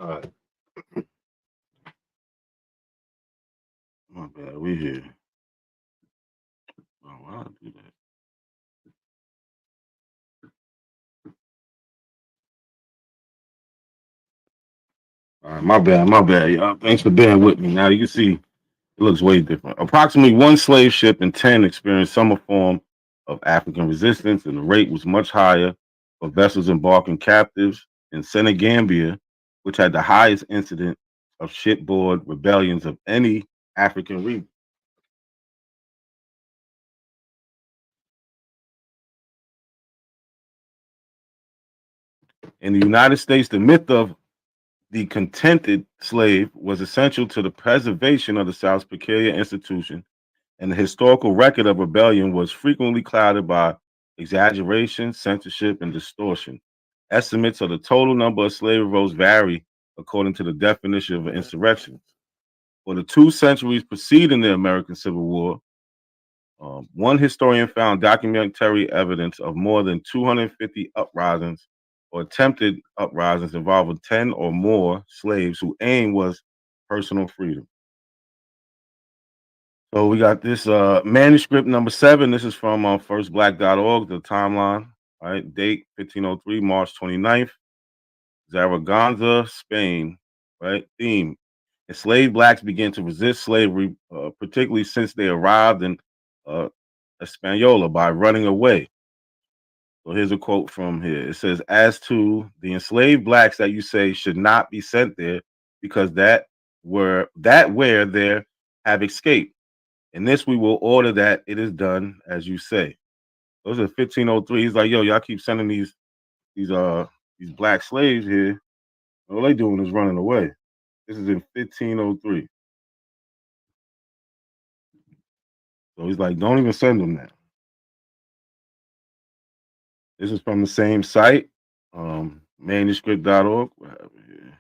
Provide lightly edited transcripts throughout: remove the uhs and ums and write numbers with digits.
All right, my bad. We here. Oh, why did I do that? All right, my bad, y'all. Thanks for being with me. Now you can see it looks way different. Approximately one slave ship in 10 experienced some form of African resistance, and the rate was much higher for vessels embarking captives in Senegambia, which had the highest incident of shipboard rebellions of any African region. In the United States, the myth of the contented slave was essential to the preservation of the South's peculiar institution, and the historical record of rebellion was frequently clouded by exaggeration, censorship, and distortion. Estimates of the total number of slave revolts vary according to the definition of an insurrection. For the 2 centuries preceding the American Civil War, one historian found documentary evidence of more than 250 uprisings or attempted uprisings involving 10 or more slaves whose aim was personal freedom. So we got this manuscript number 7. This is from firstblack.org, the timeline. All right, date 1503, March 29th, Zaragoza, Spain. Right, theme: enslaved blacks began to resist slavery, particularly since they arrived in uh, Hispaniola by running away. So here's a quote from here. It says, "As to the enslaved blacks that you say should not be sent there, because that where there have escaped. In this we will order that it is done as you say." Those are 1503. He's like, yo, y'all keep sending these these black slaves here. All they doing is running away. This is in 1503. So he's like, don't even send them that. This is from the same site, manuscript.org. What happened here?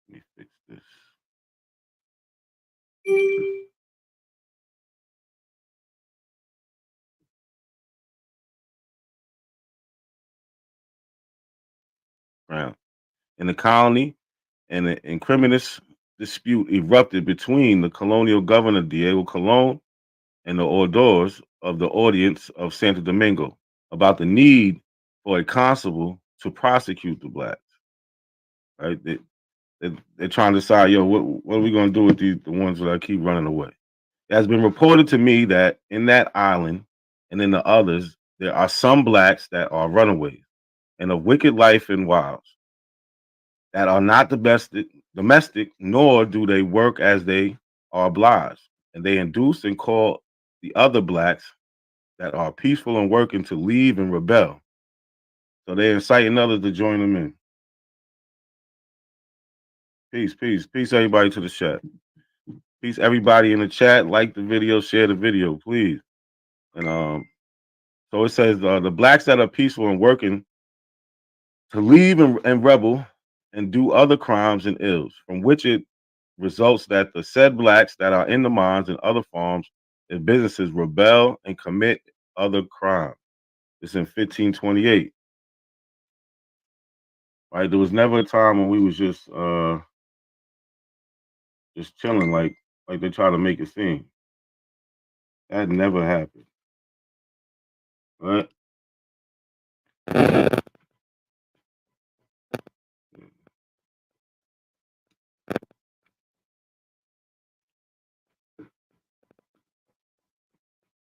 Let me fix this. Right. In the colony, an incriminous dispute erupted between the colonial governor Diego Colon and the orders of the audience of Santo Domingo about the need for a constable to prosecute the blacks. Right? They're trying to decide, yo, what are we going to do with the ones that keep running away? It has been reported to me that in that island and in the others, there are some blacks that are runaways and of wicked life and wiles that are not domestic, nor do they work as they are obliged. And they induce and call the other blacks that are peaceful and working to leave and rebel. So they're inciting others to join them in. Peace, peace, peace, everybody to the chat. Peace, everybody in the chat. Like the video, share the video, please. And so it says the blacks that are peaceful and working to leave and rebel and do other crimes and ills, from which it results that the said blacks that are in the mines and other farms and businesses rebel and commit other crimes. It's in 1528. Right? There was never a time when we was just chilling like they try to make it seem. That never happened. Right?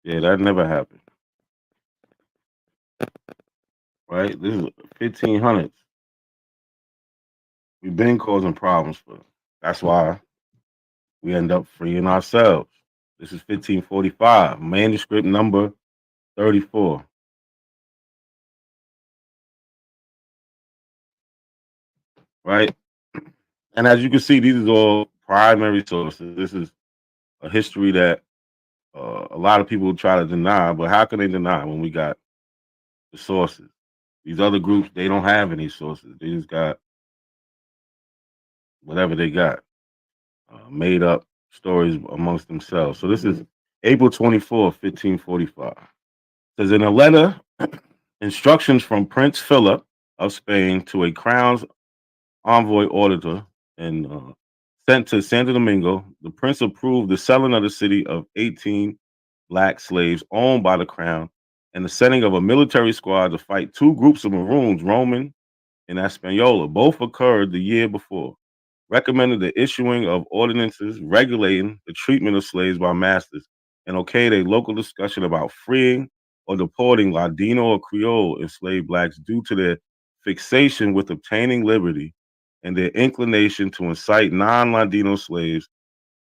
Yeah, that never happened. Right? This is 1500s. We've been causing problems for them. That's why we end up freeing ourselves. This is 1545, manuscript number 34. Right? And as you can see, these are all primary sources. This is a history that a lot of people try to deny, but how can they deny when we got the sources? These other groups, they don't have any sources. They just got whatever they got, made up stories amongst themselves. So this is April 24th, 1545. Says in a letter, instructions from Prince Philip of Spain to a crown's envoy auditor and sent to Santo Domingo, the prince approved the selling of the city of 18 black slaves owned by the crown and the sending of a military squad to fight two groups of Maroons, Roman and Hispaniola. Both occurred the year before. Recommended the issuing of ordinances regulating the treatment of slaves by masters, and okayed a local discussion about freeing or deporting Ladino or Creole enslaved blacks due to their fixation with obtaining liberty and their inclination to incite non-Ladino slaves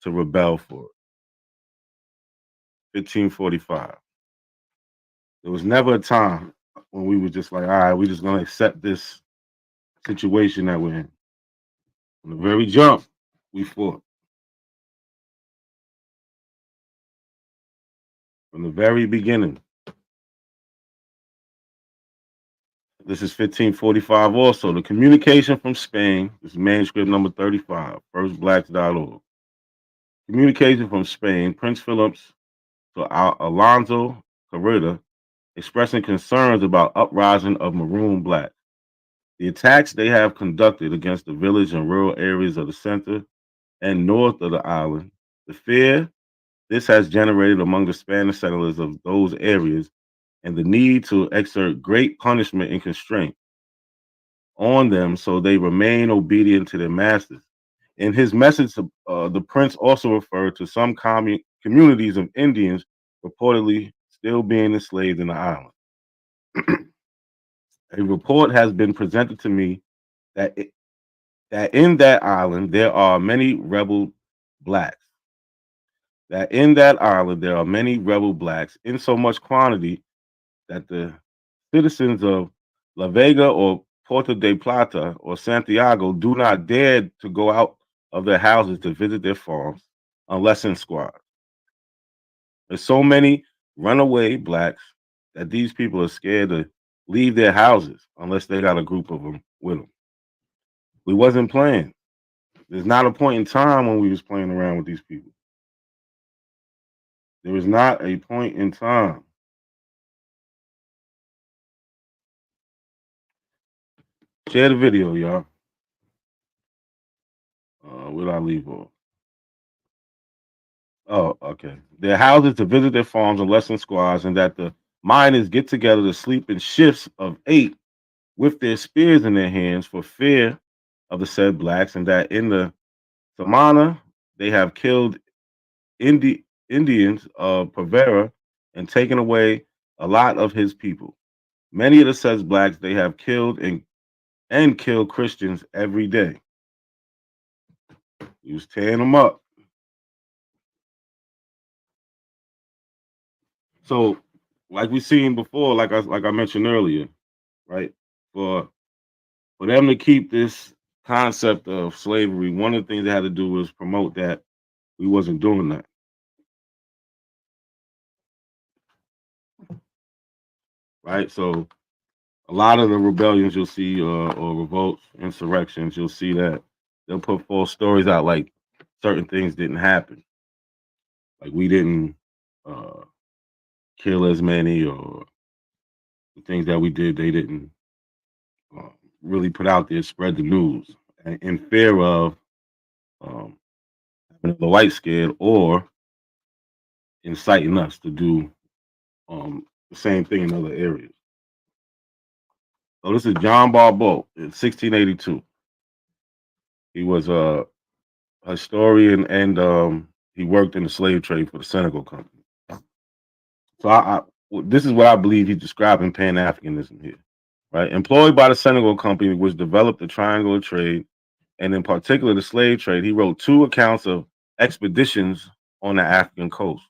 to rebel for it. 1545. There was never a time when we were just like, all right, we're just going to accept this situation that we're in. From the very jump, we fought. From the very beginning. This is 1545 also. The communication from Spain, this is manuscript number 35, firstblacks.org. Communication from Spain, Prince Philip's to Alonso Carrera, expressing concerns about uprising of maroon blacks. The attacks they have conducted against the village and rural areas of the center and north of the island, the fear this has generated among the Spanish settlers of those areas, and the need to exert great punishment and constraint on them so they remain obedient to their masters. In his message, the prince also referred to some communities of Indians reportedly still being enslaved in the island. A report has been presented to me that that in that island there are many rebel blacks. That in that island there are many rebel blacks in so much quantity that the citizens of La Vega or Puerto de Plata or Santiago do not dare to go out of their houses to visit their farms unless in squads. There's so many runaway blacks that these people are scared to leave their houses unless they got a group of them with them. We wasn't playing. There's not a point in time when we was playing around with these people. There was not a point in time. Share the video, y'all. Where'd I leave off? Oh, okay. Their houses to visit their farms and lesson squads, and that the miners get together to sleep in shifts of 8 with their spears in their hands for fear of the said blacks, and that in the Samana they have killed Indians of Pavera and taken away a lot of his people. Many of the said blacks they have killed and kill Christians every day. He was tearing them up. So, like we seen before, like I mentioned earlier, right? For for them to keep this concept of slavery, one of the things they had to do was promote that we wasn't doing that, right? So a lot of the rebellions you'll see, or revolts, insurrections, you'll see that they'll put false stories out like certain things didn't happen, like we didn't uh, kill as many, or the things that we did, they didn't uh, really put out there, spread the news, in fear of um, having the white scared or inciting us to do the same thing in other areas. So this is John Barbeau in 1682. He was a historian and he worked in the slave trade for the Senegal Company. So this is what I believe he's describing Pan Africanism here, right? Employed by the Senegal Company, which developed the triangular trade and in particular the slave trade, he wrote 2 accounts of expeditions on the African coast.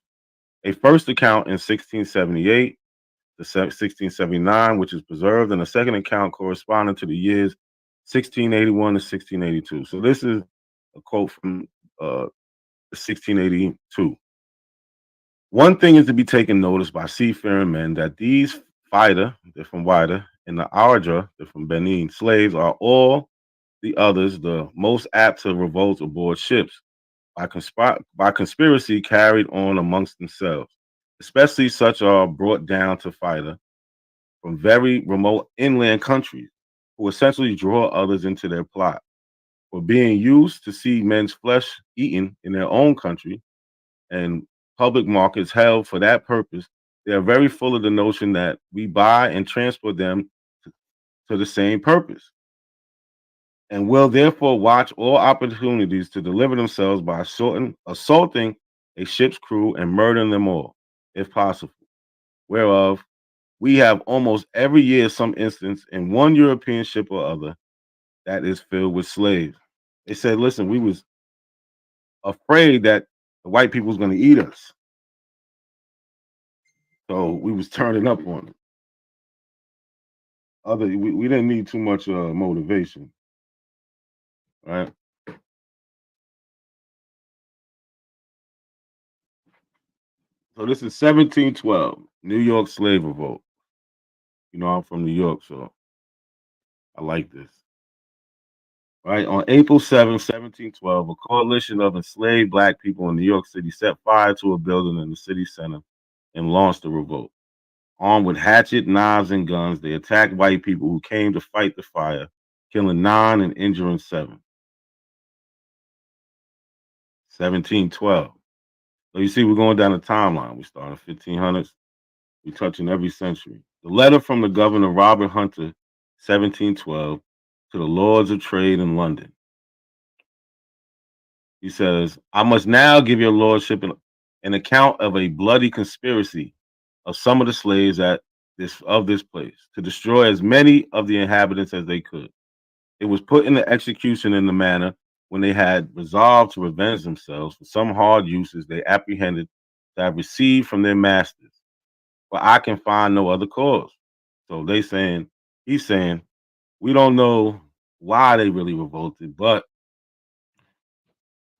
A first account in 1678 to 1679, which is preserved, and a second account corresponding to the years 1681 to 1682. So this is a quote from 1682. One thing is to be taken notice by seafaring men that these Fida, they're from Wida, and the Ardra, they're from Benin, slaves are all the others the most apt to revolt aboard ships by conspiracy carried on amongst themselves. especially such are brought down to fighter from very remote inland countries who essentially draw others into their plot. For being used to see men's flesh eaten in their own country and public markets held for that purpose, they are very full of the notion that we buy and transport them to the same purpose, and will therefore watch all opportunities to deliver themselves by assaulting a ship's crew and murdering them all, if possible. Whereof we have almost every year some instance in one European ship or other that is filled with slaves. They said, listen, we was afraid that the white people was going to eat us. So we was turning up on them. We didn't need too much motivation, right? So this is 1712, New York slave revolt. You know, I'm from New York, so I like this. Right, on April 7th, 1712, a coalition of enslaved black people in New York City set fire to a building in the city center and launched a revolt. Armed with hatchet, knives, and guns, they attacked white people who came to fight the fire, killing 9 and injuring 7. 1712. So you see, we're going down the timeline. We start in 1500s. We touching every century. The letter from the governor Robert Hunter, 1712, to the Lords of Trade in London. He says, I must now give your lordship an account of a bloody conspiracy of some of the slaves of this place to destroy as many of the inhabitants as they could. It was put into execution in the manner when they had resolved to revenge themselves for some hard uses they apprehended to have received from their masters. But I can find no other cause. So he's saying, we don't know why they really revolted, but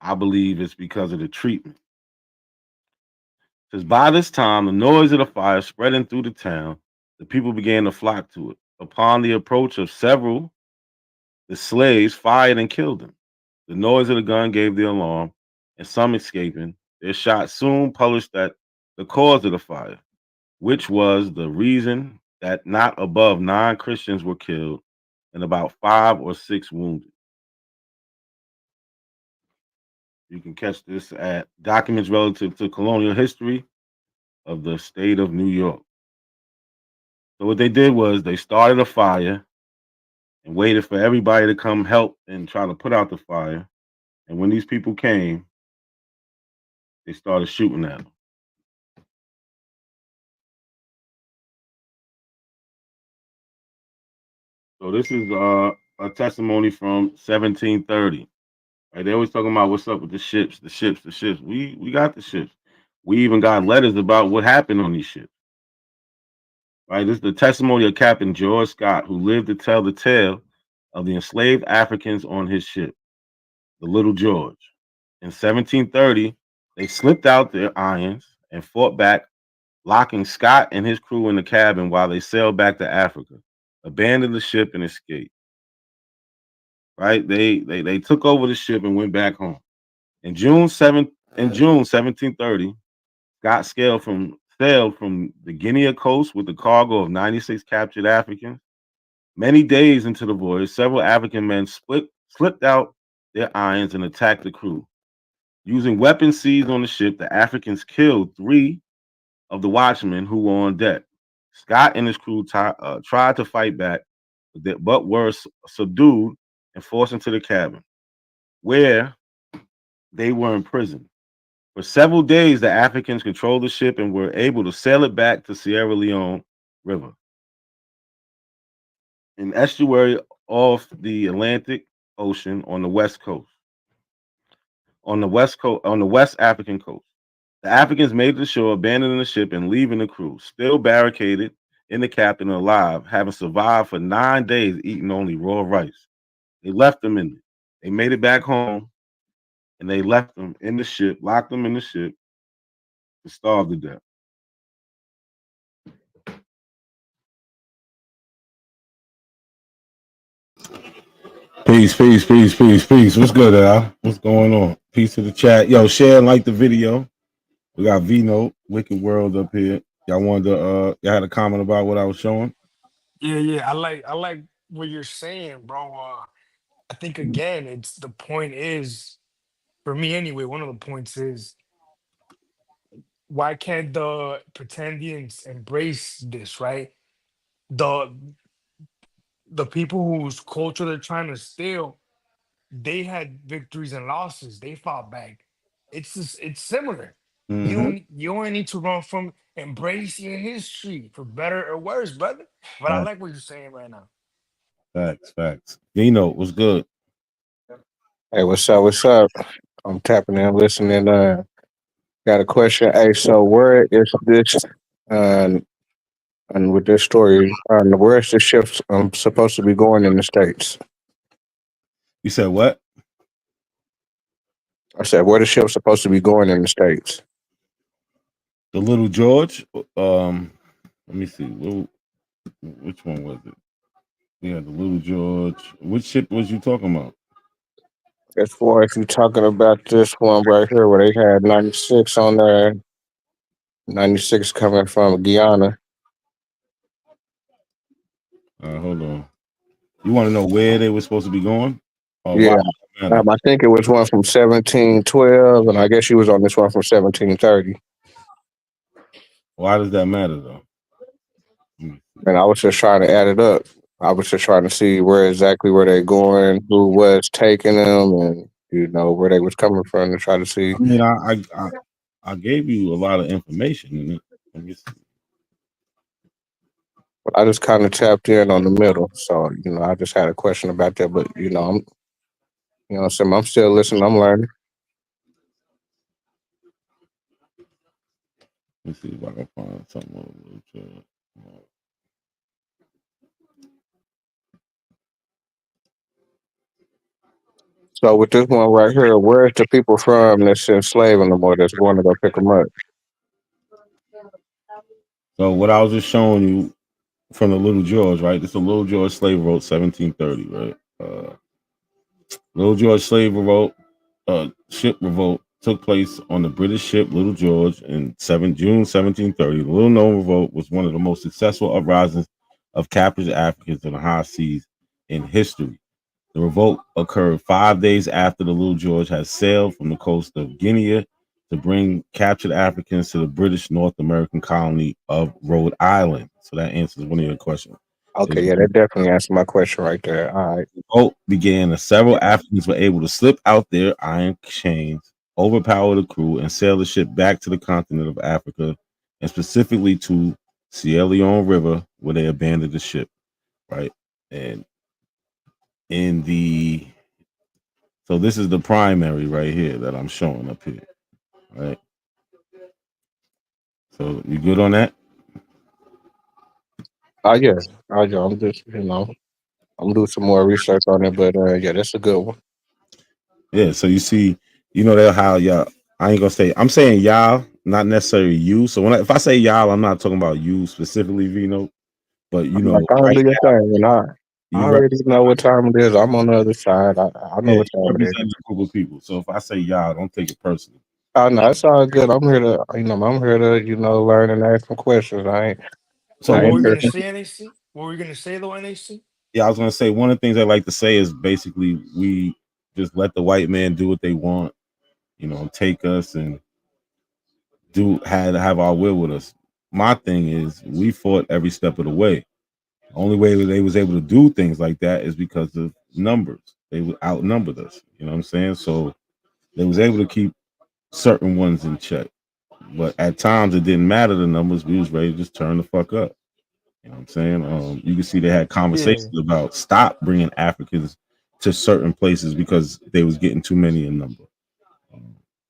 I believe it's because of the treatment. Because by this time, the noise of the fire spreading through the town, the people began to flock to it. Upon the approach of several, the slaves fired and killed them. The noise of the gun gave the alarm, and some escaping, their shot soon published that the cause of the fire, which was the reason that not above 9 Christians were killed and about 5 or 6 wounded. You can catch this at documents relative to colonial history of the state of New York. So what they did was they started a fire and waited for everybody to come help and try to put out the fire. And when these people came, they started shooting at them. So this is a testimony from 1730. Right? They always talking about what's up with the ships, the ships, the ships. We got the ships. We even got letters about what happened on these ships. Right? This is the testimony of Captain George Scott, who lived to tell the tale of the enslaved Africans on his ship, the Little George. In 1730, they slipped out their irons and fought back, locking Scott and his crew in the cabin while they sailed back to Africa, abandoned the ship, and escaped. Right? They took over the ship and went back home. In June 1730, Scott sailed from the Guinea coast with a cargo of 96 captured Africans. Many days into the voyage, several African men slipped out their irons and attacked the crew. Using weapons seized on the ship, the Africans killed 3 of the watchmen who were on deck. Scott and his crew tried to fight back, but were subdued and forced into the cabin, where they were imprisoned. For several days, the Africans controlled the ship and were able to sail it back to Sierra Leone River, an estuary off the Atlantic Ocean on the west coast. On the West African coast. The Africans made it to shore, abandoning the ship and leaving the crew, still barricaded in the captain alive, having survived for 9 days eating only raw rice. They left them in it. They made it back home and they left them in the ship, locked them in the ship to starve to death. Peace. What's good, Al? What's going on? Peace to the chat. Yo, share and like the video. We got Vino, Wicked World up here. Y'all wanted to y'all had a comment about what I was showing? Yeah, yeah. I like what you're saying, bro. I think again, it's the point is for me anyway. One of the points is why can't the pretendians embrace this, right? The the people whose culture they're trying to steal, they had victories and losses. They fought back. It's similar. Mm-hmm. You don't need to run from embrace your history for better or worse, brother. But I Facts, like what you're saying right now. facts, facts. Vino, what's good? Hey, what's up? What's up? I'm tapping in, listening. Got a question. Hey, so where is this? Uh, and with this story, where is the ship supposed to be going in the states? You said what? I said, where the ship supposed to be going in the states? The Little George? Let me see. Which one was it? Yeah, the Little George. Which ship was you talking about? As far as you talking about this one right here, where they had 96 on there, 96 coming from Guyana. Hold on. You want to know where they were supposed to be going? Or why Yeah, does it matter? I think it was one from 1712, and I guess she was on this one from 1730. Why does that matter though? Hmm. And I was just trying to add it up. I was just trying to see where exactly were they going, who was taking them, and where they was coming from to try to see. I mean, I gave you a lot of information in it. Let me see. But I just kind of tapped in on the middle, so I just had a question about that. But I'm still listening. I'm learning. Let me see if I can find something on the Little George. So with this one right here, where's the people from that's enslaving them or that's going to go pick them up? So what I was just showing you from the Little George, right? It's a Little George slave revolt, 1730, right? Little George slave revolt, ship revolt took place on the British ship Little George in June 1730. The little known revolt was one of the most successful uprisings of captured Africans in the high seas in history. The revolt occurred 5 days after the Little George had sailed from the coast of Guinea to bring captured Africans to the British North American colony of Rhode Island. So that answers one of your questions. Okay, yeah, that definitely answered my question right there. All right. The revolt began as several Africans were able to slip out their iron chains, overpower the crew, and sail the ship back to the continent of Africa, and specifically to Sierra Leone River, where they abandoned the ship. Right, and in the so this is the primary right here that I'm showing up here. Right, so you good on that? Oh yeah, I'm just I'm doing some more research on it, but yeah, that's a good one. Yeah. So you see, that how y'all. I ain't gonna say. I'm saying y'all, not necessarily you. So if I say y'all, I'm not talking about you specifically, Vino. But I'm like, I don't right do your now thing, and I you already know what time it is. I'm on the other side. I know yeah, what you time it represent is. a group of people. So if I say y'all, don't take it personally. Oh no, it's all good. I'm here to learn and ask some questions. So But I what ain't were you here. gonna say, NAC? What were you gonna say though, NAC? yeah, I was gonna say one of the things I like to say is basically we just let the white man do what they want, take us and have our will with us. My thing is we fought every step of the way. The only way that they was able to do things like that is because of numbers. They outnumbered us. You know what I'm saying? So they was able to keep certain ones in check. But at times it didn't matter the numbers. We was ready to just turn the fuck up. You know what I'm saying? You can see they had Yeah, conversations about stop bringing Africans to certain places because they was getting too many in number.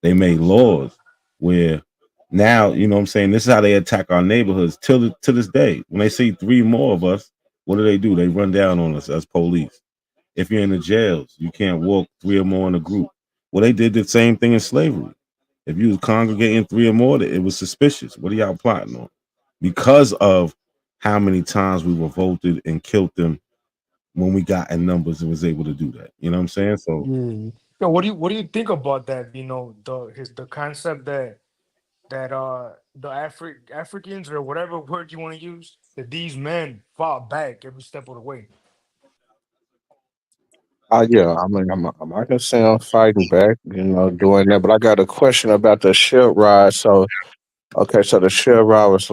They made laws where now, you know what I'm saying, this is how they attack our neighborhoods to this day. When they see three more of us, what do? They run down on us as police. If you're in the jails, you can't walk three or more in a group. Well, they did the same thing in slavery. If you was congregating three or more, it was suspicious. What are y'all plotting on? Because of how many times we revolted and killed them when we got in numbers and was able to do that. You know what I'm saying? So yeah. Yo, what do you think about that? The concept that that the Africans or whatever word you want to use, that these men fought back every step of the way. Yeah, I mean, I can see them fighting back, doing that. But I got a question about the ship ride. So, okay, so the ship ride was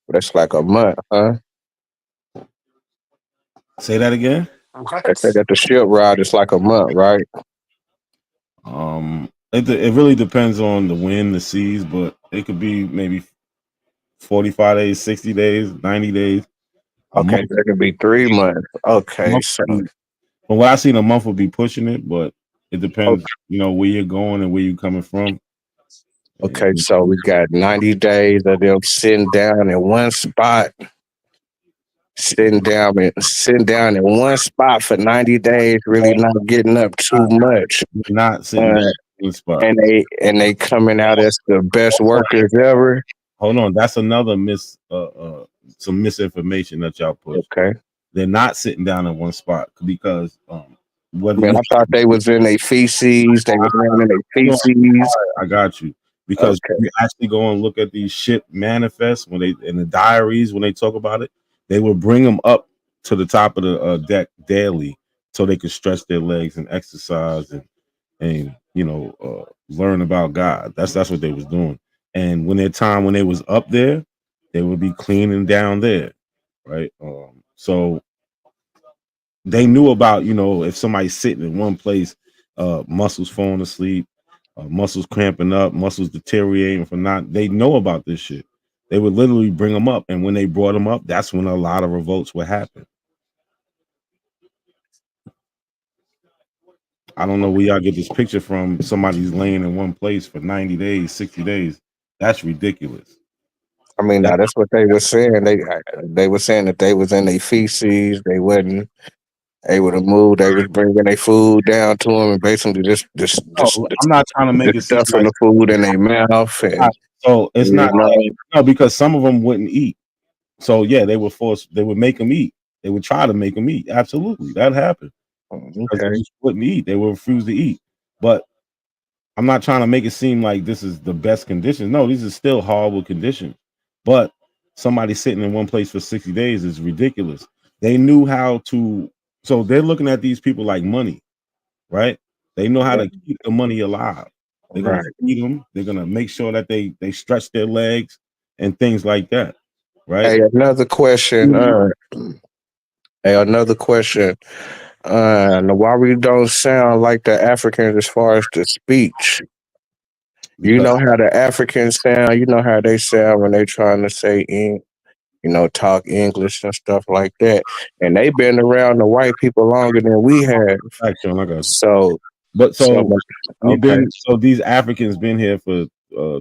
that's like a month, huh? Say that again. They say What? that the ship ride is like a month, right? It really depends on the wind, the seas, but it could be maybe 45 days, 60 days, 90 days, a Okay, month. that could be 3 months. A Okay, month so would be, from what I've seen, a month would be pushing it, but it depends, where you're going and where you're coming from. okay, And, so we got 90 days of them sitting down in one spot, sitting down in one spot for 90 days, really not getting up too much. not sitting down Uh, in the spot. and they coming out as the best workers ever. Hold on, that's another some misinformation that y'all push. Okay. They're not sitting down in one spot because whether Man, you I thought they was in their feces. They was laying in their hold on, feces. I got you. Because Okay. you actually go and look at these ship manifests when they in the diaries when they talk about it, they will bring them up to the top of the deck daily so they could stretch their legs and exercise and learn about God. That's what they was doing. And when they was up there, they would be cleaning down there, right? So they knew about if somebody's sitting in one place, muscles falling asleep, muscles cramping up, muscles deteriorating from not. They know about this shit. They would literally bring them up, and when they brought them up, that's when a lot of revolts would happen. I don't know where y'all get this picture from. Somebody's laying in one place for 90 days, 60 days. That's ridiculous. I mean, That, now that's what they were saying. They were saying that they was in their feces. They wasn't able to move. They was bringing their food down to them and basically no, I'm not trying to make just it seem stuffing like the food in their mouth and so it's you not know. like no because some of them wouldn't eat. So yeah, they would force. They would make them eat. They would try to make them eat. Absolutely, that happened because they Okay. just wouldn't eat. They would refuse to eat. But I'm not trying to make it seem like this is the best conditions. No, these are still horrible conditions. But somebody sitting in one place for 60 days is ridiculous. They knew how to. So they're looking at these people like money, right? They know how Yeah, to keep the money alive. They're gonna right. feed them. They're gonna make sure that they stretch their legs and things like that, right? Hey, another question. Hey, another question. Now, why we don't sound like the Africans as far as the speech? You Because know how the Africans sound. You know how they sound when they trying to say talk English and stuff like that. And they been around the white people longer than we have. I got you. So, But so so we've okay. been so these Africans been here for uh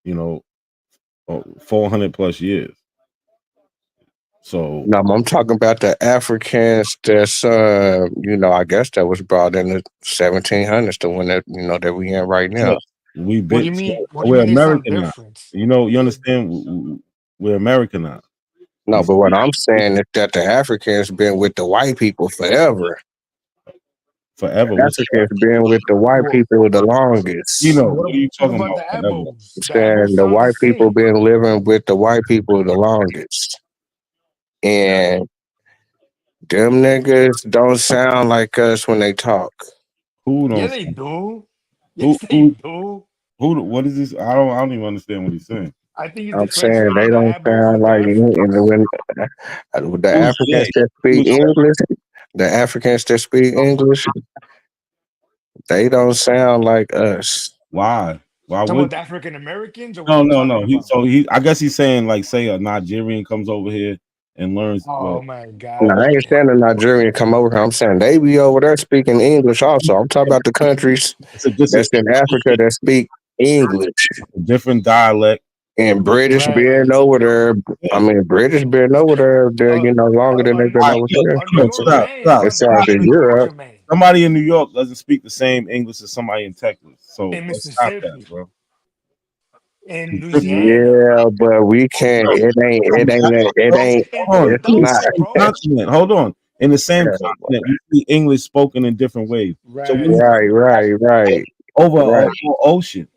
you know 400 plus years. So No, I'm talking about the Africans that's, I guess that was brought in the 1700s, the one that we in right yeah, now. we've What do been you mean? What do you we're mean they sound American now. different? You understand? We're American now. No, These but what I'm saying is that the Africans been with the white people forever. forever. The What's Africans been with the white What, people the longest. what are you what talking about about? the Forever. Abos? I'm The Abos saying the sound the white people same. been living with the white people the longest. And them niggas don't sound like us when they talk. Who Yeah, don't? they do. Who Yes, they who do. What is this? I don't even understand what he's saying. I think he's I'm saying they differentiating the don't Abos sound with the like Africans. the Yeah, Africans that speak English. English, the Africans that speak English, they don't sound like us. Why? Why Talking would about the African Americans, or what are no, you no, talking no. about? I guess he's saying like, say a Nigerian comes over here and learns. Oh Well, my No, I God. ain't saying the Nigerian come over here. I'm saying they be over there speaking English also. I'm talking about the countries that's in Africa that speak English. a different dialect. And British Right. being over there, I Yeah. mean, British being over there, longer than they've been A, over here. a New Look, York stop, man is stop, not Besides different stop. in than a Europe, Georgia man Somebody in New York doesn't speak the same English as somebody in Texas. So in let's stop that, Mississippi, bro. in Different. Louisiana. yeah, but we can't. Hold on. It's In the not. Absolutely, same bro. continent. Hold on. In the same continent, we see English spoken in different ways. So we Right. Right, right, right, over a right. whole ocean.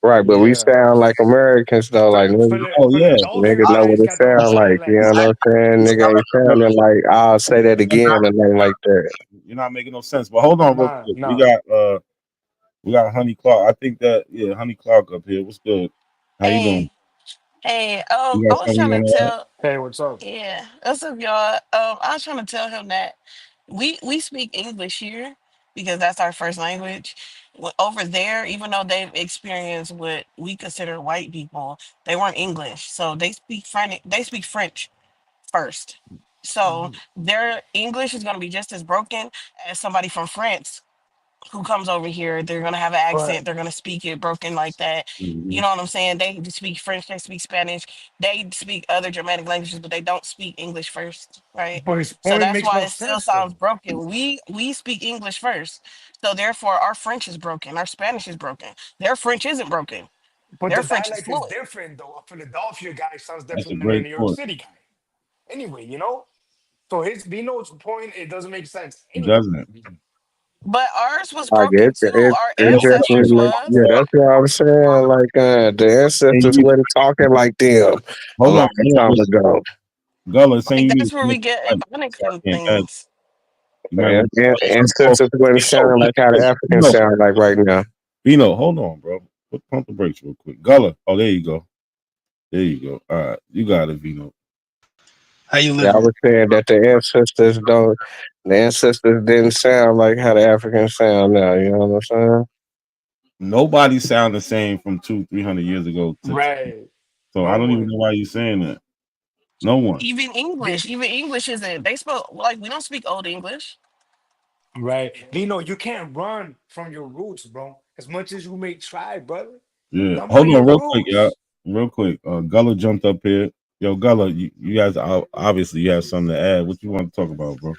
Right, but we Yeah. sound like Americans though, like Oh yeah, nigga Philadelphia know guys what it got the sound whole like. You know dialect. what I'm saying? it's Nigga not, ain't no, sounding like I'll say that again or nothing like that. you're not making no sense. But hold on, real Nah, quick. nah. We got Honey Clark. I think that yeah, Honey Clark up here. What's good? How you doing? Hey, hey, You I got was something you trying to want to add? tell, Hey, what's up? yeah, what's up, y'all? I was trying to tell him that we speak English here because that's our first language. Over there, even though they've experienced what we consider white people, they weren't English, so they speak French. They speak French first, so Mhm. their English is going to be just as broken as somebody from France who comes over here, they're gonna have an But accent, they're gonna speak it broken like that. Hmm. You know what I'm saying? They speak French, they speak Spanish, they speak other Germanic languages, but they don't speak English first, right? but his So point that's makes why no it still sense sounds though. broken. We speak English first. So therefore our French is broken, our Spanish is broken. Their French isn't broken. But Their the French is dialect is fluent. different though. A Philadelphia guy sounds That's a different than a great New York point. City guy. Anyway, you know? So his Vino's point, it doesn't make sense It anyway. doesn't. But ours was I broken get too. Our it Hold on, definitely ancestors makes was. yeah, that's what I was saying. Like the and ancestors you were talking like them a long hold on, time listen. ago. Gullah saying Like you need that's where to we get finish, Ebonics so I and can't add. things. You might want to finish the Ancestors were Hey, yo, sounding like how the Africans Vino, sound like right now. Vino, hold on, bro. Pump the brakes real quick. Gullah. Oh, there you go. There you go. All right, you got it, Vino. How you Yeah, I living? was saying that the ancestors didn't sound like how the Africans sound now. You know what I'm saying? Nobody sound the same from 300 years ago to today. Right. So No I don't even know one. why you're saying that. No one. Even English isn't. They spoke like we don't speak Old English. Right. Vino, you can't run from your roots, bro. As much as you may try, brother. Yeah. Stand by Hold your on, real quick, y'all. roots. Real quick. Gullah jumped up here. Yo, Gullah, you guys obviously you have something to add. What you want to talk about, bro?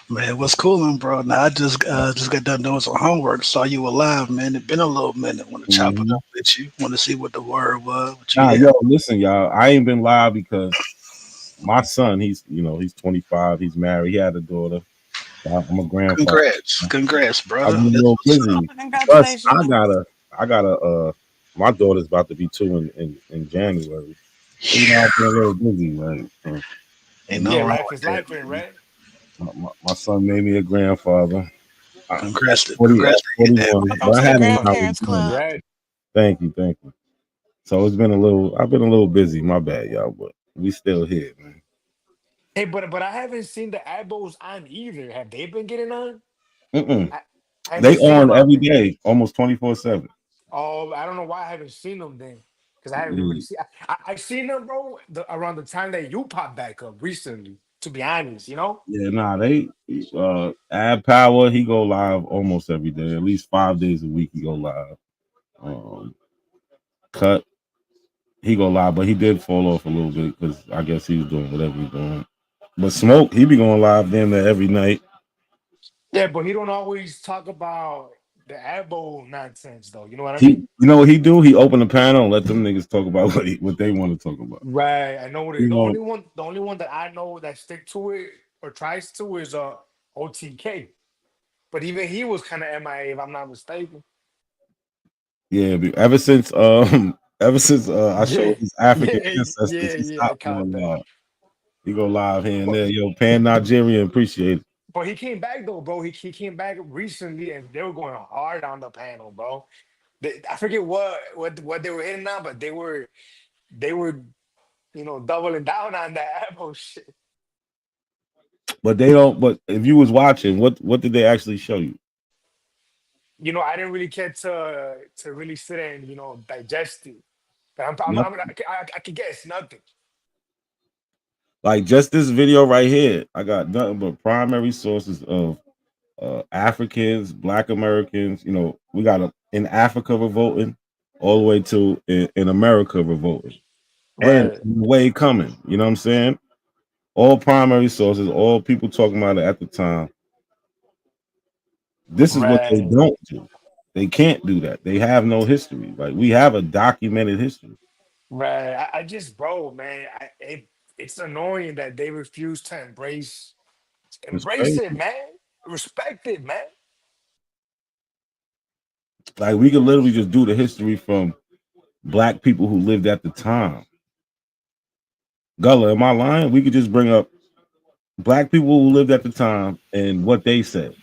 Man, what's cooling, bro? Now I just got done doing some homework. Saw you alive, man. It been a little minute. Want to chop it Mhm. up with you. Want to see what the word was. What you Nah, hear? yo, listen, y'all. I ain't been live because my son, he's 25. He's married. He had a daughter. I'm a grandfather. Congrats, I've brother. been a That's little what's up. busy. Plus, Congratulations. I gotta. My daughter's about to be 2 in January. So, I've been a little busy, right? So, Ain't Yeah, nothing wrong life with is that, life, in, man. right? my son made me a grandfather. At Congrats at to hear that, 41, Welcome but I to the had to when I was grandparents doing it. club. Right. Thank you. So it's been a little. I've been a little busy. My bad, y'all, but we still here, man. Hey, but I haven't seen the Abos on either. Have they been getting on? Mm-mm. I, I haven't They seen them on out every there. day, almost 24/7. Oh, I don't know why I haven't seen them then. Because I haven't really seen. I seen them, bro, around the time that you popped back up recently. To be honest, you know. Yeah, nah, they add power. He go live almost every day, at least 5 days a week. He go live. Um, cut, he go live, but he did fall off a little bit because I guess he was doing whatever he's doing. But smoke, he be going live damn near every night. Yeah, but he don't always talk about the Abo nonsense, though. You know what I He, mean? what he do? He open the panel and let them niggas talk about what they want to talk about. Right. I know what it, You know, the only one that I know that stick to it or tries to is OTK. But even he was kind of MIA, if I'm not mistaken. yeah. Ever since ever since I Yeah, showed his African yeah, ancestors, yeah, he yeah. I stopped caught going that. live. He go live here and But there. Yo, Pan Nigerian, appreciate it. but he came back though, bro. He came back recently, and they were going hard on the panel, bro. I forget what they were hitting on, but they were doubling down on that Apple shit. But they don't. But if you was watching, what did they actually show you? I didn't really get to really sit and digest it. But I could guess nothing. Like just this video right here, I got nothing but primary sources of Africans, Black Americans. We got in Africa revolting, all the way to in America revolting, and Right, the way coming. You know what I'm saying? All primary sources, all people talking about it at the time. This is what they right, don't do. They can't do that. They have no history. Like we have a documented history. right. I just, bro, man, it's annoying that they refuse to It's embrace crazy. it, man. Respect it, man. Like we could literally just do the history from black people who lived at the time. Gullah, am I lying? We could just bring up black people who lived at the time and what they said,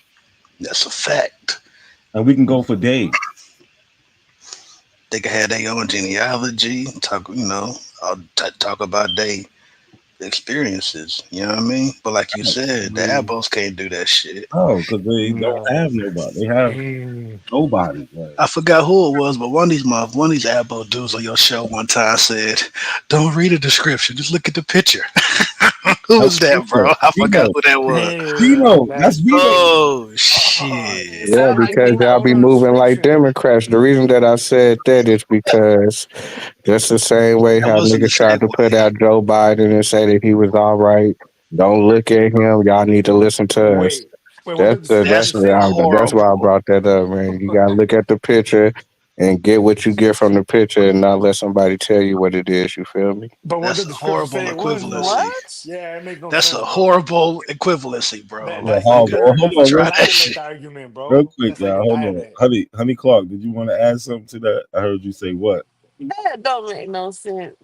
That's a fact. and we can go for days. They can have their own genealogy, talk, talk about their experiences. You know what I mean? But like you said, the Mm, Abos can't do that shit. Oh, because they don't no. have nobody. They have Mm, nobody. Like, I forgot who it was, but one of these Abo dudes on your show one time said, "Don't read a description, just look at the picture." Who oh, was that, bro? I forgot Vino, who that was. yeah, Vino, that's that's Vino. crazy. Oh It shit! Yeah, sounds like because Vino y'all wrote be on the moving like description. Democrats. The reason that I said that is because just the same way That how wasn't the niggas same tried to put way. out Joe Biden and say that he was all right. Don't look at him. Y'all need to listen to us. Wait, wait, what did the That's That's why I horrible. brought that up, man. You gotta look at the picture and get what you get from the picture, and not let somebody tell you what it is. You feel me? but what That's did a the scripture horrible say it was though? equivalency. What? Yeah, it makes no That's a sense, bro. horrible equivalency, bro. That Yeah, Like that's like nigga, horrible. Hold that's like on, real try that quick, dialect shit. argument, real bro. quick, That's like a y'all. Hold on, dialect. Honey Clark. Did you want to add something to that? I heard you say what? That don't make no sense.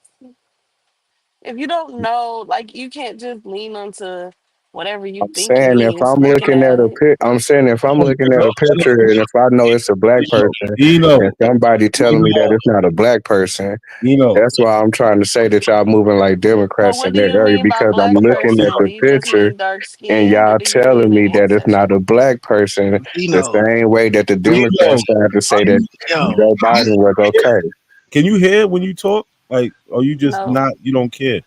If you don't know, like you can't just lean onto whatever you I'm think saying if is I'm looking looking at at a it. I'm saying if I'm No, looking at no, a picture and if I know it's a black person and Dino, somebody telling me that Dino, it's not a black person, Dino. that's why I'm trying to say that y'all moving like But Democrats what in do that you area mean by because I'm black looking at person? the Do you just picture mean dark and skinned or y'all do you telling mean me that it's not ancestral? a black person the Dino, same way that the Dino, Democrats tried to say that honey, yo, Joe Biden was okay. can you hear when you talk? Like, or you just No. not? You don't care.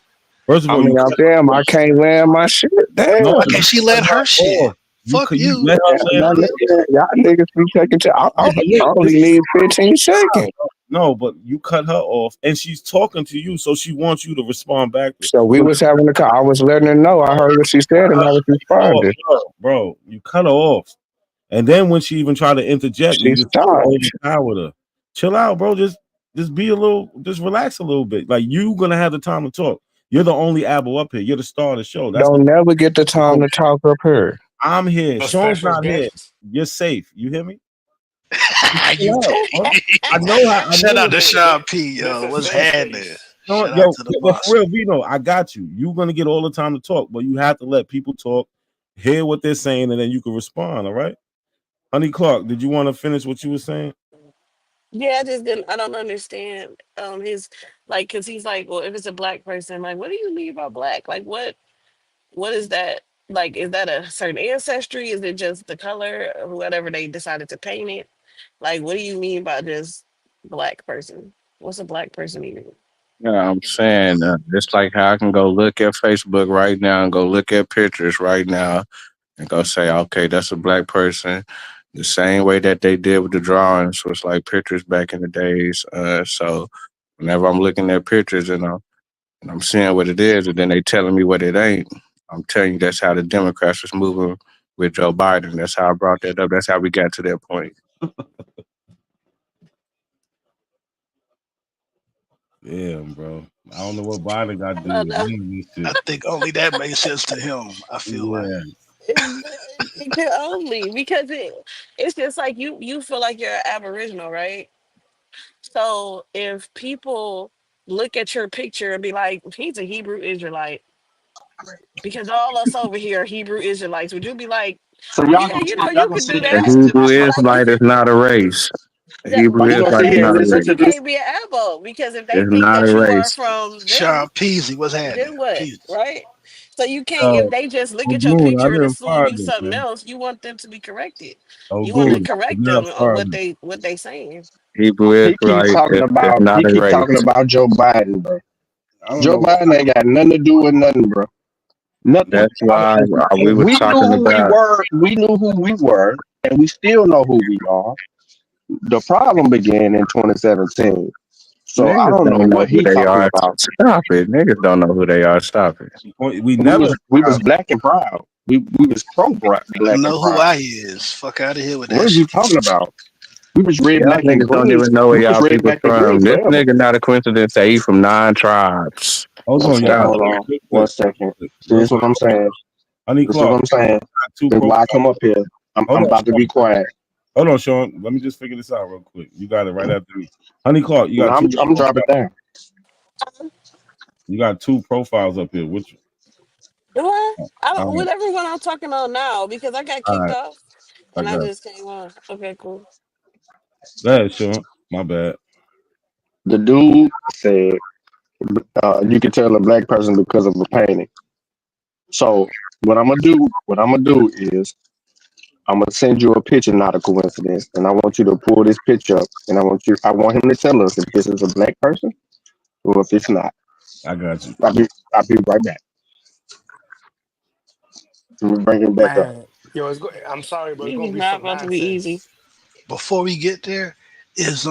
First of I all, mean, you I'm cut damn, her I off. can't land my shit. Damn. No, why you can't she cut let her her shit? off. Fuck You you. let her Y'all land. y'all niggas be taking to Yeah, but look, I this only is need 15 seconds. no, but you cut her off, and she's talking to you, so she wants you to respond back. So we So was having a call. I was letting her know. I heard what she said and I was oh, responding. bro, you cut her off, and then when she even tried to interject, She you just stopped. overpowered her. Chill out, bro. Just be a little, just relax a little bit. Like you gonna have the time to talk. You're the only Apple up here. You're the star of the show. That's the Don't never get the time whole. to talk up here. I'm here. A Sean's special not here. guest. You're safe. You hear me? Just You chill out, bro. petty. I know how. I Shout know out to what. Sean P, This yo. a What's safe happening? space. No, Shout out yo, to the but for boss. real, Vino, I got you. You're gonna get all the time to talk, but you have to let people talk, hear what they're saying, and then you can respond. All right, Honey Clark, did you want to finish what you were saying? Yeah, I just didn't. I don't understand. His like, cause he's like, well, if it's a black person, like, what do you mean by black? Like, what is that? Like, is that a certain ancestry? Is it just the color or whatever they decided to paint it? Like, what do you mean by just black person? What's a black person even? Yeah, I'm saying it's like how I can go look at Facebook right now and go look at pictures right now and go say, okay, that's a black person. The same way that they did with the drawings was like pictures back in the days. So whenever I'm looking at pictures and I'm seeing what it is, and then they telling me what it ain't. I'm telling you, that's how the Democrats was moving with Joe Biden. That's how I brought that up. That's how we got to that point. Damn, bro. I don't know what Biden got to I do don't with know. any of this I shit. think only that made sense to him. I feel like. Yeah, It can only because it's just like you feel like you're an Aboriginal, right? So if people look at your picture and be like, he's a Hebrew Israelite, because all us over here are Hebrew Israelites, would you be like, So y'all yeah, gonna you sit, know, y'all you gonna could do sit here A and that? listen to Hebrew this whole Like, Israelite is not a race. A Hebrew Are you gonna sit Israelite is here and not a listen race. to you this? can't be an abo because if they It's think not a that you are race. from them, Sean Peasy, what's happening? then what? Peasy. Right? So you can't if yo, they just look at your Ogun, I picture and didn't assume fire you them, something man. else, you want them to be corrected. You want to Ogun, I did correct not them on fire what them. they saying. Hebrew Israelite is He not a keep talking race. about Joe Biden, bro. I don't Joe know. Biden ain't got nothing to do with nothing, bro. Nothing. That's why we And was we knew talking who we about were. We knew who we were, and we still know who we are. The problem began in 2017. So I niggas don't know don't know what who he they talking are. about. Stop it. Niggas don't know who they are. Stop it. We We never. was black and proud. We was I black and know who proud. I is. Fuck out of here with What that are you shit. talking about? We was red, Y'all black, and niggas don't green. even know where We was y'all red, people black, and green from. This forever. nigga not a coincidence that he from 9 tribes. Hold on, Okay, y'all. Stop hold it. on. Real One quick, second. See, real this is quick. what I'm saying. Honey This is what Clark, I'm saying. got two That's why I profiles. come up here. Hold I'm on, about to be quiet. Hold on, Sean. Let me just figure this out real quick. You got it right after me. Honey Clark, you No, got two. I'm dropping down. You got two profiles up here. Which? Do I? I All don't. right, Whatever one I'm talking on now because I got all kicked right. off I and I got. just came on. Okay, cool. Go ahead, Sean. My bad. The dude said you can tell a black person because of a painting. So what I'm gonna do is I'm gonna send you a picture, not a coincidence, and I want you to pull this picture up, and I want him to tell us if this is a black person or if it's not. I got you. I'll be I'll be right back. Let me bring him back up. Man, yo, I'm sorry, but it's This gonna is be not some about to be easy. nonsense. Before we get there, is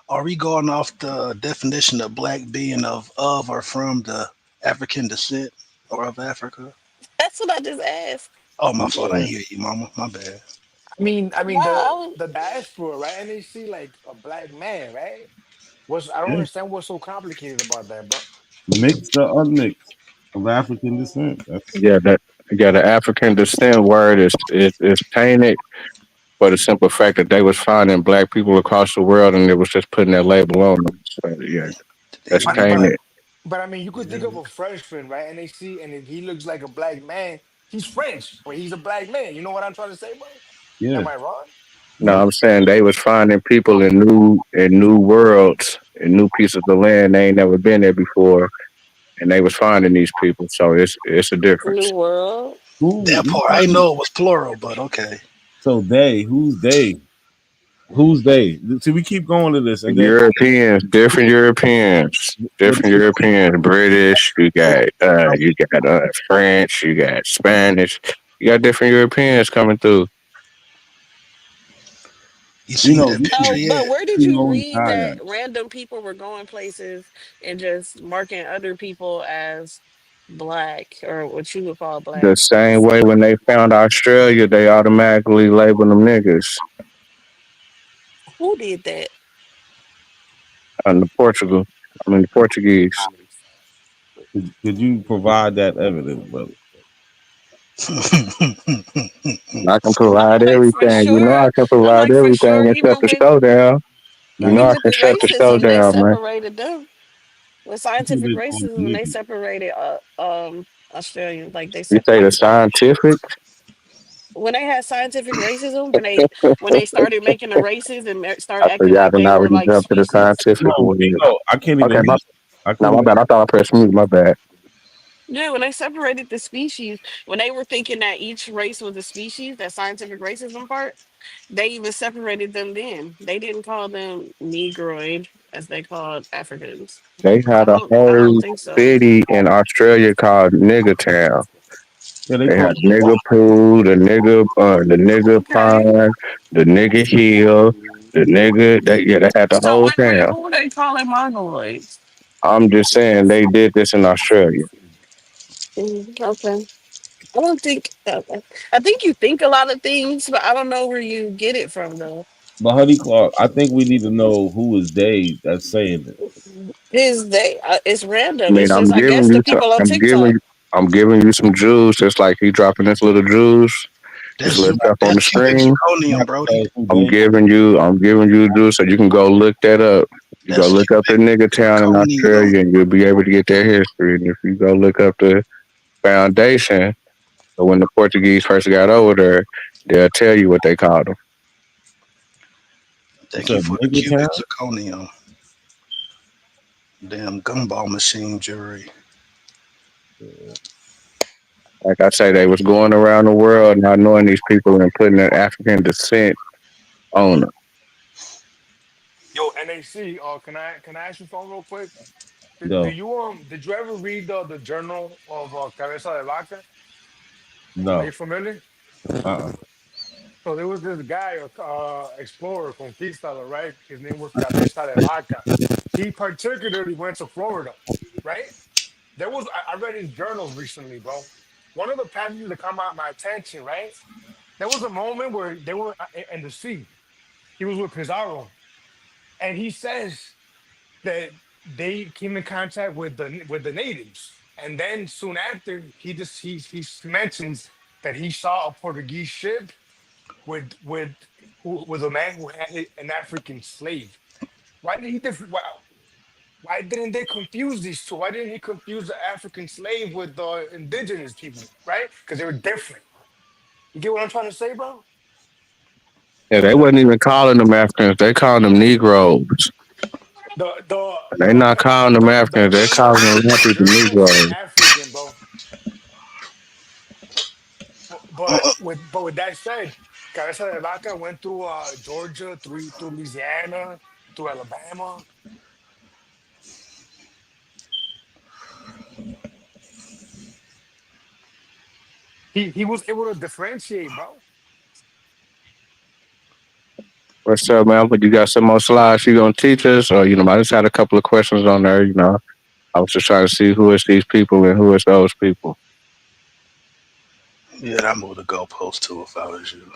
are we going off the definition of black being of or from the African descent or of Africa? That's what I just asked. Oh, my fault. I Yeah. ain't hear you, mama. My bad. I mean No, I the was the diaspora, right? And they see like a black man, right? What's I don't Yeah. understand what's so complicated about that, bro. Mixed or unmixed of African descent. That's Yeah, the African descent word is tainted for the simple fact that they was finding black people across the world and it was just putting that label on them. So yeah, They that's But rewrite. but tainted. but I mean, you could think Yeah. of a freshman, right? And they see, and if he looks like a black man, he's French, but he's a black man. You know what I'm trying to say, bro? yeah. Am I wrong? No, I'm saying they was finding people in new worlds and new pieces of land they ain't never been there before, and they was finding these people. So it's a New difference. World. Who? That part, I didn't know it was plural, but okay. So they? Who's they? Who's they? See, we keep going to this, and then Europeans, different Europeans, what? different Europeans. British, So, you got French, you got Spanish, you got different Europeans coming through. You you seen know, that this picture is No, yet? but where did we you always read high that at. random people were going places and just marking other people as black or what you would call The black? same way when they found Australia, they automatically labeled them niggas. Who did that? And the Portugal, the Portuguese. Could you provide that evidence, brother? I can I'm provide like for everything. You know sure. I can I'm provide like for everything sure. except the showdown. You Now, know Even I with can the shut the racism, they showdown, man. separated them. With who scientific they call racism, they niggas? separated Australians. Like they You say the separated them. scientific? When they had scientific racism, when they started making the races and start I acting forgot like to they now we were can like jump to the species. No, scientific word. no, I can't Okay, even hear. I no, couldn't my even. bad. I thought I pressed mute. My bad. Yeah, when they separated the species, when they were thinking that each race was a species, that scientific racism part, they even separated them then. They didn't call them Negroid as they called Africans. They I had a don't I don't whole think so. city in Australia called Nigger Town. Yeah, they They call had Nigger Pool, the nigger Okay. pond, the nigger hill, the nigger. They had the So whole wait a minute, town. who were they calling Mongoloids? I'm just saying they did this in Australia. Okay. I don't think I think you think a lot of things, but I don't know where you get it from though. But Honey Clark, I think we need to know who is they that's saying it. It's I random. mean, It's just I guess the people on TikTok. I'm giving you some jewels. Just like he dropping this little jewels, this That's little stuff on the that's you and screen. You Draconium, have to Brody. tell us who they. I'm giving you jewels so you can go look that up. You go That's look you up the nigger and town in Draconium. Australia, and you'll be able to get their history. And if you go look up the foundation, so when the Portuguese first got over there, they'll tell you what they called them. What's Thank you up, for the nigga cubic town? zirconium. Damn gumball machine jury. Like I say, they was going around the world not knowing these people and putting their African descent on them. Yo, NAC. Can I ask you something real quick? No, Did you ever read the journal of Cabeza de Vaca? Are no. you familiar? Uh. So there was this guy, explorer, conquistador, right? His name was Cabeza de Vaca. He particularly went to Florida, right? I read his journals recently, bro. One of the passages that caught my attention, right? There was a moment where they were in the sea. He was with Pizarro, and he says that they came in contact with the natives, and then soon after, he mentions that he saw a Portuguese ship with with a man who had an African slave. Why did he why didn't they confuse these two? Why didn't he confuse the African slave with the indigenous people? Right? Because they were different. You get what I'm trying to say, bro? Yeah, they wasn't even calling them Africans. They calling them Negroes. The the They not calling them the Africans. They calling them white people German said Negroes. African, bro. But with that said, Cabeza de Vaca went through Georgia, through Louisiana, through Alabama. He was able to differentiate, bro. What's up, man? But you got some more slides you gonna teach us, or I just had a couple of questions on there. I was just trying to see who is these people and who is those people. Yeah, I moved the goalpost too if I was you.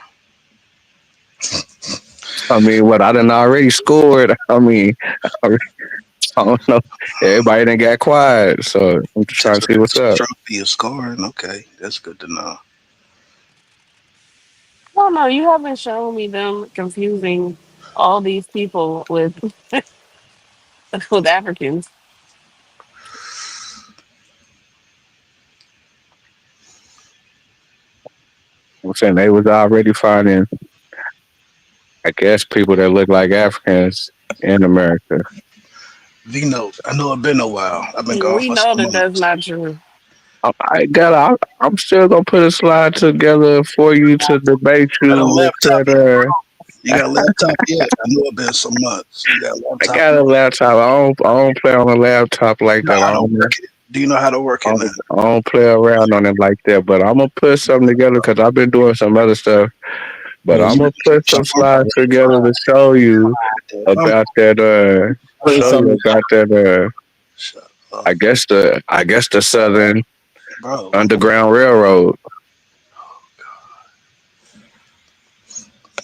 I mean, what I done already scored. I mean, I don't know. Everybody done got quiet, so I'm just trying to see what's up. Trophy is scoring. Okay, that's good to know. No, no, you haven't shown me them confusing all these people with with Africans. I'm saying they was already finding, I guess, people that look like Africans in America. V note. I know it's been a while. I've been gone We for know some that that's months. not true. I'm still gonna put a slide together for you to debate Got a you with laptop that. yet? You got a laptop yet? I know it's been some months. You got a I laptop got a yet? laptop. I don't play on a laptop like You know that. how to work it. Do you know how to work I it now? don't, I don't play around on it like that. But I'm gonna put something together because I've been doing some other stuff. But Yeah, I'm you gonna put So some slides together to show you if I'm about that. put Show you something. about that. shut up, I guess the Southern bro. Underground Railroad.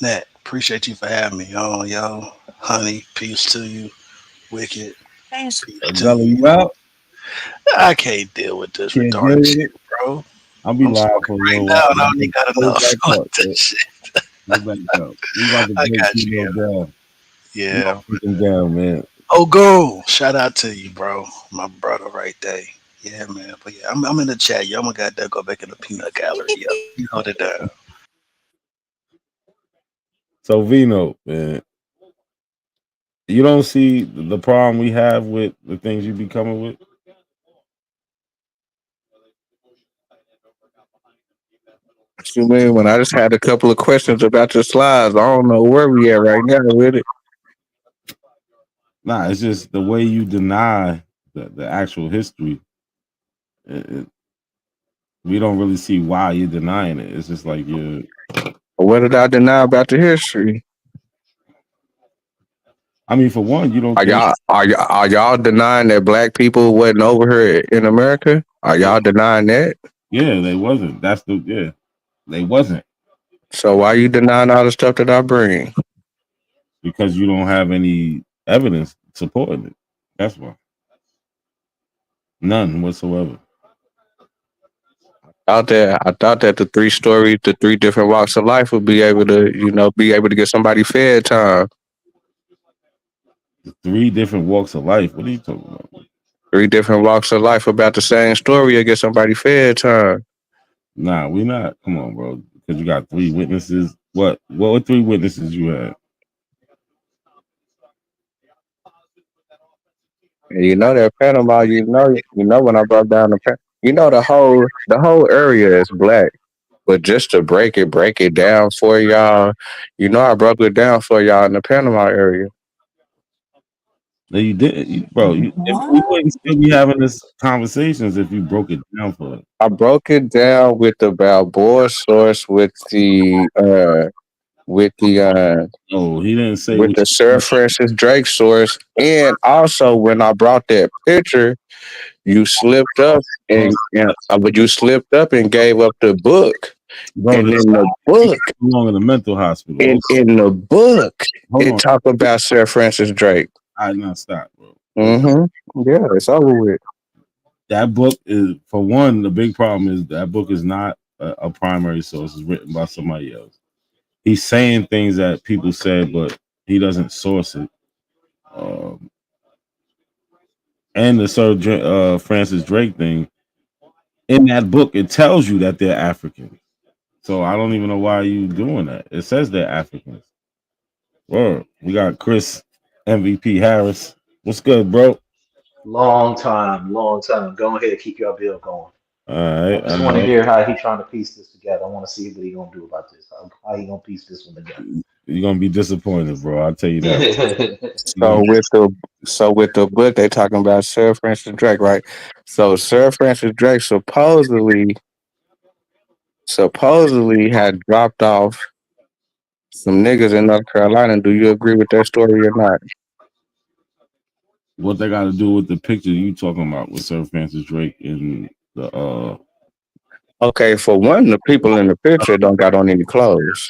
Nat, appreciate you for having me on, yo. Honey, peace to you. Wicked, Thanks. peace to Gully, you. you out? I can't deal with this Can't deal retarded with shit, it. bro. I'll be I'm live smoking for a right little now, while. and I don't even got Go enough back like up. this shit. Go back up. We about to I break got you, you yo. down. We Yeah. gonna break them down, man. Oh, go! Shout out to you, bro. My brother right there. Yeah, man. But yeah, I'm in the chat. Yo, I'm gonna got to go back in the peanut gallery, yo. You hold it down. So Vino, man, you don't see the problem we have with the things you be coming with? What you mean? When I just had a couple of questions about your slides, I don't know where we at right now with it. Nah, it's just the way you deny the actual history. It, we don't really see why you're denying it. It's just like you. What did I deny about the history? I mean, for one, you don't Are think. y'all are y'all denying that black people wasn't over here in America? Are Yeah, y'all denying that? yeah, they wasn't. That's the yeah, they wasn't So why you denying all the stuff that I bring? because you don't have any evidence supporting it. That's why. None whatsoever. I thought that the three different walks of life would be able to get somebody fed time. Three different walks of life. What are you talking about? Three different walks of life about the same story or get somebody fed time. Nah, we not. Come on, bro. Because you got three witnesses. What were three witnesses you had? And that Panama, when I broke down the whole area is black. But just to break it down for y'all, I broke it down for y'all in the Panama area. No, you didn't, bro. We What? wouldn't still be having this conversations if you broke it down for us. I broke it down with the Balboa source with the No, he didn't say with what the Sir Francis Drake source, and also when I brought that picture, you slipped up but you slipped up and gave up the book, bro. and in the You book, belong in a mental hospital. in the book, Hold it on. talked about Sir Francis Drake. I not stop, bro. Hold on. Yeah, it's over with. That book is, for one, the big problem is that book is not a primary source. It's written by somebody else. he's saying things that people said, but he doesn't source it. Um, and the Francis Drake thing in that book, it tells you that they're African. So I don't even know why you doing that. It says they're Africans. Word. We got Chris MVP Harris. What's good, bro? Long time, long time. Go ahead, keep your bill going. All I right. I just want to know hear how he trying to piece this together. I want to see what he gonna do about this. How he gonna piece this one together. you're gonna be disappointed, bro. I'll tell you that. You're So gonna with the book they talking about Sir Francis Drake, right? So Sir Francis Drake supposedly had dropped off some niggas in North Carolina. Do you agree with that story or not? what they got to do with the picture you talking about with Sir Francis Drake and the Okay, for one, the people in the picture don't got on any clothes.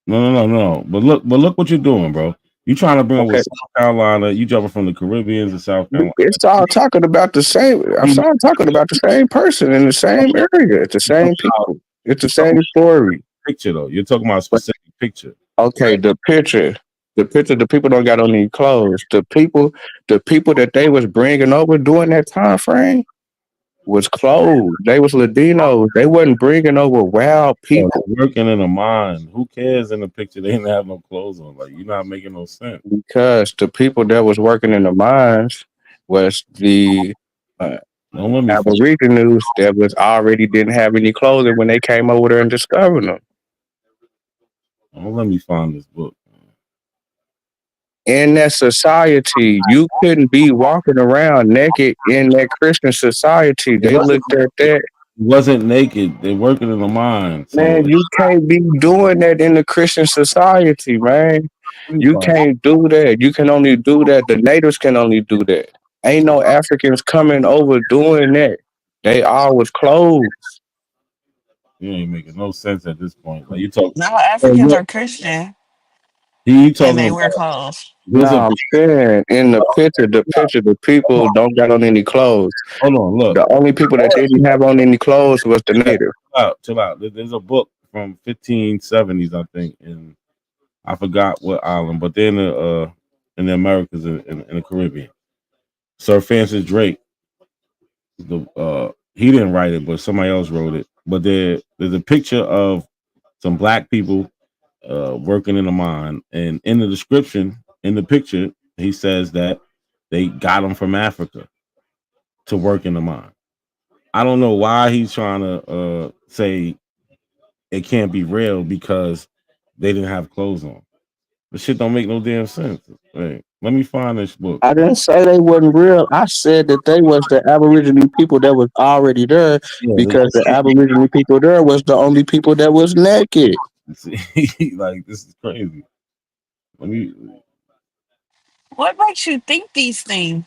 no. But look what you're doing, bro. You trying to bring up with Okay, South Carolina? You jumping from the Caribbean to South Carolina? it's all talking about the same. I'm You sorry, talking about the same person in the same area. It's the same people. It's the talking same story. picture though. You're talking about a But specific picture. okay, the people don't got on any clothes. The people that they was bringing over during that time frame was clothed. They was Latinos. They wasn't bringing over wild Oh, people they're working in a mine. Who cares in the picture? They didn't have no clothes on. Like you're not making no sense. because the people that was working in the mines was the uh, Don't let me find. Aboriginals that was already didn't have any clothing when they came over there and discovered them. Don't let me find this book. In that society, you couldn't be walking around naked in that Christian society. It They looked at that. wasn't naked. They're working in a mine. So Man, you can't be doing that in the Christian society, man. let me You find. can't do that. You can only do that. The natives can only do that. Ain't no Africans coming over doing that. They all was clothes. You ain't making no sense at this point. Like you talk. Now Oh, Africans look, are Christian he and talking they wear about. clothes. There's a No, I'm saying in the picture, the people don't got on any clothes. hold on. Look, The only people that didn't have on any clothes was the native. chill out. There's a book from 1570s, I think, and I forgot what island, but they're in the Americas in the Caribbean. Sir Francis Drake, he didn't write it, but somebody else wrote it. But there's a picture of some black people working in a mine, and in the description in the picture, he says that they got them from Africa to work in the mine. I don't know why he's trying to say it can't be real because they didn't have clothes on. The shit don't make no damn sense. Wait, let me find this book. I didn't say they wasn't real. I said that they was the Aboriginal people that was already there Yeah, because the Aboriginal people there was the only people that was naked. like this is crazy. Let me What makes you think these things?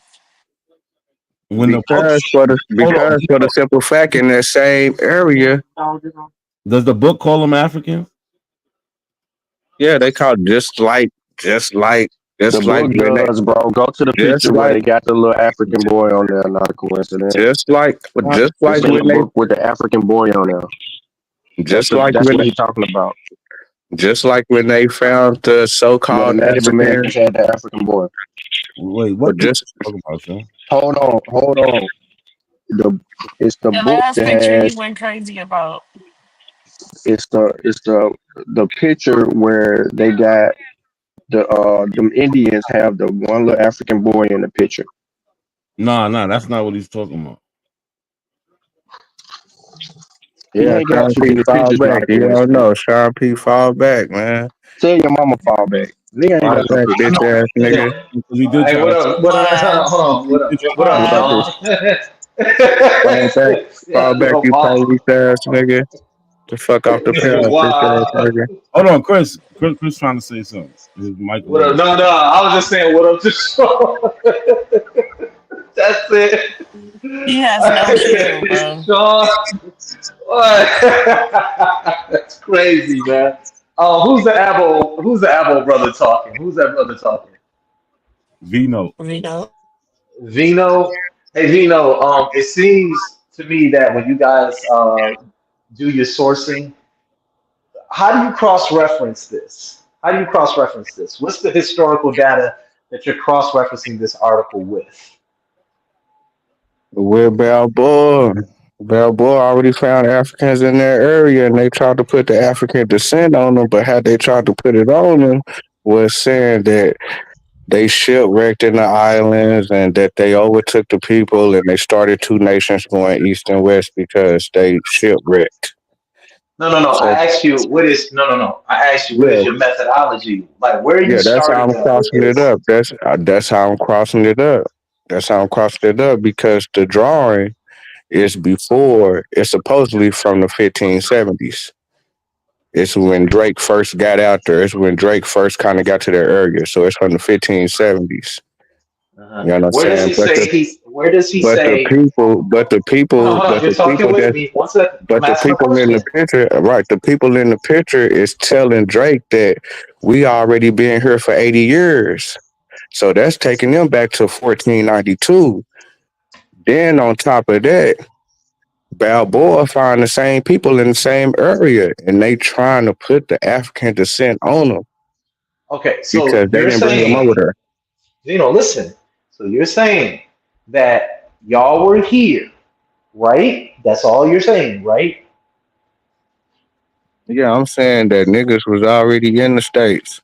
when the book hold on, Because for the simple fact in that same area, does the book call them Africans? yeah, they call just like The just like book when they does, bro. Go to the just picture where like they got the little African boy on there. Not a coincidence. just like just It's like in the when they book with the African boy on there. just like That's when what he's talking about. just like when they found the Yeah, the so-called Native African Americans had the African boy. Wait, or what picture just you talking about, son? Hold on. The it's the The book last that picture he has went crazy about. it's the picture where they got them Indians have the one little African boy in the picture. Nah, that's not what he's talking about. He yeah, ain't Sean got too P many fall pictures. back. Not a You don't coincidence. know. Sean P fall back, man. Tell your mama fall back. Nigga ain't Fall got no back, pictures. I bitch know ass nigga. because he did Hey, try what to. up? What up? Why? Hold on. He did try What to up, What up, Why? Chris? y'all? Fall back, Yo, you wow. police ass nigga. The fuck off the panel, bitch ass Wow. nigga. hold on, Chris trying to say something. His mic a What up? little. No, I was just saying what up to Sean. That's it. He has no I chill, said, bro. Sean, what? That's crazy, man. Oh, Who's the Abo brother talking? Who's that brother talking? Vino. You know? Vino. Hey, Vino. It seems to me that when you guys do your sourcing, how do you cross-reference this? How do you cross-reference this? What's the historical data that you're cross-referencing this article with? With Balboa already found Africans in their area, and they tried to put the African descent on them. But how they tried to put it on them was saying that they shipwrecked in the islands and that they overtook the people and they started two nations going east and west because they shipwrecked. No, no, no. So I asked you what is no, no, no. I asked you what is yeah, your methodology? Like, where are you yeah, that's how starting I'm at with crossing it this? up. That's how I'm crossing it up. That's how I'm crossing it up because the drawing is before. It's supposedly from the 1570s. It's when Drake first got out there. It's when Drake first kind of got to their area. So it's from the 1570s. Uh-huh. You know what I'm Where does saying? he say he? Where does he But the say? people, but the Hold on, people, hold on. but You're the talking people with that, me. One second. I'm but the asking a people in the question. picture, right? The people in the picture is telling Drake that we already been here for 80 years. So that's taking them back to 1492. Then on top of that, Balboa find the same people in the same area, and they trying to put the African descent on them Okay, so because they you're didn't bring them saying, over there. listen. So you're saying that y'all were here, right? That's all you're saying, right? Yeah, I'm saying that niggas was already in the states,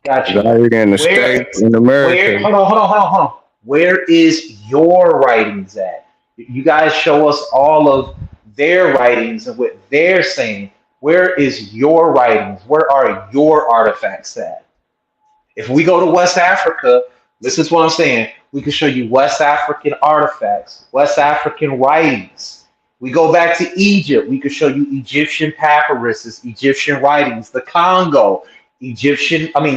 Got was you. already in the states Where, in America. hold on, hold on, hold on, hold on. Where is your writings at? You guys show us all of their writings and what they're saying. Where is your writings? Where are your artifacts at? If we go to West Africa, this is what I'm saying. We can show you West African artifacts, West African writings. We go back to Egypt. We could show you Egyptian papyruses, Egyptian writings, the Congo,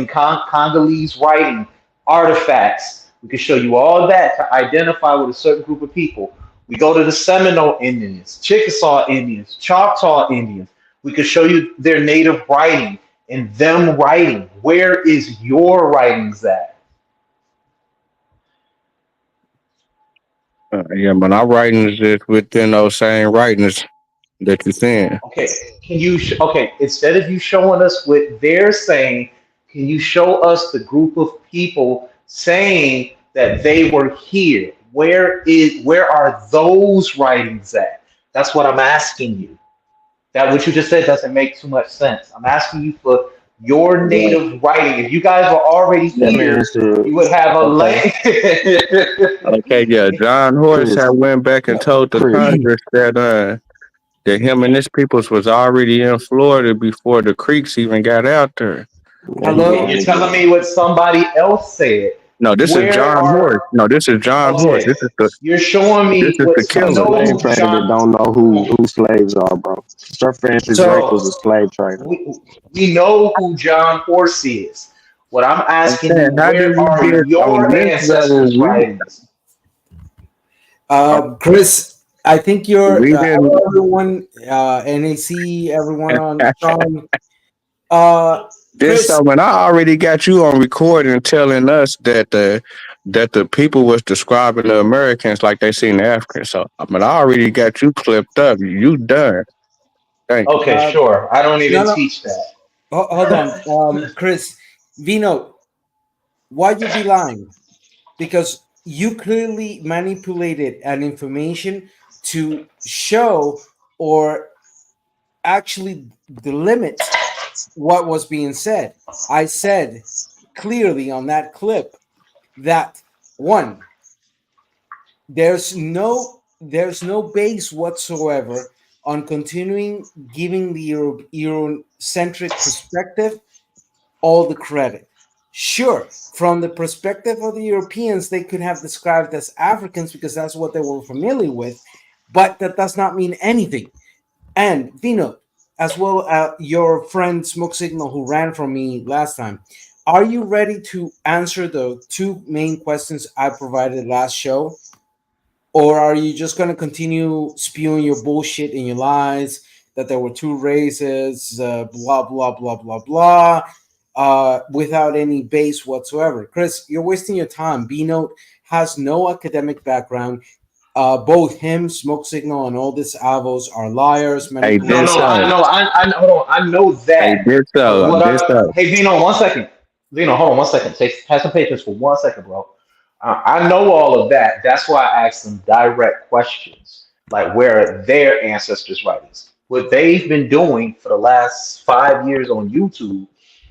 Congolese writing artifacts. We could show you all that to identify with a certain group of people. We go to the Seminole Indians, Chickasaw Indians, Choctaw Indians. We could show you their native writing and them writing. Where is your writings at? Yeah, but our writings is within those same writings that you're saying. Okay, okay, instead of you showing us what they're saying, can you show us the group of people saying that they were here? Where are those writings at? That's what I'm asking you. That what you just said doesn't make too much sense. I'm asking you for your Well, native writing. If you guys were already let me here, answer. you would have a Okay, land. Okay, yeah, John Horse Chris, had went back and told the Chris. Congress that him and his peoples was already in Florida before the Creeks even got out there. Yeah, he And Hello. you're lying telling again. me what somebody else said. No, this is Where John Horse. are No, this is John Horse. okay? You're showing This me is what the A we killer. know slave who trader that John. don't know who slaves are, bro. Sir Francis Drake was a So slave trader. we know who John Horse is. What I'm I'm asking you, saying, how did where we are get on your this level? ancestors' writings? Chris, I think you're We hello didn't. everyone, NAC, everyone on Sean. Uh, Then Chris, so when I already got you on recording telling us that the people was describing the Americans like they seen the Africans. So I mean, I already got you clipped up. You done. Thank you. Okay, uh, sure. I don't no, even no, teach that. hold on. Chris, Vino, why you be lying? Because you clearly manipulated an information to show or actually delimit what was being said. I said clearly on that clip that one, there's no base whatsoever on continuing giving the Eurocentric perspective all the credit. Sure, from the perspective of the Europeans, they could have described as Africans because that's what they were familiar with, but that does not mean anything. And Vino, as well as your friend Smoke Signal who ran from me last time, are you ready to answer the two main questions I provided last show? Or are you just going to continue spewing your bullshit and your lies that there were two races, blah, blah, blah, blah, blah, without any base whatsoever? Chris, you're wasting your time. B Note has no academic background. both him, Smoke Signal, and all these avos are liars, Hey, No, this no, manipulating. I so. know, hold on, I know Hey, that. this But so. what This I, so. hey Vino, 1 second. Vino, hold on 1 second. Have some patience for 1 second, bro. I know all of that. That's why I asked them direct questions, like where are their ancestors' writings? What they've been doing for the last 5 years on YouTube,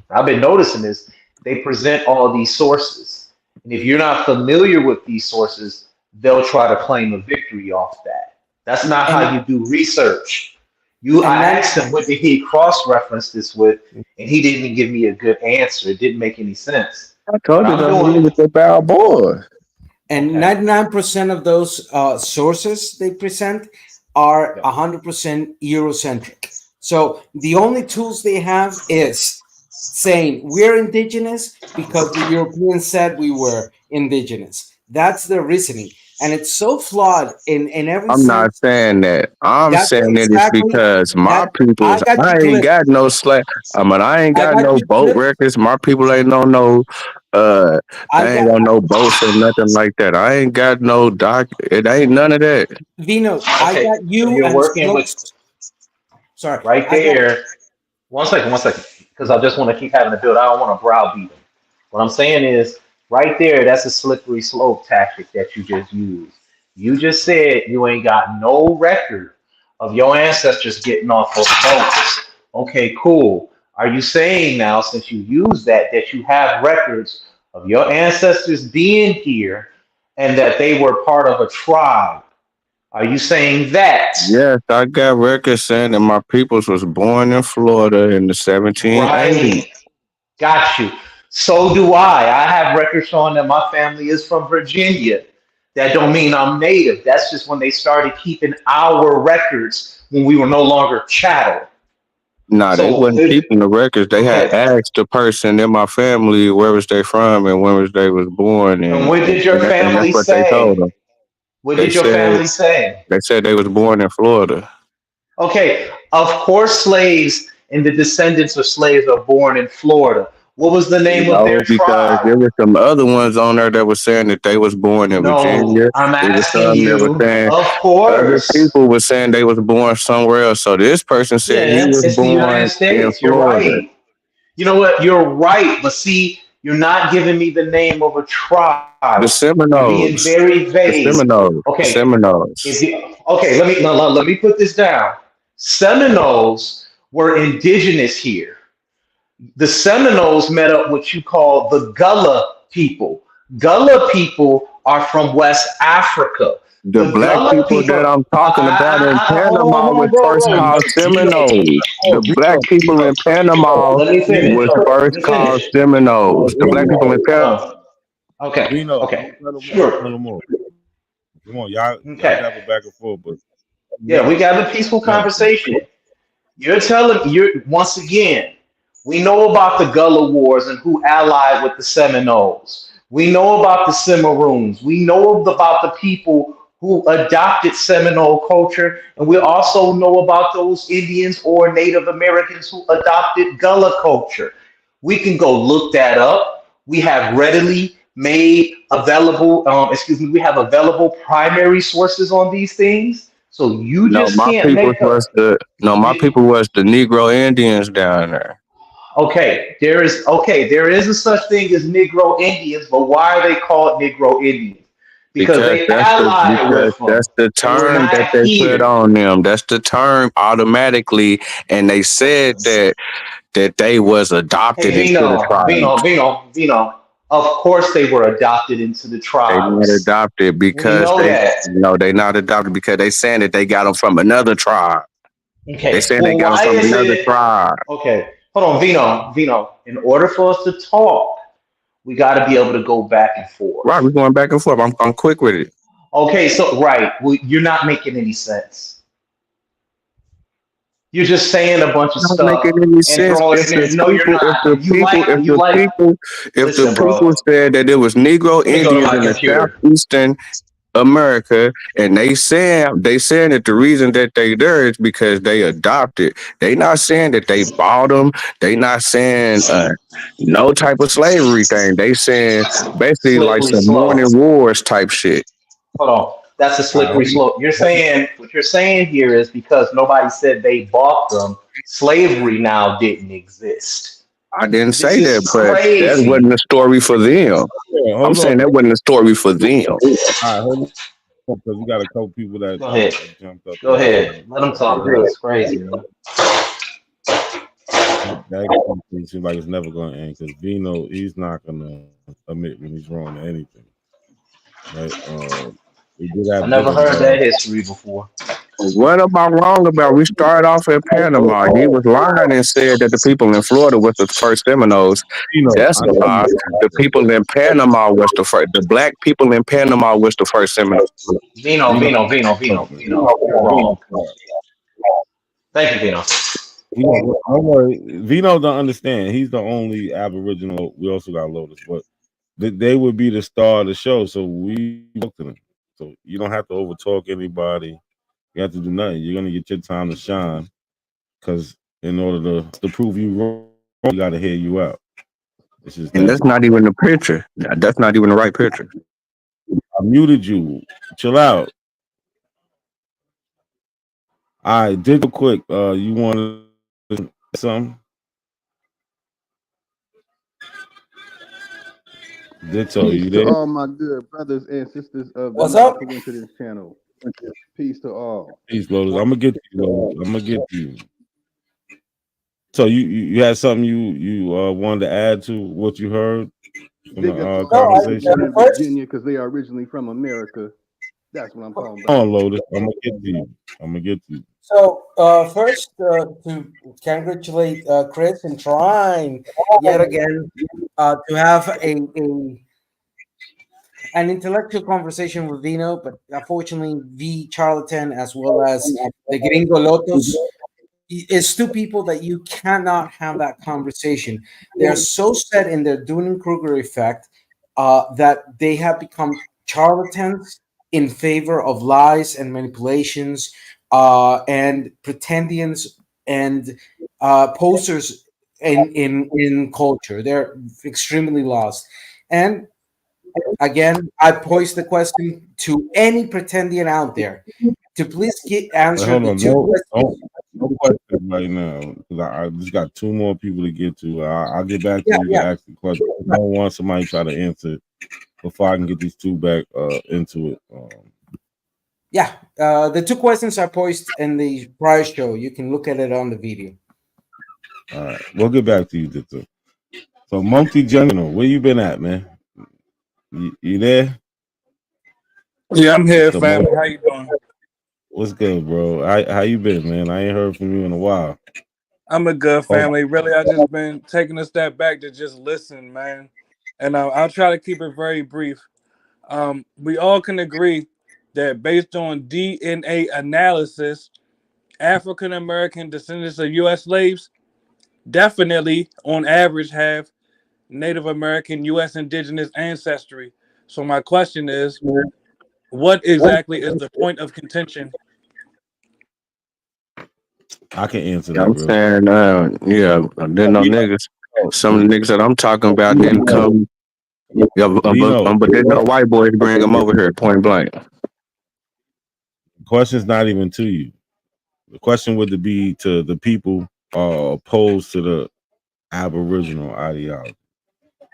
I've been noticing is they present all these sources, and if you're not familiar with these sources, they'll try to claim a victory off that. That's not how And you do research. I and asked him 99, what did he cross-reference this with, and he didn't even give me a good answer. It didn't make any sense. I What told you I'm though, doing, he was a bad boy. and okay, 99% of those sources they present are yep. 100% Eurocentric. So the only tools they have is saying we're indigenous because the Europeans said we were indigenous. That's their reasoning. And it's so flawed in every I'm not sense. saying that. I'm That's saying it is exactly because that. my I people's. got I you ain't clip. got no slack. I ain't I got got no you boat clip. records. My people ain't on no. Uh, I they ain't got on no boats or nothing like that. I ain't got no doc. It ain't none of that. Vino. I Okay, got so you you're and working with Smokes. Sorry, right I got there. 1 second, because I just want to keep having to build. I don't want to browbeat them. What I'm saying is, right there, that's a slippery slope tactic that you just used. You just said you ain't got no record of your ancestors getting off of boats. Okay, cool. Are you saying now, since you use that, that you have records of your ancestors being here and that they were part of a tribe? Are you saying that? Yes, I got records saying that my peoples was born in Florida in the 1780s. Right. Got you. So do I. I have records showing that my family is from Virginia. That don't mean I'm native. That's just when they started keeping our records when we were no longer chattel. Nah, they So, wasn't keeping the records. They had okay. asked the person in my family where was they from and when was they was born, And and what did your and that's family what they told say? them. What They did your said family say? they was born in Florida. Okay. Of course, slaves and the descendants of slaves are born in Florida. What was the name of No, their because tribe? there were some other ones on there that was saying that they was born in No, Virginia. I'm There was asking some that was you. saying Of other course. people was saying they was born somewhere else. So this person said he Yeah, was it's the United born in States. You're Florida. right. You know what? You're right. But see, you're not giving me the name of a tribe. The You're being Seminoles. very The vague. Seminoles. The Okay, if Seminoles. you, okay, let me no, no, let me put this down. Seminoles were indigenous here. The Seminoles met up what you call the Gullah people. Gullah people are from West Africa. The The black Gullah people that people. I'm talking about in Panama Hold was on, bro, first bro. called Vino, Seminoles. The oh, black people Vino, in Panama let me was finish. Let first me called finish. Seminoles. The black people in Hold Panama. on. Okay. Vino, Okay. don't cut him off. Sure. Cut him off. Come on, y'all can Okay. have a back and forth, but cut me Yeah, we off. got a peaceful Never. conversation. You're once again, we know about the Gullah Wars and who allied with the Seminoles. We know about the Cimarroons. We know about the people who adopted Seminole culture, and we also know about those Indians or Native Americans who adopted Gullah culture. We can go look that up. We have readily made available, we have available primary sources on these things. So you No, just can't make up. my people was the Negro Indians down there. There is a such thing as Negro Indians, but why are they called Negro Indians? Because they allied Because with them. that's the They were term that not they put here. on them. That's the term automatically, and they said that they was Hey, adopted into the Vino, tribe. Vino, Vino, Vino. Of course they were adopted into the They not tribes. adopted We because know they that. no, they not adopted because they saying that they got them from another tribe. They Okay. saying they Well, got them why from is another it? tribe. Okay. Hold on, Vino, Vino. In order for us to talk, we got to be able to go back and Right, forth. we're going back and forth. I'm quick with it. Okay, so right, well, you're not making any sense. You're just saying a bunch of Not stuff making any and sense throwing if it in the there. No, you're people, if not. the people, if the Listen, people bro. said that it was Negro Let me go to Indians my in the computer. southeastern America, and they saying that the reason that they there is because they adopted. They not saying that they bought them. They not saying no type of slavery thing. They saying basically like Slippery some slope. morning wars type shit. Hold on. That's a All right, slippery slope. You're saying what you're saying here is because nobody said they bought them, slavery now didn't exist. I didn't This say that, is but that crazy. wasn't a story for them. yeah, I'm hold on. saying that wasn't a story for them. All right, hold on, because we got a couple people that Go ahead. jumped up Go here. ahead. Let them talk, man. It's crazy, man. That seems like it's never going to end because Vino, he's not going to admit when he's wrong to anything, right? We did I have never different heard that history before. What am I wrong about? We started off in Panama. He was lying and said that the people in Florida was the first Seminoles. Vino. That's I a know lie. The people in Panama was the first. The black people in Panama was the first Seminoles. Vino, Vino, Vino, Vino, Vino, Vino. You're wrong. Thank you, Vino. Don't worry. Vino don't understand. He's the only Aboriginal. We also got Lotus, but they would be the star of the show. So we talk to them. So you don't have to overtalk anybody. You have to do nothing. You're gonna get your time to shine. Because in order to prove you wrong, we got to hear you out. It's just And that. that's not even the picture. That's not even the right picture. I muted you. Chill out. All right, dig real quick. You want to something? Ditto, Peace you to there? all my good brothers and sisters of the What's Not up? Coincidence channel. Peace to all. Peace, Lotus. I'm gonna get to you. Lotus. I'm gonna get to you. So you had something you wanted to add to what you heard from Big the up to No, all my conversation? people I in first. Virginia because they are originally from America. That's what I'm talking Come about. on, Lotus. I'm gonna get to you. I'm gonna get to you. So first, to congratulate Chris and trying yet again to have an intellectual conversation with Vino, but unfortunately, V Charlatan as well as the Gringo Lotos is two people that you cannot have that conversation. They are so set in their Dunning Kruger effect that they have become charlatans in favor of lies and manipulations and pretendians and posters in culture. They're extremely lost. And again, I pose the question to any pretendian out there to please Wait, answer hold the on. two questions. No question right now because I just got two more people to get to. I'll get back to Yeah, you. You can yeah, ask the question. I don't want somebody to try to answer it before I can get these two back into it. yeah. The two questions I posed in the prior show. You can look at it on the video. All right, we'll get back to you, Dito. So, Multi General, where you been at, man? You there? Yeah, I'm here, Mr. family. How Mo, you doing? what's good, bro? How you been, man? I ain't heard from you in a while. I'm a good Oh, family. Really, I just been taking a step back to just listen, man. And I'll try to keep it very brief. We all can agree that based on DNA analysis, African American descendants of U.S. slaves definitely, on average, have Native American U.S. indigenous ancestry. So my question is, what exactly is the point of contention? I can answer Yeah, that I'm real quick. saying, yeah, then no niggas. Some of the niggas that I'm talking about didn't Vino, come. Yeah, Vino, but then the white boys bring them over here, point blank. the question's not even to you. The question would be to the people opposed to the Aboriginal ideology.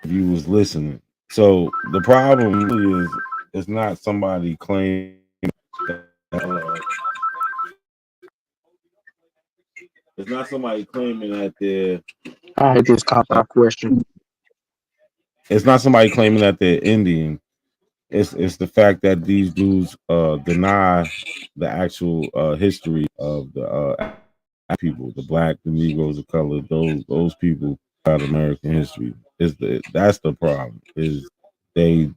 If you was listening. So the problem really is it's not somebody claiming uh, it's not somebody claiming that they're I hate this cop uh, out question. it's not somebody claiming that they're Indian. It's the fact that these dudes deny the actual history of the people, the black, the Negroes of color, those people about American history. That's the problem. Is they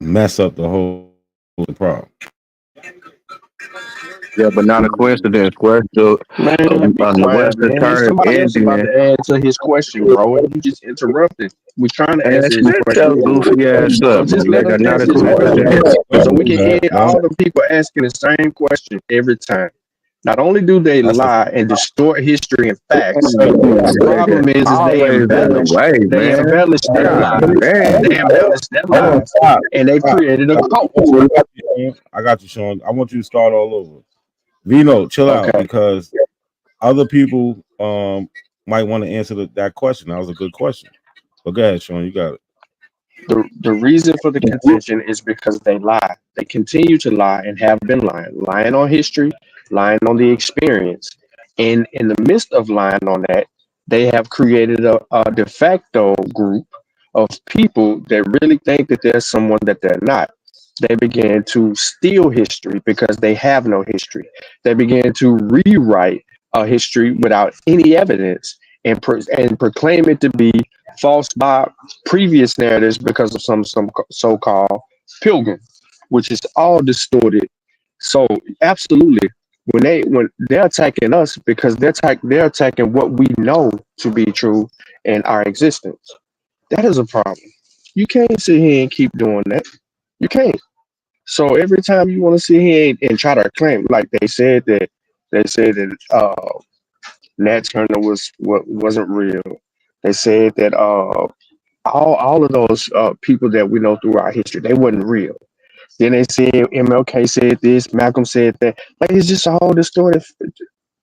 mess up the whole problem. Yeah, but not a coincidence. Where's Man, be the quiet, Western man. There's term somebody else about Indian? to add to his question, bro, and you just interrupted. We're trying to And answer his shut question. your goofy ass So up, just let nigga. us Not a answer his question, coincidence. so we Don't do can that. end all the people asking the same question every time. Not only do they That's a lie and distort history and facts, the Nigga, problem is always in the way, they man. embellish their God lies. damn. They embellish their hold on, lies, stop, and they've stop. created a cult. I got you, Sean. I want you to start all over. Vino, chill out Okay. because other people might want to answer that question. That was a good question. But go ahead, Sean. You got it. The reason for the contention is because they lie. They continue to lie and have been lying on history, lying on the experience. And in the midst of lying on that, they have created a de facto group of people that really think that there's someone that they're not. They began to steal history because they have no history. They began to rewrite a history without any evidence and proclaim it to be false by previous narratives because of some so-called pilgrim, which is all distorted. So absolutely, when they're attacking us because they're attacking what we know to be true in our existence. That is a problem. You can't sit here and keep doing that. You can't. So every time you want to sit here and try to claim, like they said that Nat Turner wasn't real. They said that all of those people that we know through our history, they wasn't real. Then they said MLK said this, Malcolm said that. Like it's just all distorted.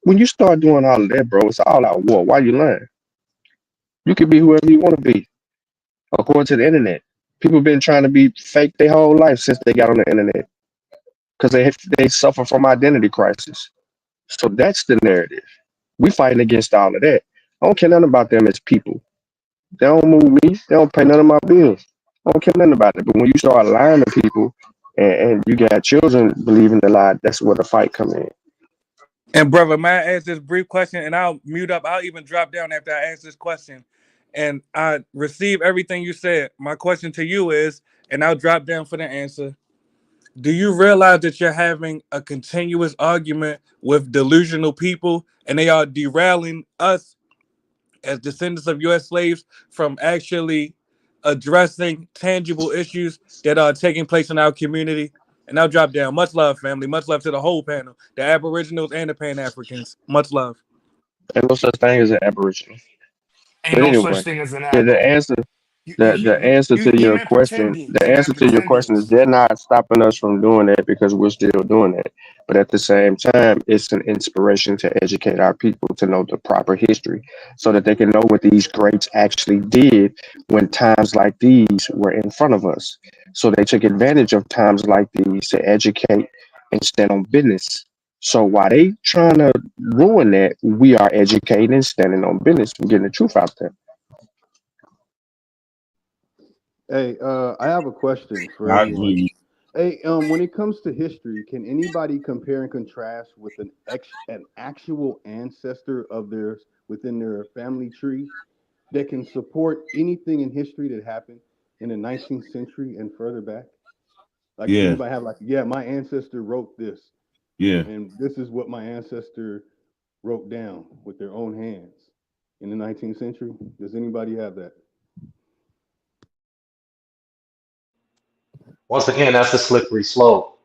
When you start doing all of that, bro, it's all out war. Why you lying? You could be whoever you want to be, according to the internet. People been trying to be fake their whole life since they got on the internet because they suffer from identity crisis. So that's the narrative. We fighting against all of that. I don't care nothing about them as people. They don't move me. They don't pay none of my bills. I don't care nothing about it. But when you start lying to people and you got children believing the lie, that's where the fight come in. And brother, may I ask this brief question, and I'll mute up. I'll even drop down after I ask this question. And I receive everything you said. My question to you is, and I'll drop down for the answer. Do you realize that you're having a continuous argument with delusional people, and they are derailing us as descendants of U.S. slaves from actually addressing tangible issues that are taking place in our community? And I'll drop down. Much love, family. Much love to the whole panel, the Aboriginals and the Pan Africans. Much love. And no such thing as an aboriginal. Ain't But no such anyway, thing as an the Abro. answer You the, the answer to you your meant question pretending. the You answer meant to your question pretending. is they're not stopping us from doing that because we're still doing it. But at the same time, it's an inspiration to educate our people to know the proper history so that they can know what these greats actually did when times like these were in front of us. So they took advantage of times like these to educate and stand on business. So while they trying to ruin that, we are educating and standing on business and getting the truth out there. Hey, I have a question for I everyone. agree. Hey, when it comes to history, can anybody compare and contrast with an actual ancestor of theirs within their family tree that can support anything in history that happened in the 19th century and further back? Like, does Yeah, anybody have like, yeah, my ancestor wrote this, yeah. and this is what my ancestor wrote down with their own hands in the 19th century? Does anybody have that? Once again, that's a slippery slope.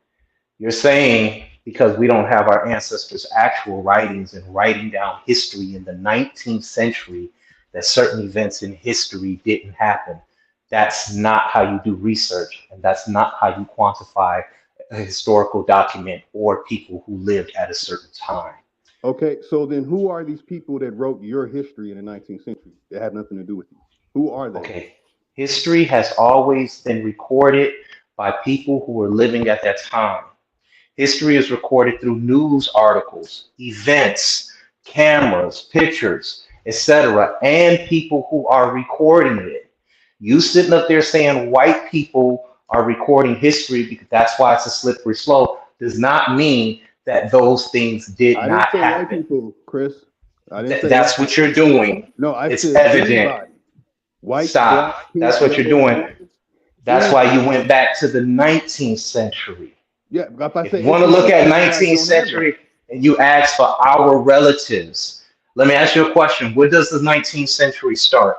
You're saying because we don't have our ancestors' actual writings and writing down history in the 19th century that certain events in history didn't happen. That's not how you do research, and that's not how you quantify a historical document or people who lived at a certain time. Okay, so then who are these people that wrote your history in the 19th century that have nothing to do with you? Who are they? Okay, history has always been recorded by people who were living at that time. History is recorded through news articles, events, cameras, pictures, etc., and people who are recording it. You sitting up there saying white people are recording history because that's why it's a slippery slope does not mean that those things did I didn't not say white happen. people, Chris. I didn't say white That's what people. you're doing. No, I It's said evident. anybody. White, black, Stop. pink, That's what you're yellow, doing. orange, That's why anybody. you went back to the 19th century. Yeah, if I If say you want to look 1800, at then you guys 19th don't have that. century and you ask for our relatives, let me ask you a question. Where does the 19th century start?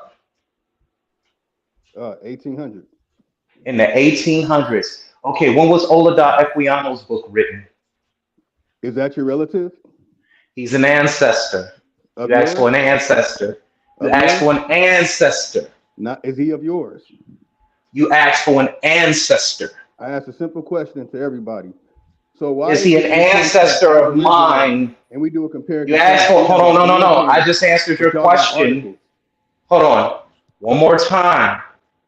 1800. In the 1800s. Okay, when was Olaudah Equiano's book written? Is that your relative? He's an ancestor. Of You asked yours? for an ancestor. You Of asked yours? for an ancestor. Not is he of yours? You asked for an ancestor. I asked a simple question to everybody. So why Is is he an it when it comes to ancestor of Aboriginal mine? and we do a compare and You asked contrast, for, we hold have on, a no, no, no. I blueprint, just answered but your y'all got question. articles. Hold on. One more time.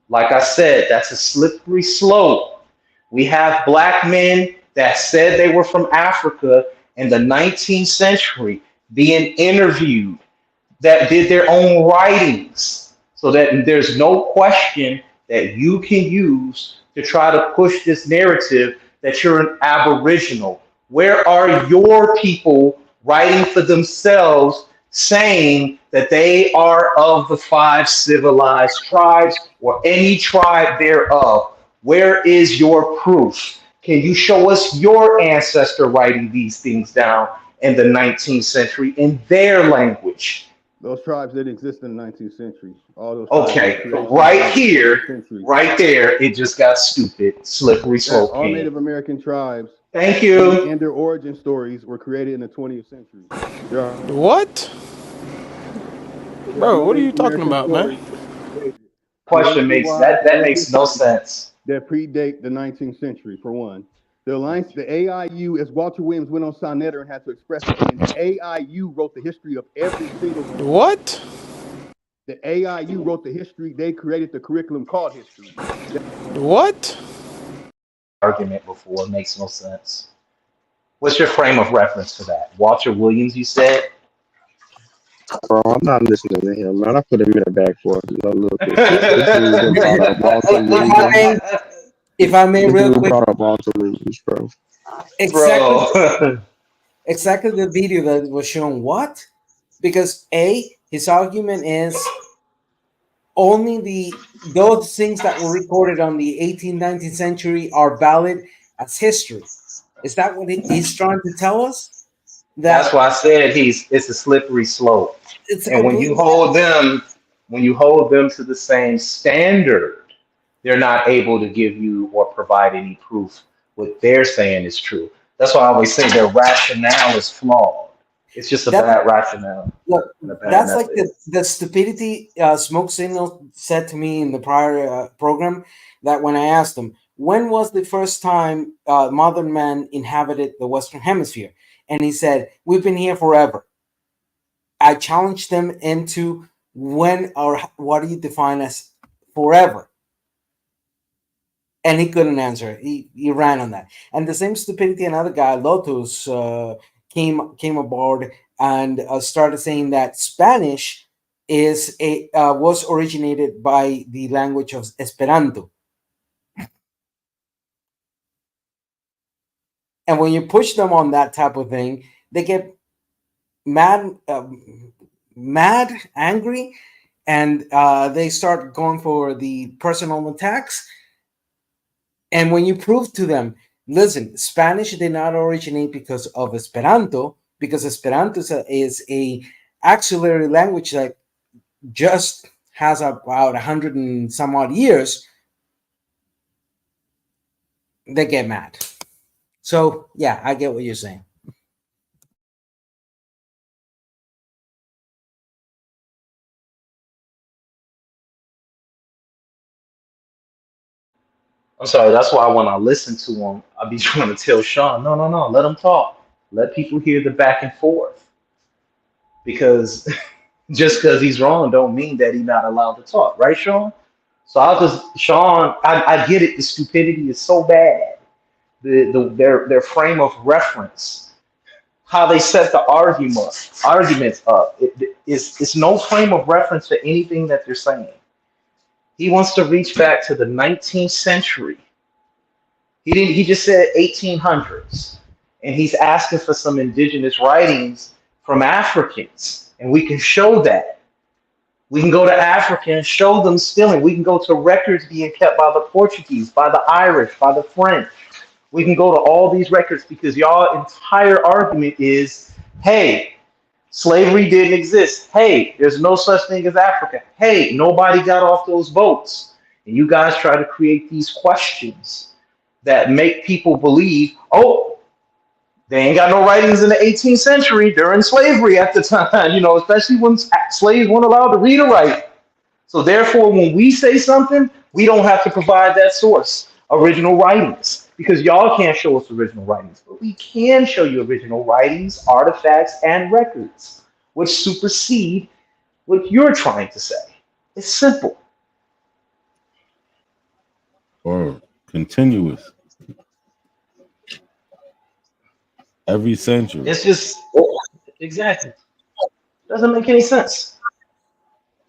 Like I said, that's a slippery slope. We have black men that said they were from Africa in the 19th century being interviewed that did their own writings so that there's no question that you can use to try to push this narrative that you're an aboriginal. Where are your people writing for themselves saying that they are of the five civilized tribes or any tribe thereof? Where is your proof? Can you show us your ancestor writing these things down in the 19th century in their language? Those tribes didn't exist in the 19th century. All those tribes were Okay, creations right of the 20th here, century. right there, it just got stupid. Slippery Yeah, slope all king. Native American tribes Thank you. and their origin stories were created in the 20th century. There are What? Bro, no what are you Native talking American about, man? stories created Question makes wise that or makes no history sense. that predate the 19th century, for one. The AIU, as Walter Williams went on Sonnetter and had to express opinions, the AIU wrote the history of every single. What? The AIU wrote the history. They created the curriculum called history. What? Argument before makes no sense. What's your frame of reference for that? Walter Williams, you said? Bro, I'm not listening to him, man. I put him in the back for a little bit, If, bro. This dude done brought up Walter if I Williams. may, if I may, This real dude quick, brought up Walter Williams, bro. exactly, Bro. exactly the video that was shown. What? Because his argument is only those things that were recorded on the 18th, 19th century are valid as history. Is that what he's trying to tell us? That's That why I said it's a slippery slope. it's a And complete. when you hold them to the same standard, they're not able to give you or provide any proof what they're saying is true. That's why I always say their rationale is flawed. It's just a That's bad rationale look. and a bad That's like method. the stupidity. Smoke Signal said to me in the prior program that when I asked him when was the first time modern man inhabited the Western Hemisphere, and he said we've been here forever. I challenged them into when or what do you define as forever, and he couldn't answer. He ran on that, and the same stupidity. Another guy, Lotus, came aboard and started saying that Spanish is a was originated by the language of Esperanto, and when you push them on that type of thing, they get mad, angry, and they start going for the personal attacks. And when you prove to them, listen, Spanish did not originate because of Esperanto, because Esperanto is a auxiliary language that just has about 100 and some odd years, they get mad. So yeah, I get what you're saying. I'm sorry, that's why when I listen to him, I be trying to tell Sean, no, no, no, let him talk. Let people hear the back and forth. Because just because he's wrong don't mean that he's not allowed to talk, right, Sean? So I'll just Sean, I get it, the stupidity is so bad. Their frame of reference, how they set the arguments up. It's no frame of reference to anything that they're saying. He wants to reach back to the 19th century. He just said 1800s. And he's asking for some indigenous writings from Africans. And we can show that. We can go to Africa and show them stealing. We can go to records being kept by the Portuguese, by the Irish, by the French. We can go to all these records because y'all entire argument is, hey, slavery didn't exist. Hey, there's no such thing as Africa. Hey, nobody got off those boats. And you guys try to create these questions that make people believe, oh, They ain't got no writings in the 18th century during slavery at the time, especially when slaves weren't allowed to read or write. So therefore, when we say something, we don't have to provide that source, original writings, because y'all can't show us original writings, but we can show you original writings, artifacts, and records, which supersede what you're trying to say. It's simple. Or continuous every century. It's just exactly doesn't make any sense.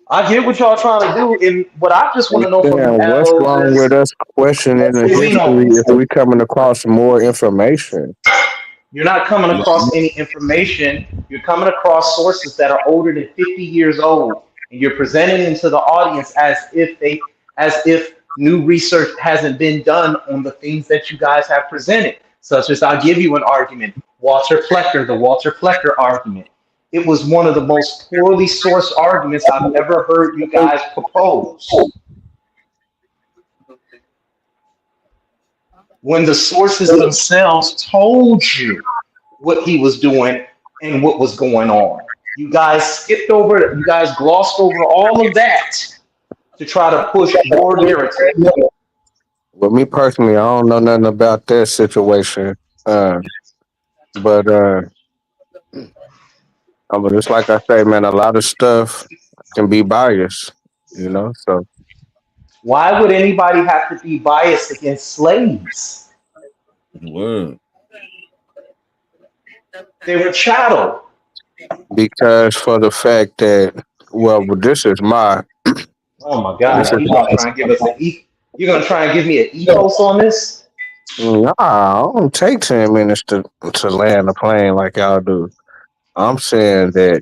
I get what y'all trying to do, and what I just want to know from you, Damn, what's Aloes, wrong with is us questioning the hey history Vino, if we coming across more information? you're not coming Yeah. across any information. You're coming across sources that are older than 50 years old, and you're presenting them to the audience as if new research hasn't been done on the things that you guys have presented. Such as, I'll give you an argument, the Walter Flecker argument. It was one of the most poorly sourced arguments I've ever heard you guys propose. When the sources themselves told you what he was doing and what was going on. You guys glossed over all of that to try to push your narrative. Well, me personally, I don't know nothing about that situation. Uh, but I mean, just like I say, man, a lot of stuff can be biased, you know. So Why would anybody have to be biased against slaves? Word. They were chattel. because for the fact that, well, this is my Oh my this God, is you gonna try and give us you're gonna try and give me an ethos on this? nah, I don't take 10 minutes to land a plane like y'all do. I'm saying that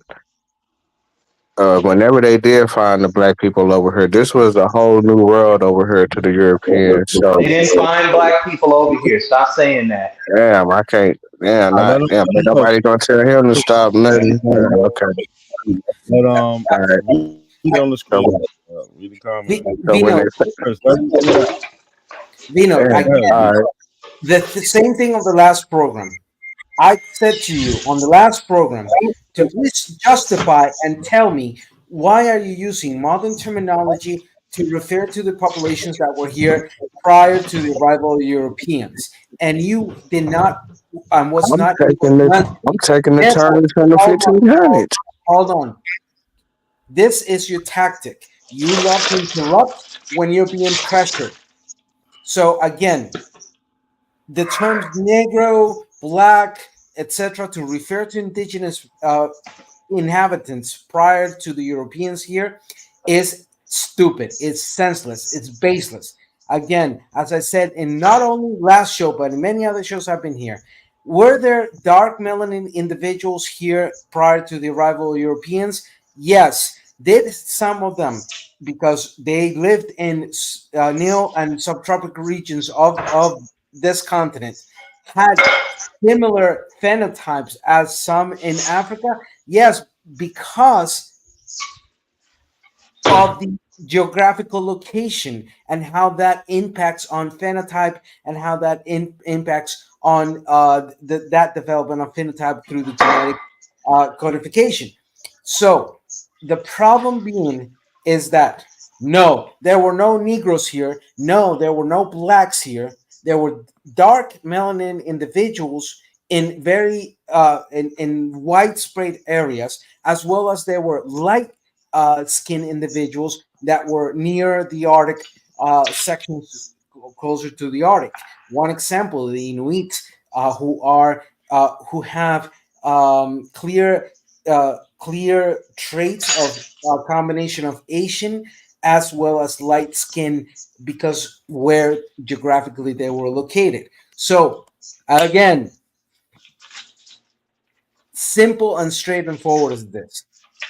whenever they did find the black people over here, this was a whole new world over here to the Europeans. So They didn't find black people over here. Stop saying that. damn, I can't. Damn, Let not him damn. Ain't talk. nobody gonna tell him to stop nothing. Okay, But all right. read on the So, screen. Read the comment. so when Vino, they First, let me finish. Vino, damn, Go ahead, again, all B. right. the same thing of the last program. I said to you on the last program to please justify and tell me why are you using modern terminology to refer to the populations that were here prior to the arrival of Europeans, and you did not and was I'm not able taking to this. answer I'm me. taking the Therefore, turns from the hold on, 1500s. hold on. This is your tactic. You love to interrupt when you're being pressured. So again, the terms Negro, Black, etc., to refer to indigenous inhabitants prior to the Europeans here is stupid. It's senseless. It's baseless. Again, as I said in not only last show, but in many other shows I've been here, were there dark melanin individuals here prior to the arrival of Europeans? Yes. Did some of them, because they lived in neo and subtropical regions of this continent, had similar phenotypes as some in Africa? Yes, because of the geographical location and how that impacts on phenotype and how that impacts on that development of phenotype through the genetic codification. So the problem being is that no, there were no Negroes here. No, there were no blacks here. There were dark melanin individuals in very in widespread areas, as well as there were light skin individuals that were near the Arctic sections closer to the Arctic. One example: the Inuit, who have clear traits of a combination of Asian as well as light skin because where geographically they were located. So again, simple and straight and forward as this.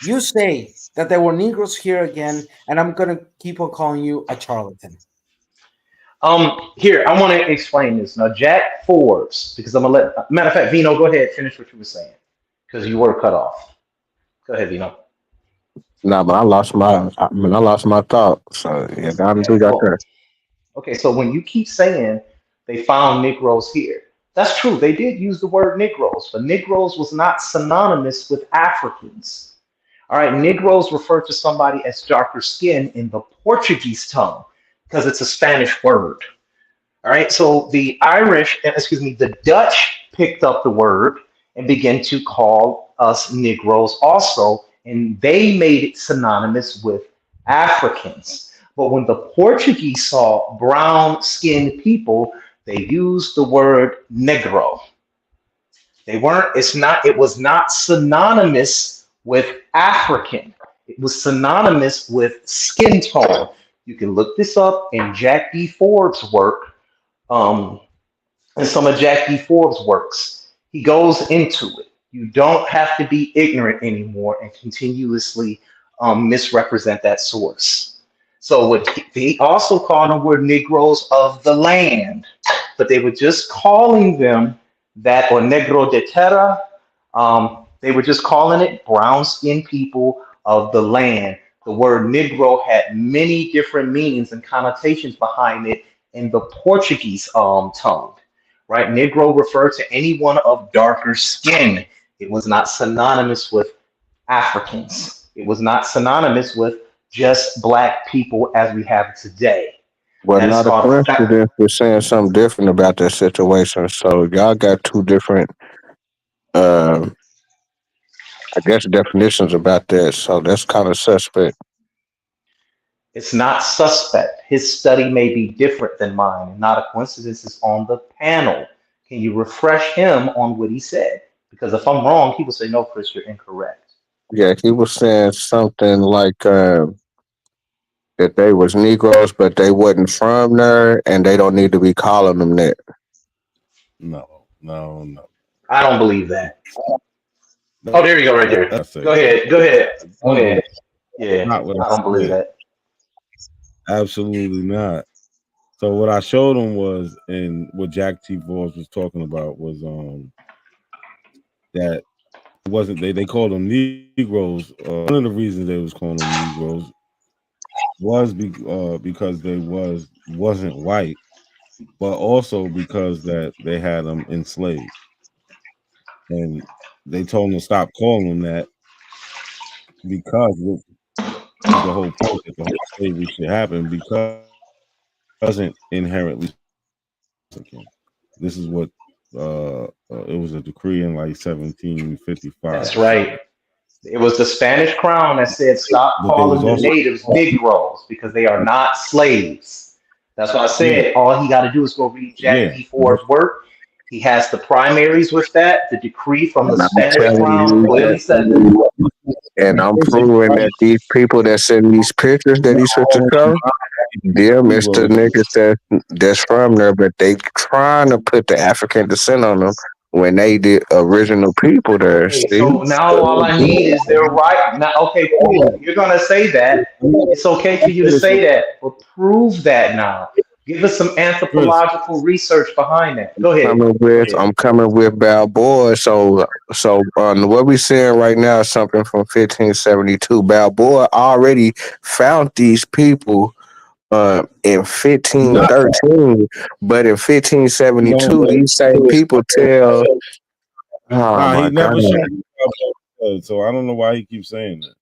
You say that there were Negroes here again, and I'm gonna keep on calling you a charlatan. Here, I want to explain this. Now, Jack Forbes, because I'm gonna matter of fact, Vino, go ahead, finish what you were saying. Because you were cut off. Go ahead, Vino. Nah, but I lost my thought. So yeah, I do Okay, got cool. that. Okay, so when you keep saying they found Negroes here, That's true. They did use the word Negroes, but Negroes was not synonymous with Africans. All right, Negroes refer to somebody as darker skin in the Portuguese tongue because it's a Spanish word. All right, so the Irish, excuse me, the Dutch picked up the word and began to call us Negroes also, and they made it synonymous with Africans. But when the Portuguese saw brown skinned people, they used the word Negro. They weren't, it was not synonymous with African. It was synonymous with skin tone. You can look this up in Jack D. Ford's work, um, and some of Jack D. Forbes' works. He goes into it. You don't have to be ignorant anymore and continuously misrepresent that source. So what they also called them were Negroes of the land, but they were just calling them that, or Negro de Terra. They were just calling it brown-skinned people of the land. The word Negro had many different meanings and connotations behind it in the Portuguese tongue, right? Negro referred to anyone of darker skin. It was not synonymous with Africans. It was not synonymous with just black people as we have today. And Well, that is not a called coincidence. We're saying something different about that situation. So y'all got two different, uh, I guess, definitions about that. So that's kind of suspect. it's not suspect. His study may be different than mine, and not a coincidence is on the panel. Can you refresh him on what he said? Because if I'm wrong, he will say, no, Chris, you're incorrect. Yeah, he was saying something like that they was Negroes, but they wasn't from there, and they don't need to be calling them that. No, no, no. I don't believe that. Oh, That's there you go, right what there. I say. Go ahead. Go ahead. Go No, ahead. that's Yeah, not what I I don't believe said. that. Absolutely not. So what I showed him was, and what Jack T. Voss was talking about was that it wasn't they called them Negroes. One of the reasons they was calling them Negroes was because they wasn't white, but also because that they had them enslaved, and they told them to stop calling them that because which is the whole point that the whole slavery should happen because it wasn't inherently Mexican. This is what it was a decree in like 1755. That's right. It was the Spanish crown that said stop But they was calling the also natives Negroes because they are not slaves. That's why I yeah, said all he got to do is go read Jack yeah. D. Ford's work. He has the primaries with that, the decree from the And I'm Spanish telling crown you, clearly said that. and I'm proving that these people that send these pictures that he's supposed to show, them is the Negroes. niggas that's from there, but they trying to put the African descent on them when they did original people there. Okay, See, so now all I need is their right. Now, okay, cool. You're gonna say that. It's okay for you to say that, but prove that now. Give us some Chris, anthropological research behind that. Go ahead. coming Go with ahead. I'm coming with Balboa. So what we seeing right now is something from 1572. Balboa already found these people in no, 1513, but in no, 1572, these same people tell, oh nah, he my God. never showed so I don't know why he keeps saying that.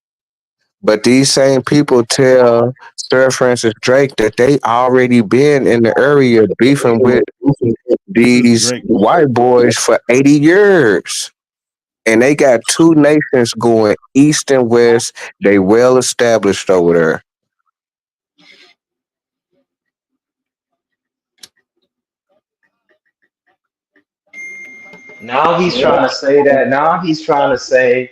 But these same people tell Sir Francis Drake that they already been in the area beefing with This is these Drake. white boys for 80 years. And they got two nations going east and west. They well established over there. Now he's trying to say that. Now he's trying to say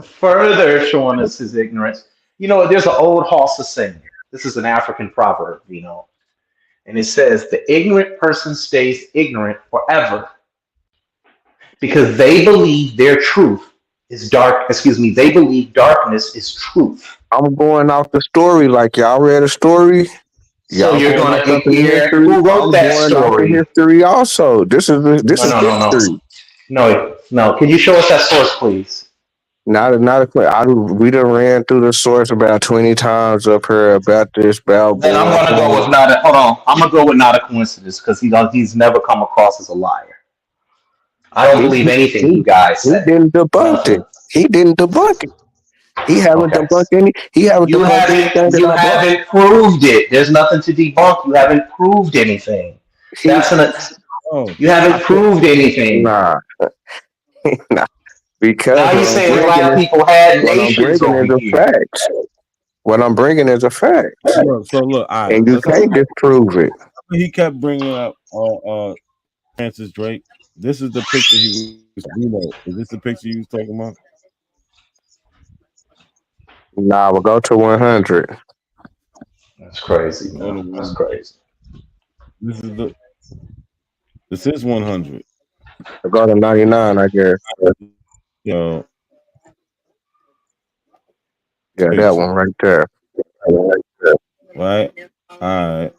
further showing us his ignorance. You know, there's an old Hausa saying. This is an African proverb, and it says, "The ignorant person stays ignorant forever because they believe their truth is dark." Excuse me. They believe darkness is truth. I'm going off the story like y'all read a story. So Y'all you're going gonna off something in adhere. history. Who wrote I'm that going off of story? history also. This No, is no, no, no, history. no. Can you show us that source, please? Not a quick. We done ran through the source about 20 times up here about this Then I'm Balboa gonna go thing. with not. Hold on. I'm gonna go with not a coincidence because he's never come across as a liar. I don't He believe anything he, you guys he say. didn't debunk it. Nothing. He didn't debunk it. He haven't Okay. debunked any. He haven't debunked anything that You I brought. haven't proved it. There's nothing to debunk. You haven't proved anything. He That's an Oh, you I haven't put proved anything. nah, nah. Because Now you're what I'm saying bringing black is people had what I'm nations bringing over is a here. fact. What I'm bringing is a fact, look. So look, all right. and you Let's. can't disprove it. He kept bringing up Francis Drake. This is the picture he was. You know, is this the picture you was talking about? Nah, we'll go to 100. That's crazy, Go man. to That's one. crazy. This is the. This is 100. We'll go to 99. I guess. You know, Yeah, that picture, one right there. right? All right.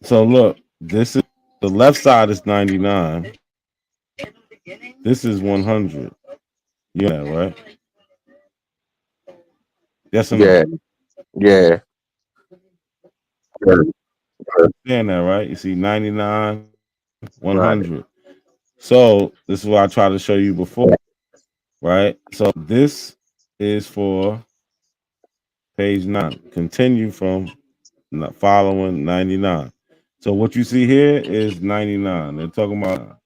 So look, this is the left side is 99. This is 100. Yeah, right. Yes or no? Yeah, yeah, Saying that right? You see 99, right. 100. So this is what I tried to show you before, right? So this is for page 9. Continue from following 99. So what you see here is 99. They're talking about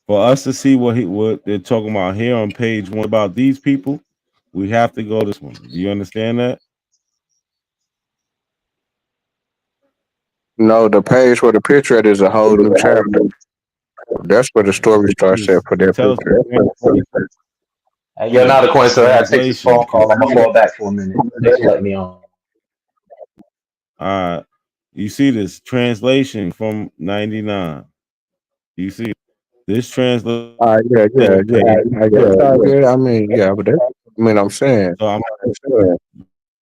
for us to see what they're talking about here on page 1 about these people, we have to go this one. Do you understand that? No, the page where the picture at is a whole new chapter. That's where the story starts at for It that tells picture. Hey, yo, you now the coin, sir. I had to take this translation. phone call. I'm gonna fall back for a minute. Thanks for letting me on. You see this translation from 99. You see this translation Yeah, yeah, of yeah. page. That's all good. I mean, yeah, but that, I mean, I'm saying, So I'm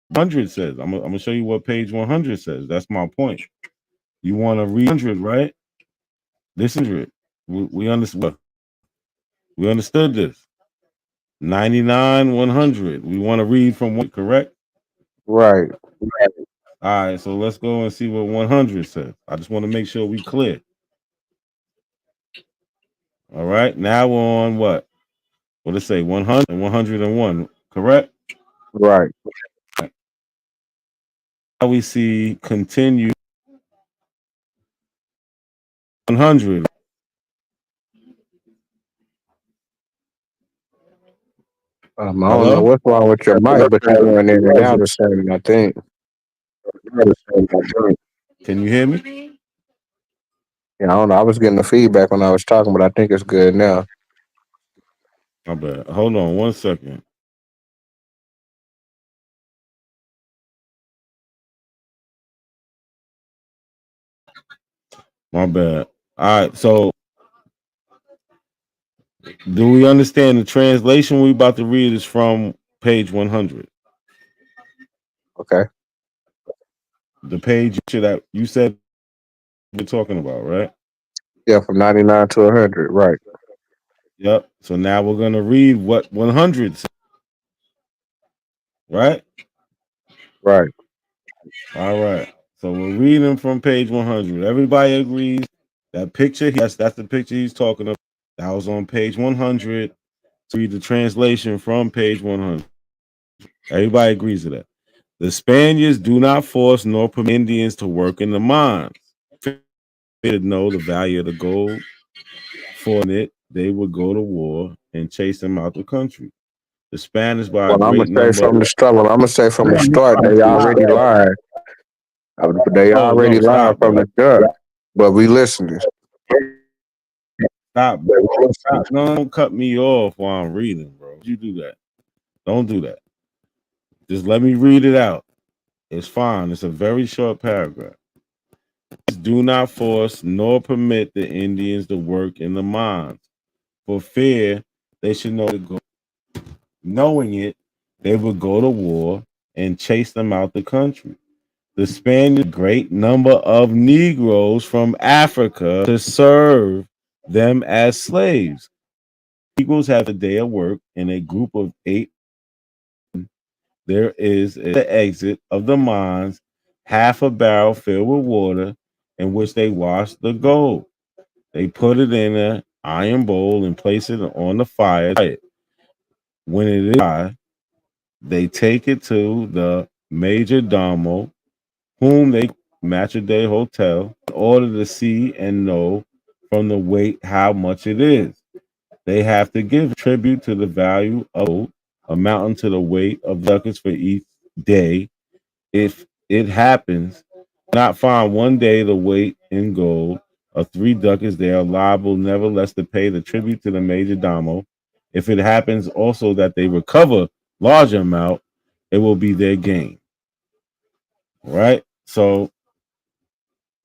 100 says. I'm gonna show you what page 100 says. That's my point. You want to read 100, right? This is it. We understood. We understood this. 99, 100. We want to read from one, correct? right, All right, so let's go and see what 100 says. I just want to make sure we clear. All right, now we're on what? What did it say? 100 and 101, correct? right. Now we see continue 100. I don't know Hello? what's wrong with your mic, but you're going in and out of something. I think. Can you hear me? Yeah, I don't know. I was getting the feedback when I was talking, but I think it's good now. My bad. Hold on 1 second. My bad. All right, so do we understand the translation we about to read is from page 100? Okay. The page that you said we're talking about, right? Yeah, from 99 to 100. Right, Yep. So now we're gonna read what 100 says, right? right. All right. So we're reading from page 100. Everybody agrees that picture. Yes, that's the picture he's talking about. That was on page 100. Read the translation from page 100. Everybody agrees to that. The Spaniards do not force nor permit Indians to work in the mines. To know the value of the gold. For it, they would go to war and chase them out the country. The Spanish, by a Well, I'm gonna great say number. from the start. Well, I'm gonna say from the start. They already lied. They No, already no, lied stop, from bro. the start. But we listening. Stop, bro. Stop. No, don't cut me off while I'm reading, bro. You do that. Don't do that. Just let me read it out. It's fine. It's a very short paragraph. Do not force nor permit the Indians to work in the mines. For fear they should know to go. Knowing it, they would go to war and chase them out the country. The Spaniards, great number of Negroes from Africa to serve them as slaves. Negroes have a day of work in a group of 8. There is the exit of the mines half a barrel filled with water in which they wash the gold. They put it in an iron bowl and place it on the fire. When it is dry, they take it to the major domo, whom they match a day hotel, in order to see and know from the weight how much it is. They have to give tribute to the value of gold, amounting to the weight of ducats for each day. If it happens, not find one day the weight in gold of 3 ducats, they are liable nevertheless to pay the tribute to the major domo. If it happens also that they recover larger amount, it will be their gain. Right? So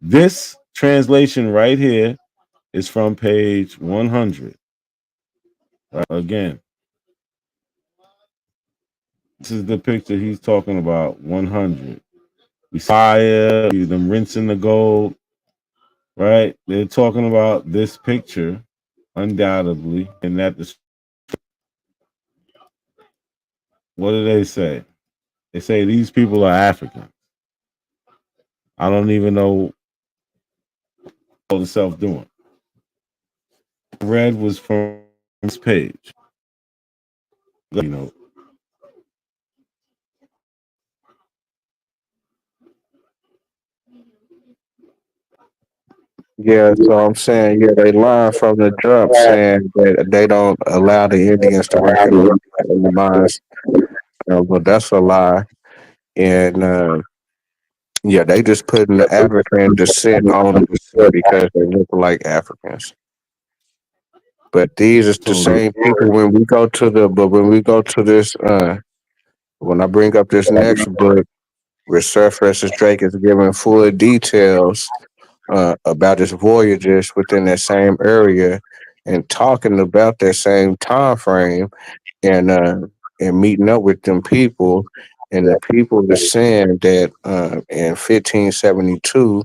this translation right here is from page 100. Right? Again, this is the picture he's talking about. 100. We fire, them rinsing the gold, right? They're talking about this picture, undoubtedly, and that the what do they say? They say these people are African. I don't even know what the self doing. Red was from this page. You know, Yeah, so I'm saying, yeah, they learn from the jump saying that they don't allow the Indians to work in the mines. But that's a lie. And yeah, they just putting the African descent on them because they look like Africans. But these is the so same people when we go to this when I bring up this next book where Sir Francis Drake is giving full details about his voyages within that same area and talking about that same time frame and meeting up with them people and the people are saying that in 1572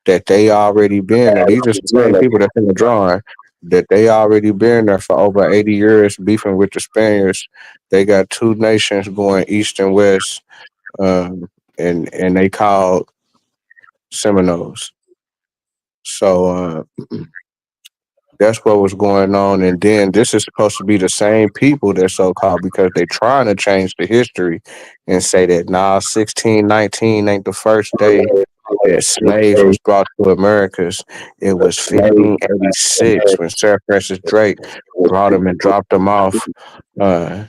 that they already been there. These are the same people that's in the drawing that they already been there for over 80 years beefing with the Spaniards. They got two nations going east and west, and they called Seminoles. So that's what was going on. And then this is supposed to be the same people that so called because they trying to change the history and say that nah, 1619 ain't the first day that slaves was brought to Americas. It was 1586 when Sir Francis Drake brought them and dropped them off uh,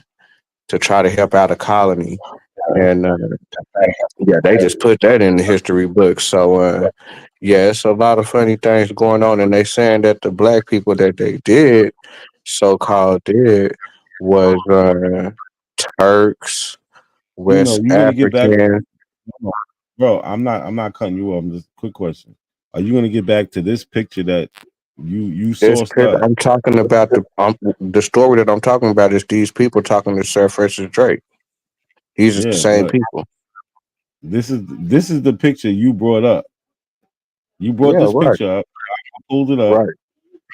to try to help out a colony. And yeah, they just put that in the history books. So yeah, it's a lot of funny things going on, and they saying that the black people that they did, so called did, was Turks, West you're gonna get back, African. bro. I'm not cutting you off. Just a quick question: are you gonna get back to this picture that you This sourced pit, up? I'm talking about the story that I'm talking about is these people talking to Sir Francis Drake. These are the Yeah, same but people. this is the picture you brought up. You brought Yeah, this right, picture up, pulled it up, right,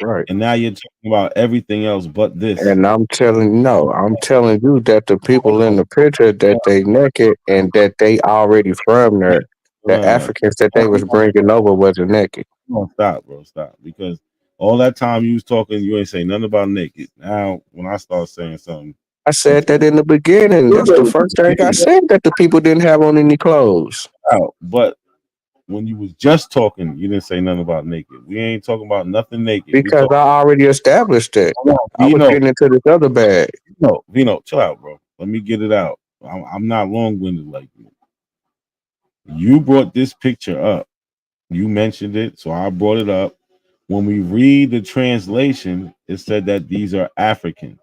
right. and now you're talking about everything else but this. And I'm telling you that the people in the picture that they naked and that they already from there. The Uh, Africans that they was bringing over wasn't naked. Come on, stop, bro, stop. Because all that time you was talking, you ain't say nothing about naked. Now, when I start saying something, I said that in the beginning. That's the first thing I said that the people didn't have on any clothes. out. But when you was just talking, you didn't say nothing about naked. We ain't talking about nothing naked. We Because talking. I already established it. Hold on, I was Vino, getting into this other bag. Vino, chill out, bro. Let me get it out. I'm not long winded like you. You brought this picture up. You mentioned it, so I brought it up. When we read the translation, it said that these are Africans.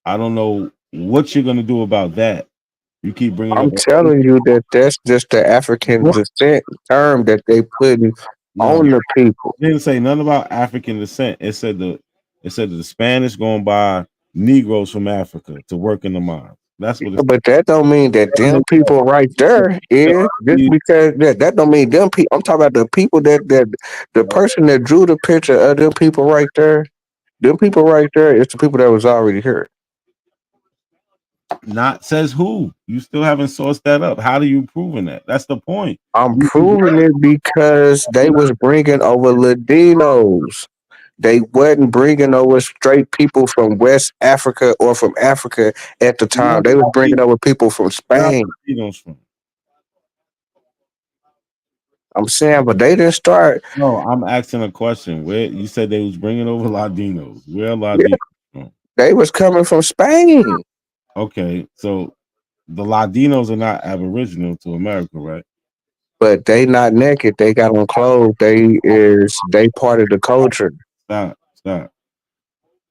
I don't know what you're gonna do about that. You keep bringing I'm up. telling you that that's just the African descent term that they put No, on the people. it didn't say nothing about African descent. It said the Spanish going by Negroes from Africa to work in the mines. That's what it But that don't mean that them people right there is just because that don't mean them people. I'm talking about the people that the person that drew the picture of them people right there. Them people right there is the people that was already here. Not says who. You still haven't sourced that up. How do you proving that? That's the point. I'm You proving it because they was bringing over Latinos. They wasn't bringing over straight people from West Africa or from Africa at the time. They was bringing over people from Where are Spain. Latinos from? I'm saying, but they didn't start. No, I'm asking a question. Where you said they was bringing over Latinos? Where are Yeah, Latinos from? they was coming from Spain, Okay, so the Latinos are not aboriginal to America, right? but they not naked. They got on clothes. They part of the culture. Stop, stop.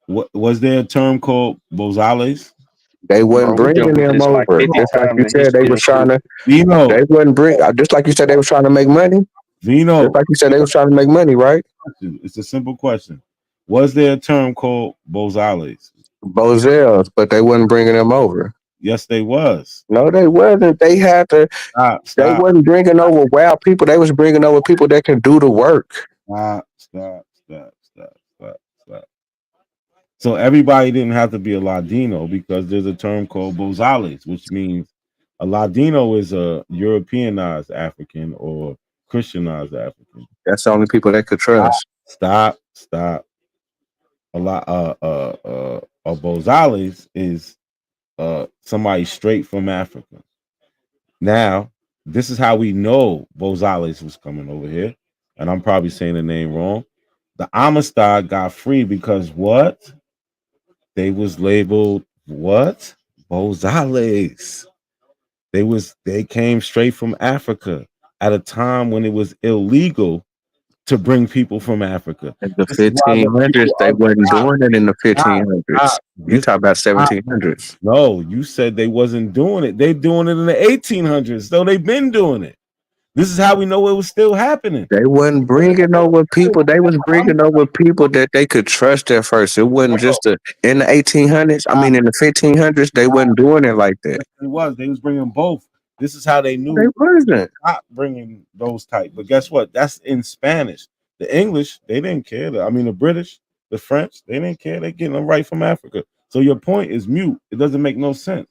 What was there a term called bozales? They wasn't Bro, we bringing jumping them just like over. 50 Just like times you in said, they history was and trying shit. to. They Vino, wouldn't bring. Just like you said, they was trying to make money. Just Vino. like you said, they was trying to make money, right? It's a simple question. Was there a term called bozales? Bozels, but they wasn't bringing them over. Yes, they was. No, they wasn't. They had to. Stop, They stop, wasn't bringing over wild people. They was bringing over people that can do the work. stop. So everybody didn't have to be a Ladino because there's a term called bozales, which means a Ladino is a Europeanized African or Christianized African. That's the only people they could trust. Stop. A bozales is somebody straight from Africa. Now, this is how we know Bozales was coming over here, and I'm probably saying the name wrong. The Amistad got free because what? They was labeled what? Bozales. They came straight from Africa at a time when it was illegal to bring people from Africa. In the This is why the 1500s, people they are wasn't stop, doing it in the stop, 1500s. stop. You This talk about stop. 1700s. No, you said they wasn't doing it. They doing it in the 1800s. So they've been doing it. This is how we know it was still happening. They wasn't bringing over people. They was bringing over people that they could trust at first. It wasn't just in the 1800s. I mean, in the 1500s, they wasn't doing it like that. It was. They was bringing both. This is how they They knew wasn't. not bringing those type. But guess what? That's in Spanish. The English, they didn't care. I mean, the British, the French, they didn't care. They getting them right from Africa. So your point is mute. It doesn't make no sense,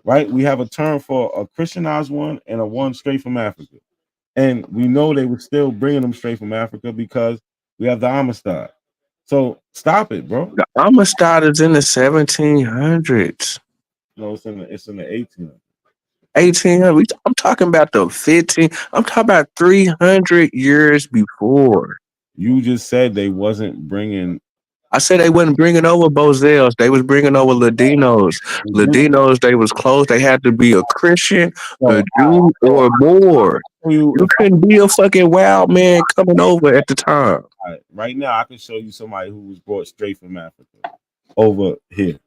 right? We have a term for a Christianized one and a one straight from Africa. And we know they were still bringing them straight from Africa because we have the Amistad. So stop it, bro. The Amistad is in the 1700s. No, it's in the 1800s. 1800. I'm talking about the 15. I'm talking about 300 years before. You just said they wasn't bringing. I said they wasn't bringing over Bozels. They was bringing over Ladinos. Ladinos, they was close. They had to be a Christian, a So, Jew, or more. you You if couldn't be a fucking wild man coming over at the time. right now I can show you somebody who was brought straight from Africa over here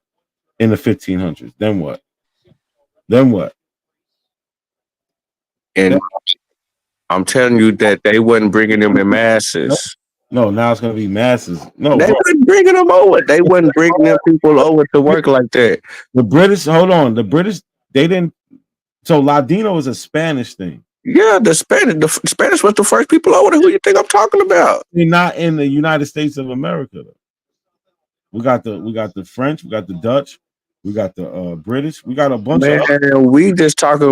in the 1500s. Then what? Then what? And I'm telling you that they wasn't bringing them in masses. No, now it's gonna be masses. No, They bro. wasn't bringing them over. They wasn't bringing them people over to work like that. The British, hold on. The British, they didn't. So Ladino is a Spanish thing. Yeah, the Spanish was the first people over there. Who you think I'm talking about? They're not in the United States of America. Though. We got the French, we got the Dutch, we got the British, we got a bunch Man, of. we just talking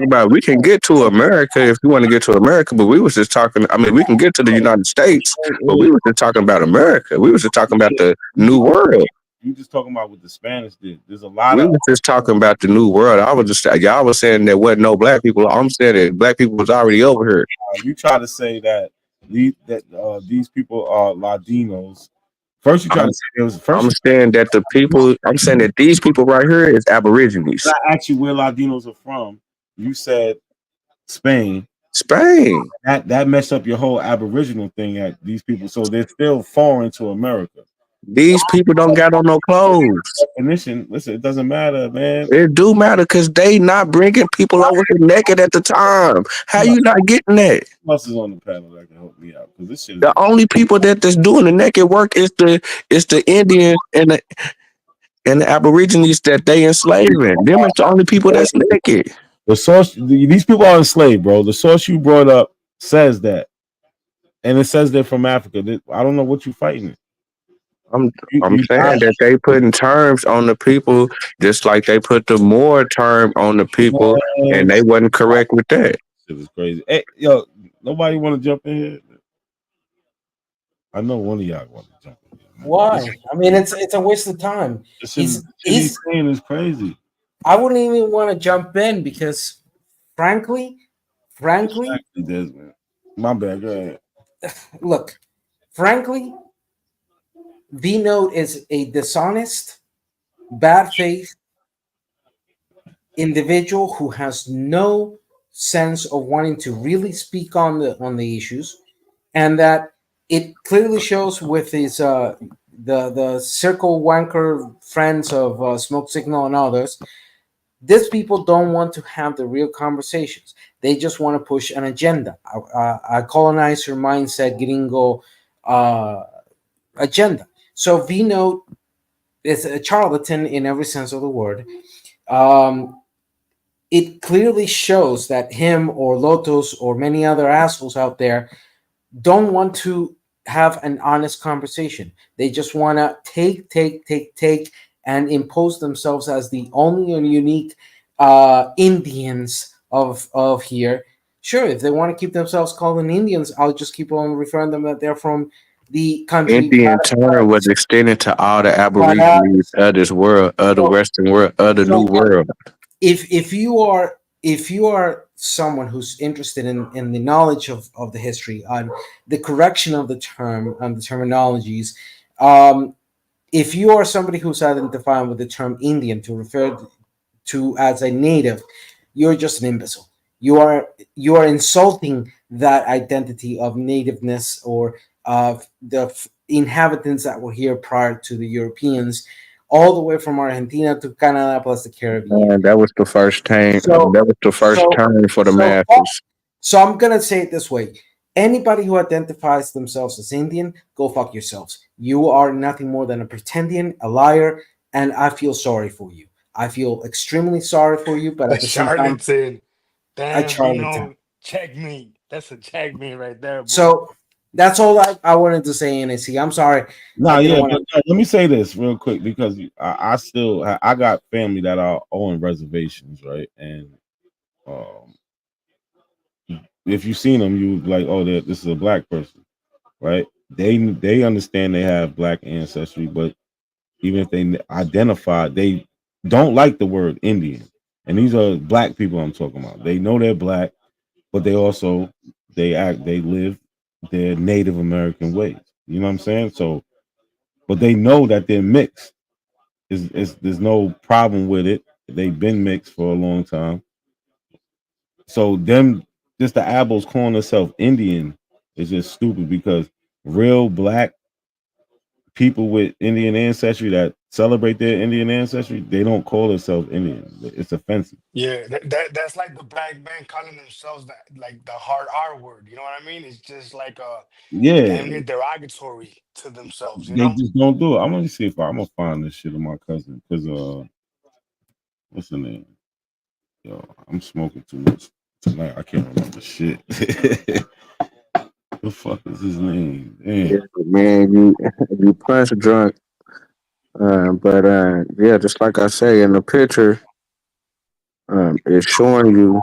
about we can get to America if you want to get to America, but we was just talking. I mean, we can get to the United States, but we was just talking about America. We was just talking about the New World. You just talking about what the Spanish did. There's a lot We of was just talking about the New World. I was just y'all was saying there wasn't no black people. I'm saying that black people was already over here. you try to say that these people are Latinos. First, you try I'm, to say there was I'm first. saying that the people. I'm saying that these people right here is Aborigines. I asked you where Latinos are from. You said Spain. Spain. That messed up your whole Aboriginal thing. At these people, so they're still foreign to America. These people don't got on no clothes. Definition. Listen, it doesn't matter, man. It do matter because they not bringing people over here naked at the time. How you not getting that? Who else is on the panel that can help me out? Because this shit is The only people that's doing the naked work is the Indians and the Aborigines that they enslaving. Them is the only people that's naked. the source. These people are enslaved, bro. The source you brought up says that, and it says they're from Africa. I don't know what you're fighting. I'm I'm You saying got that they putting terms on the people just like they put the more term on the people, and man. they wasn't correct with that. Shit is crazy. Hey, yo, nobody want to jump in here? I know one of y'all want to jump in here, man. Why? I mean, it's a waste of time. This shit he's He's. saying is crazy. I wouldn't even want to jump in because, frankly, frankly, Exactly, Desmond. My bad. Go ahead. look, frankly, V Note is a dishonest, bad faith individual who has no sense of wanting to really speak on the issues, and that it clearly shows with his the circle wanker friends of Smoke Signal and others. These people don't want to have the real conversations. They just want to push an agenda, a colonizer mindset, gringo uh, agenda. So V Note is a charlatan in every sense of the word. Um, it clearly shows that him or Lotus or many other assholes out there don't want to have an honest conversation. They just want to take, and impose themselves as the only and unique Indians of here. Sure, if they want to keep themselves calling Indians, I'll just keep on referring them that they're from the country. Indian term was extended to all the Aborigines of this world, of the So, Western world, of the New so World. if you are someone who's interested in the knowledge of the history on the correction of the term and the terminologies, if you are somebody who's identifying with the term Indian to refer to as a native, you're just an imbecile. You are insulting that identity of nativeness or of the inhabitants that were here prior to the Europeans, all the way from Argentina to Canada plus the Caribbean. And that was the first time. So, That was the first so, term for the so, masses. so I'm gonna say it this way: anybody who identifies themselves as Indian, go fuck yourselves. You are nothing more than a pretendian, a liar, and I feel sorry for you. I feel extremely sorry for you, but A at the same time, charlatan. a Damn, charlatan. Vino, checkmate. That's a checkmate right there, boy. So that's all I wanted to say, NAC. I'm sorry, I Nah, didn't yeah, want but let me say this real quick because I still I got family that are on reservations, right? And um, if you seen them, you like, oh, this is a black person, right? They understand they have black ancestry, but even if they identify, they don't like the word Indian. And these are black people I'm talking about. They know they're black, but they also they live their Native American ways. You know what I'm saying? So, but they know that they're mixed. Is there's no problem with it. They've been mixed for a long time. So them just the Abels calling themselves Indian is just stupid because real black people with Indian ancestry that celebrate their Indian ancestry, they don't call themselves Indian. It's offensive. Yeah, that's like the black man calling themselves that, like the hard R word. You know what I mean? It's just like Yeah, damn near derogatory to themselves. You they know? just don't do it. I'm gonna see if I'm gonna find this shit of my cousin because what's the name? Yo, I'm smoking too much tonight. I can't remember shit. The fuck is his name? Yeah, Damn. man, you punch drunk. But yeah, just like I say in the picture, it's showing you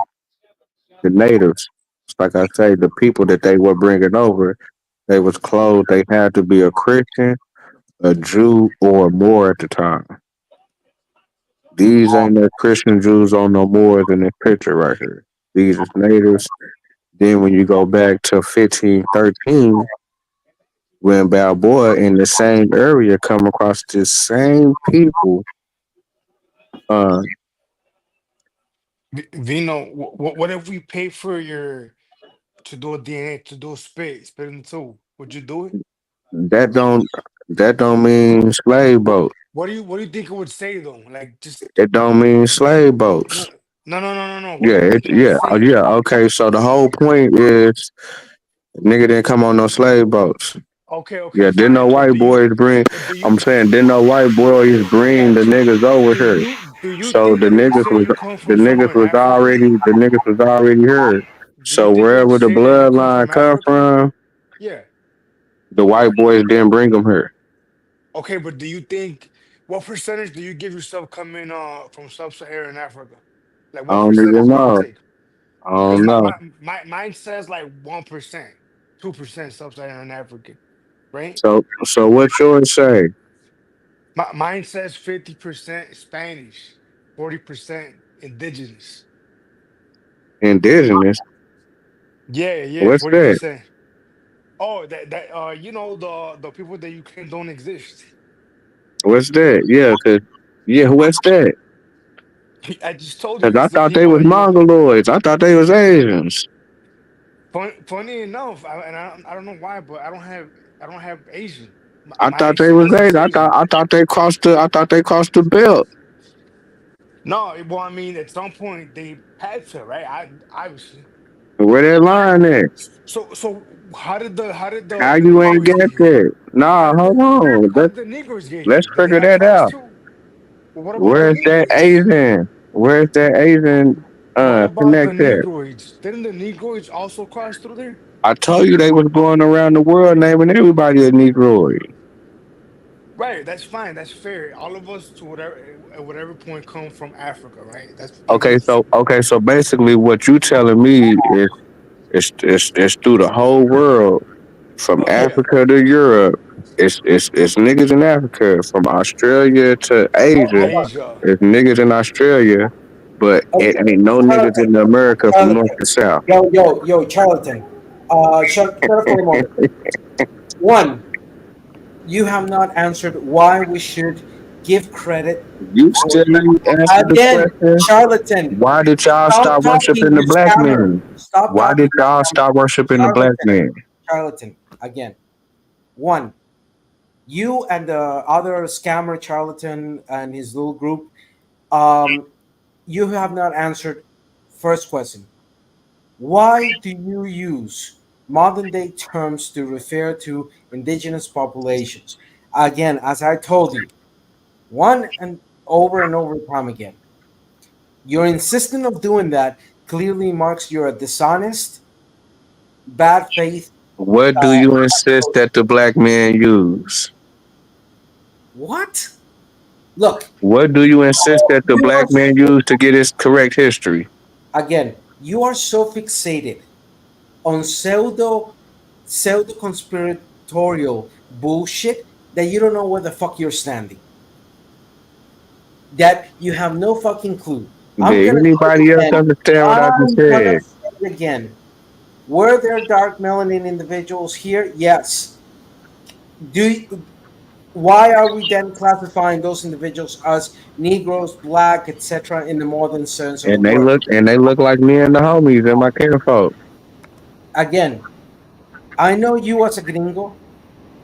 the natives. Just like I say, the people that they were bringing over, they was clothed. They had to be a Christian, a Jew, or a Moor at the time. These ain't no Christian Jews on no more than this picture right here. These is natives. Then when you go back to 1513, when Balboa in the same area come across the same people, uh, Vino, what if we pay for your to do a DNA to do a spit in two? Would you do it? that don't that don't mean slave boat. What do you think it would say though? Like just It don't mean slave no boats. no. What Yeah, do you think it would say? yeah. Okay, so the whole point is nigga didn't come on no slave boats. Okay, Yeah, didn't no fine. white boys bring. But do you I'm saying didn't no white boys bring the got you? niggas over here. Do you So think it would say you come from somewhere in Africa? the niggas was already here. Do you So think it would wherever the say that you come bloodline from come Africa? from, Yeah. the white boys didn't bring them here. Okay, but do you think what percentage do you give yourself coming from sub-Saharan Africa? Like I what don't even percentage do you know. take? I Because don't know. mine says like 1%, 2% sub-Saharan African, right? So what yours say? Mine says 50% Spanish, 40% indigenous. Indigenous. Yeah, yeah, What's that? 40%. Oh, that you know the people that you claim don't exist. What's that? Yeah, cause yeah, what's that? I just told you Cause I it's the thought they people was that you Mongoloids. I thought they was Asians. funny enough, I don't know why, but I don't have Asian. I Mine thought they was says it's Asian. Asian. I thought they crossed the belt. No, well, I mean, at some point they had to, right? I obviously. Where that line at? So how did How the you ain't Negroes get get here? that? How Nah, did hold the on. how did the Negroes get Let's here? Did they figure not that cross out. too? Well, what about the Where's that Negroids? Asian? Where's that Asian What about the connect at? Negroids? Didn't the Negroids also cross through there? I told you they was going around the world naming everybody a Negroid. Right, that's fine. That's fair. All of us to whatever at whatever point come from Africa, right? That makes sense. Okay, so basically what you telling me is it's through the whole world from Yeah. Africa to Europe. It's niggas in Africa from Australia to Asia. Asia. It's niggas in Australia, but it Okay, ain't no niggas Charlatan, in America from north Charlatan. to south. Yo, Charlatan. Shut up for a moment. One, you have not answered why we should give credit You for still ain't answered the again, question. charlatan. Why did y'all Stop stop talking, worshiping the you black scammer. man? Stop Why talking, did you y'all scammer. stop worshiping the black Charlatan, man? charlatan. Again, one. You and the other scammer charlatan and his little group. Um, you have not answered first question. Why do you use modern day terms to refer to indigenous populations? Again, as I told you, one and over time again, your insistence of doing that clearly marks you're a dishonest, bad faith. What do you insist that the black man use? What? Look, What do you insist that the you are black man use to get his correct history? again, you are so fixated on pseudo conspiratorial bullshit that you don't know where the fuck you're standing. That you have no fucking clue. I'm Did gonna say anybody it else again. understand what I just I'm gonna said? say it again. Were there dark melanin individuals here? Yes. Do why are we then classifying those individuals as Negroes, black, etc., in the modern sense of the word? And they look like me and the homies and my kinfolk. Again, I know you as a gringo,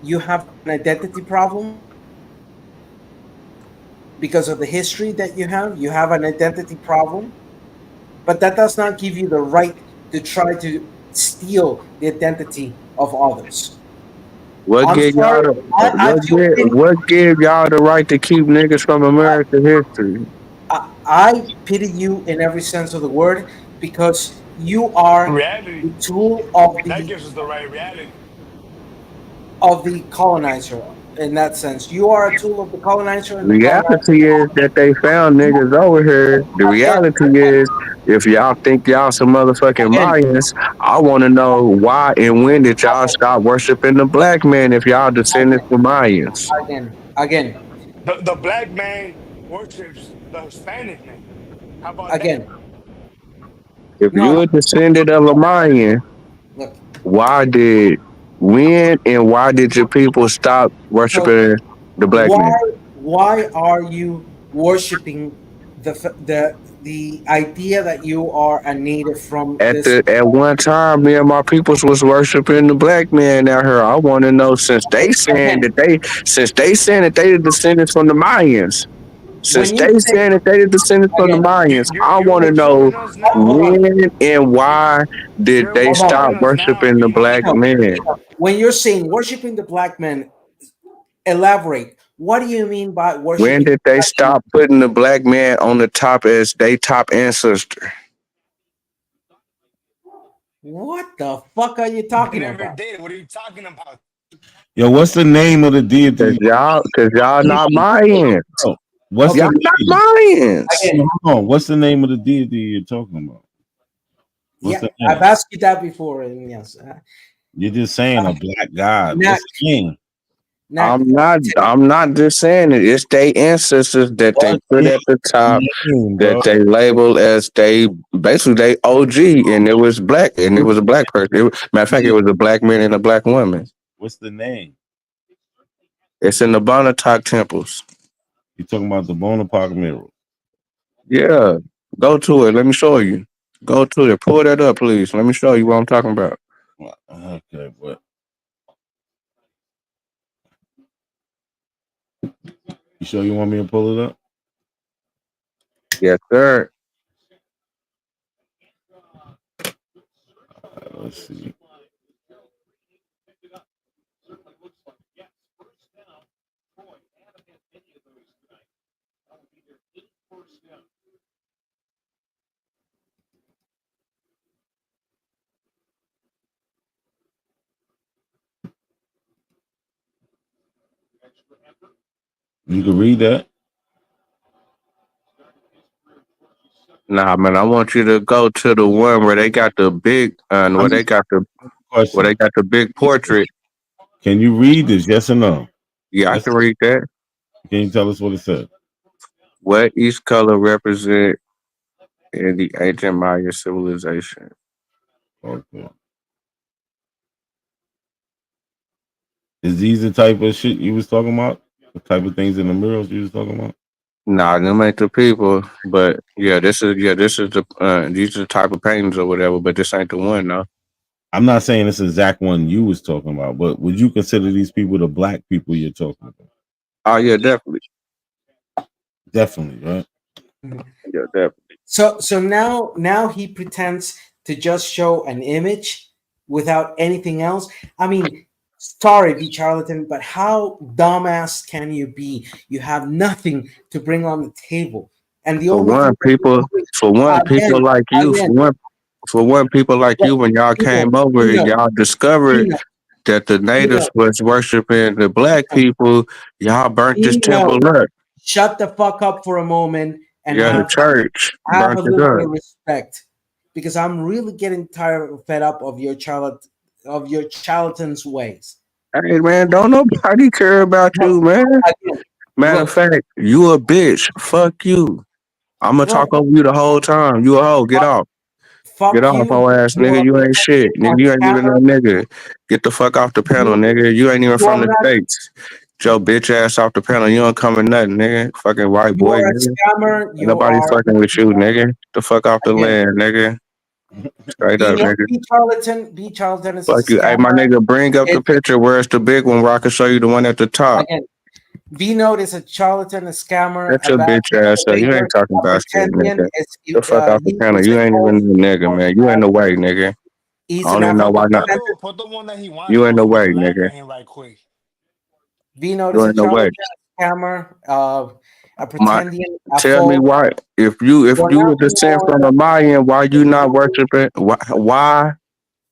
you have an identity problem because of the history that you have. You have an identity problem, but that does not give you the right to try to steal the identity of others. What I'm give sorry. I feel pity. what give y'all the right to keep niggas from American history? I pity you in every sense of the word because you are Reality. the tool of That gives us the right reality. the colonizer. In that sense, you are a tool of the colonizer, and the colonizer. Reality is that they found niggas over here. The Again, reality is, if y'all think y'all some motherfucking again, Mayans, I want to know why and when did y'all again, stop worshiping the black man if y'all descendants from Mayans? again, The black man worships the Hispanic man. How about that? again. If No, you're no. a descendant of a Mayan, Look. why did, when and why did your people stop So worshiping the black why man? why are you worshiping the idea that you are a native from this? At one time, me and my peoples was worshiping the black man out here. I want to know Again, since they saying that they the descendants from the Mayans, since when you they say saying that they the descendants from the again, Mayans, I You're want to know worshiping us hold now. on, when and why did You're they hold on. stop worshiping us now. worshiping You the might black Gino, be. man? Gino, when you're saying worshiping the black man, elaborate. What do you mean by When worshiping did the they black man? stop putting the black man on the top as they top ancestor? What the fuck are you They talking never about? did. What are you talking about? Yo, what's the name of the deity? Cause y'all not Mayans. Oh, what's Okay. the Y'all not name? Mayans. Again, Hold on. What's the name of the deity you're talking about? What's yeah, the I've name? asked you that before, and yes. You're just saying a black god. Nak, What's the name? Nak, I'm not just saying it. It's their ancestors that they What put is at the the top name, that bro? they label as they basically they OG, and it was black, and it was a black person. Matter of fact, it was a black man and a black woman. What's the name? It's in the Bonatoc temples. You talking about the Bonaparte mirror? Yeah, go to it. Let me show you. Go to it. Pull that up, please. Let me show you what I'm talking about. Okay, but you sure you want me to pull it up? Yes, sir. Let's see. You can read that. Nah, man. I want you to go to the one where they got the big, I'm just where they question. got the big portrait. Can you read this? Yes or no? Yeah, I Yes. can read that. Can you tell us what it said? What each color represent in the ancient Maya civilization? Okay. Is these the type of shit you was talking about? The type of things in the murals you was talking about? Nah, them ain't the people, but this is the these are the type of paintings or whatever, but this ain't the one though. I'm not saying this exact one you was talking about, but would you consider these people the black people you're talking about? Oh yeah, definitely. Definitely, right? Yeah, definitely. so now he pretends to just show an image without anything else. I mean, sorry, be charlatan, but how dumbass can you be? You have nothing to bring on the table, and the For only thing one, that you people do is, for one, again, people like you, again, for one, people like what, you, when y'all Vino, came over, Vino, y'all discovered Vino, that the natives Vino, was worshiping the black people. Y'all burnt this temple Vino, up. shut the fuck up for a moment and Yeah, the church have burnt a it little bit up. of respect, because I'm really getting tired fed up of your charlatan's ways. Hey man, don't nobody care about Look, you, man. again, Matter of look, fact, you a bitch. Fuck you. I'm gonna talk look, over you the whole time. You a hoe. Get fuck, off. Get fuck off, you. hoe ass You nigga. are You ain't shit, pretending nigga. on You ain't even no camera. nigga. Get the fuck off the panel, You nigga. You ain't even you from are the not. states. Get your bitch ass off the panel. You don't come in nothing, nigga. Fucking white You boy, are a nigga. scammer. Ain't You nobody are fucking with you, nigga. The fuck off the again. land, nigga. Straight up, Vino, nigga. Be charlatan is a Fuck you. Hey, my scammer. nigga, bring up the It's picture. Where's the big one where I can show you the one at the top? again. Vino is a charlatan, a scammer, Get a your bad bitch ass up. You manipulator, ain't talking a about shit, pretendian. nigga. The fuck off the He panel. is You a ain't even a nigga, man. You ain't no way, nigga. I he's an don't even know Put African the why not. put descendant. the put the one that he wants You so ain't we no can make way, a laugh nigga. at him right quick. Vino You is a ain't no way. charlatan, scammer, a My, pretendian, a tell me false. why. If We're you not were descend from a Mayan, why you not worshiping? Why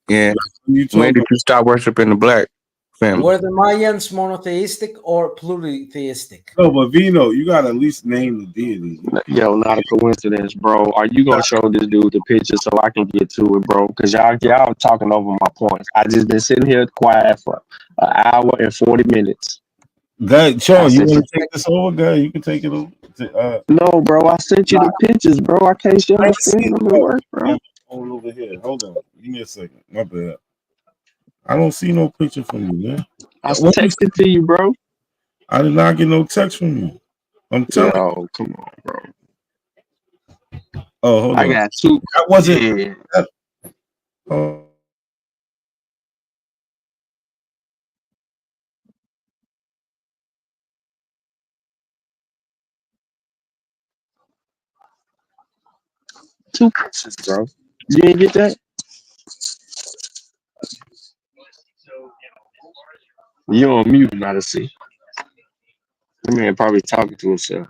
and You when did talking? you stop worshiping the black family? were the Mayans monotheistic or polytheistic? No, but Vino, you gotta at least name the deity. Yo, not a coincidence, bro. Are you gonna show this dude the picture so I can get to it, bro? Cause y'all talking over my points. I just been sitting here quiet for an hour and 40 minutes. Guy, I Sean, you sent want you. to take this over, guy? You can take it over. No, bro. I sent you the pictures, bro. I can't share I my ain't screen. seen I'm it at yet. work, bro. I'm all over here. Hold on. Give me a second. My bad. I don't see no picture from you, man. I What you texted to you, bro. I did not get no text from you. I'm telling you. Yo, come on, bro. Oh, hold I on. got two. That wasn't. Yeah, That, oh, two pictures, bro. You didn't get that? You on mute, not to see. That man probably talking to himself.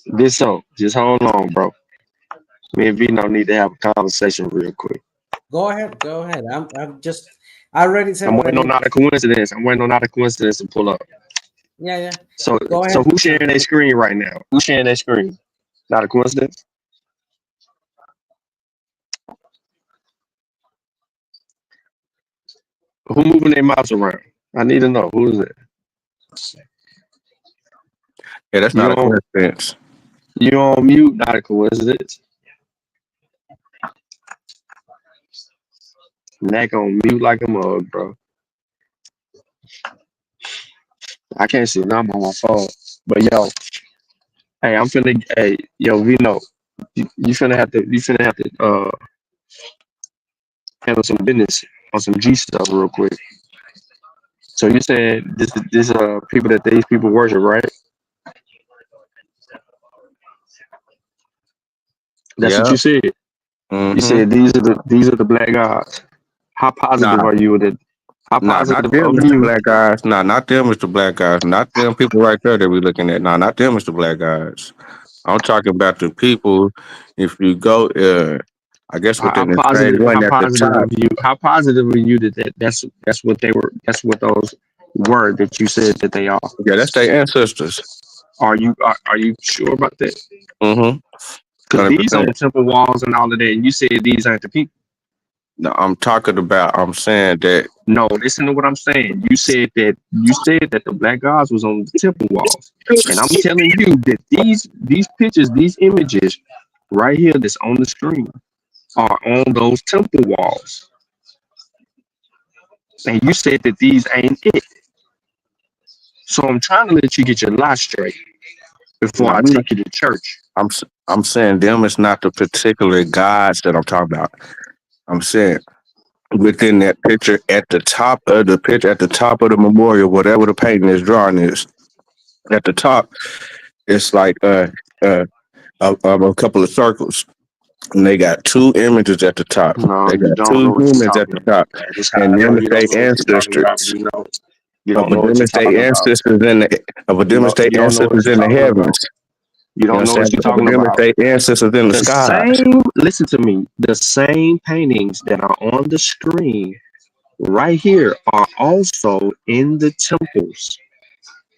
This so just hold on, bro. Me and Vino need to have a conversation real quick. Go ahead. Go ahead. I'm just. I already said I'm what I waiting on need not to. a coincidence. I'm waiting on not a coincidence to pull up. Yeah, yeah. So Go so ahead. who's sharing their screen right now? Who's sharing their screen? Not a coincidence. Who moving their mouse around? I need to know. Who is it? Yeah, that's You not a on coincidence. you on mute? Not a coincidence. Neck on mute like a mug, bro. I can't see nothing on my phone. But yo, hey, I'm finna. Hey, yo, Vino, you finna have to handle some business on some G stuff real quick. So you said this people that these people worship, right? That's what Yeah. you said. You Mm-hmm. said these are the black gods. How positive Nah, are you with it? How nah, not positive them, are Mr. you? Black Guys. Nah, not them, Mr. Black Guys. Not them people right there that we looking at. Nah, not them, Mr. Black Guys. I'm talking about the people. If you go, I guess within the same one at the top. How positive are you that's what they were that's what those were that you said that they are. Yeah, that's their ancestors. Are you sure about that? Mm-hmm. Because these on 100%. the temple walls and all of that, and you said these ain't the people. No, I'm talking about. I'm saying that. No, listen to what I'm saying. You said that the black gods was on the temple walls, and I'm telling you that these pictures, these images right here that's on the screen are on those temple walls. And you said that these ain't it. So I'm trying to let you get your lie straight No, before I I'm not. take you to church. I'm saying them is not the particular gods that I'm talking about. I'm saying within that picture at the top of the picture, at the top of the memorial, whatever the painting is drawing is at the top. It's like uh, a couple of circles, and they got two images at the top. No, They you got don't know two what you're humans at the talking top, about. That's how and I know them is you don't know their what you're talking about. ancestors. You Of don't a know what them you're is their talking about. ancestors in the of a them is their You don't know what ancestors you're in the talking heavens. about. You You know don't what know I'm what saying? you're Of a talking them is about. their ancestors in the The skies. same, listen to me, the same paintings that are on the screen right here are also in the temples.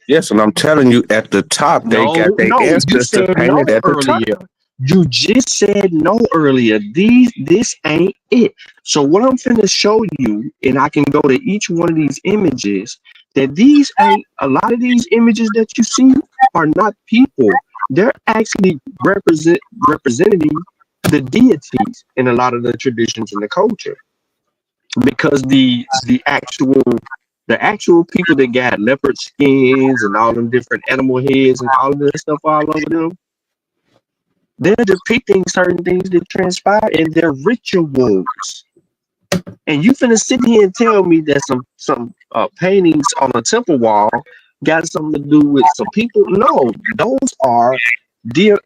Yes, and I'm telling you, at the top, they got No, their no, you ancestors said no painted at the top. earlier. You just said no earlier. This ain't it. So what I'm finna show you, and I can go to each one of these images, that these ain't a lot of these images that you see are not people. They're actually representing the deities in a lot of the traditions and the culture. Because the actual people that got leopard skins and all them different animal heads and all of that stuff all over them, they're depicting certain things that transpire in their rituals. And you finna sit here and tell me that some paintings on a temple wall got something to do with some people? No, those are dear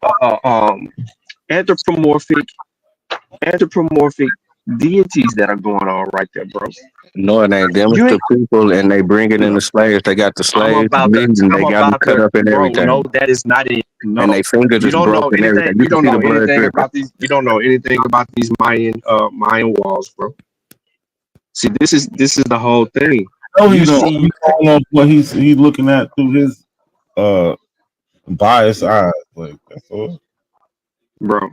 anthropomorphic anthropomorphic deities that are going on right there, bro. No, it ain't them. It's You ain't the people, and they bring it in the slaves. They got the slaves, and they I'm got them about cut to, up and bro. No, everything. that is not it. And No, their fingers you is don't know broken and anything. everything. You You can don't see the know blood anything dripping. about these. You don't know anything about these Mayan walls, bro. See, this is the whole thing. No, he You don't. see, He don't know what he's looking at through his uh biased eyes. Like that's all. bro.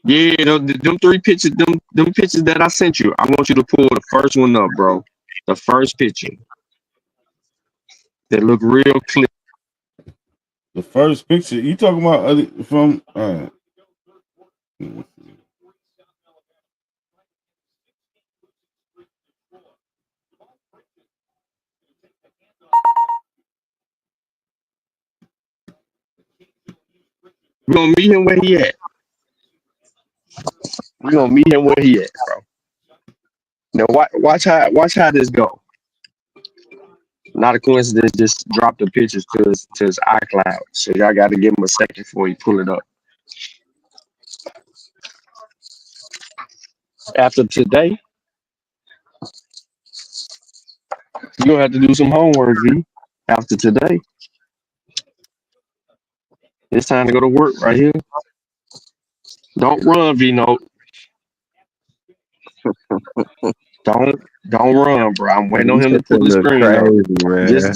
Yeah, them three pictures, them pictures that I sent you. I want you to pull the first one up, bro. The first picture that look real clear. The first picture you talking about from We're gonna meet him where he at. We're gonna meet him where he at, bro. Now watch how this go. Not a coincidence, just drop the pictures to his iCloud. So y'all got to give him a second before he pull it up. After today, you gonna have to do some homework, V. After today, it's time to go to work right here. Don't run, V. Note. Don't run, bro. I'm waiting on You him to said pull that the look screen up. crazy, man.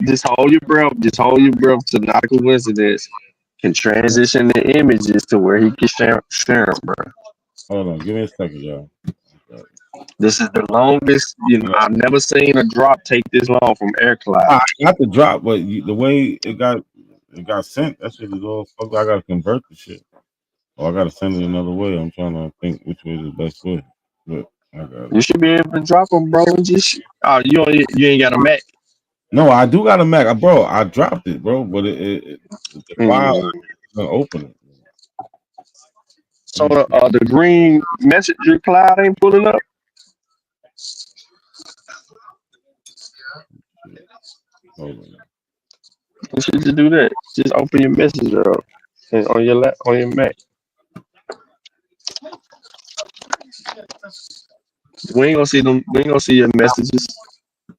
Just hold your breath. Just hold your breath to not a coincidence. Can transition the images to where he can share them, bro. Hold on, give me a second, y'all. This is the longest. I've never seen a drop take this long from AirCloud. I got the drop, but the way it got sent, that shit is all fucked. I gotta convert the shit. Or I gotta send it another way. I'm trying to think which way is the best way. But I got it. You should be able to drop them, bro. Just you ain't got a Mac. No, I do got a Mac, bro. I dropped it, bro, but the file Mm. isn't open it. So the green messenger cloud ain't pulling up. Hold on. You should just do that. Just open your messenger up and on your Mac. We ain't gonna see them. We ain't gonna see your messages.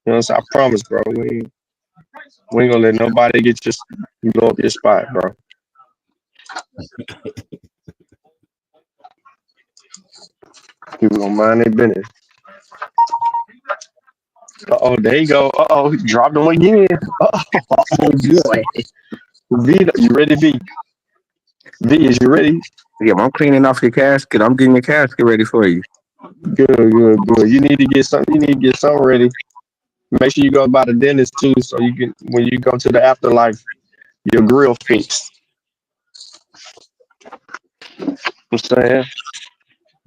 You know, I promise, bro. We ain't gonna let nobody get blow up your spot, bro. People gonna mind their business. Oh, there you go. Oh, dropped them again. Oh boy. V, you ready, V? V, is you ready? Yeah, I'm cleaning off your casket. I'm getting your casket ready for you. Good. You need to get something. You need to get something ready. Make sure you go by the dentist too, so you can when you go to the afterlife, your grill fixed. I'm saying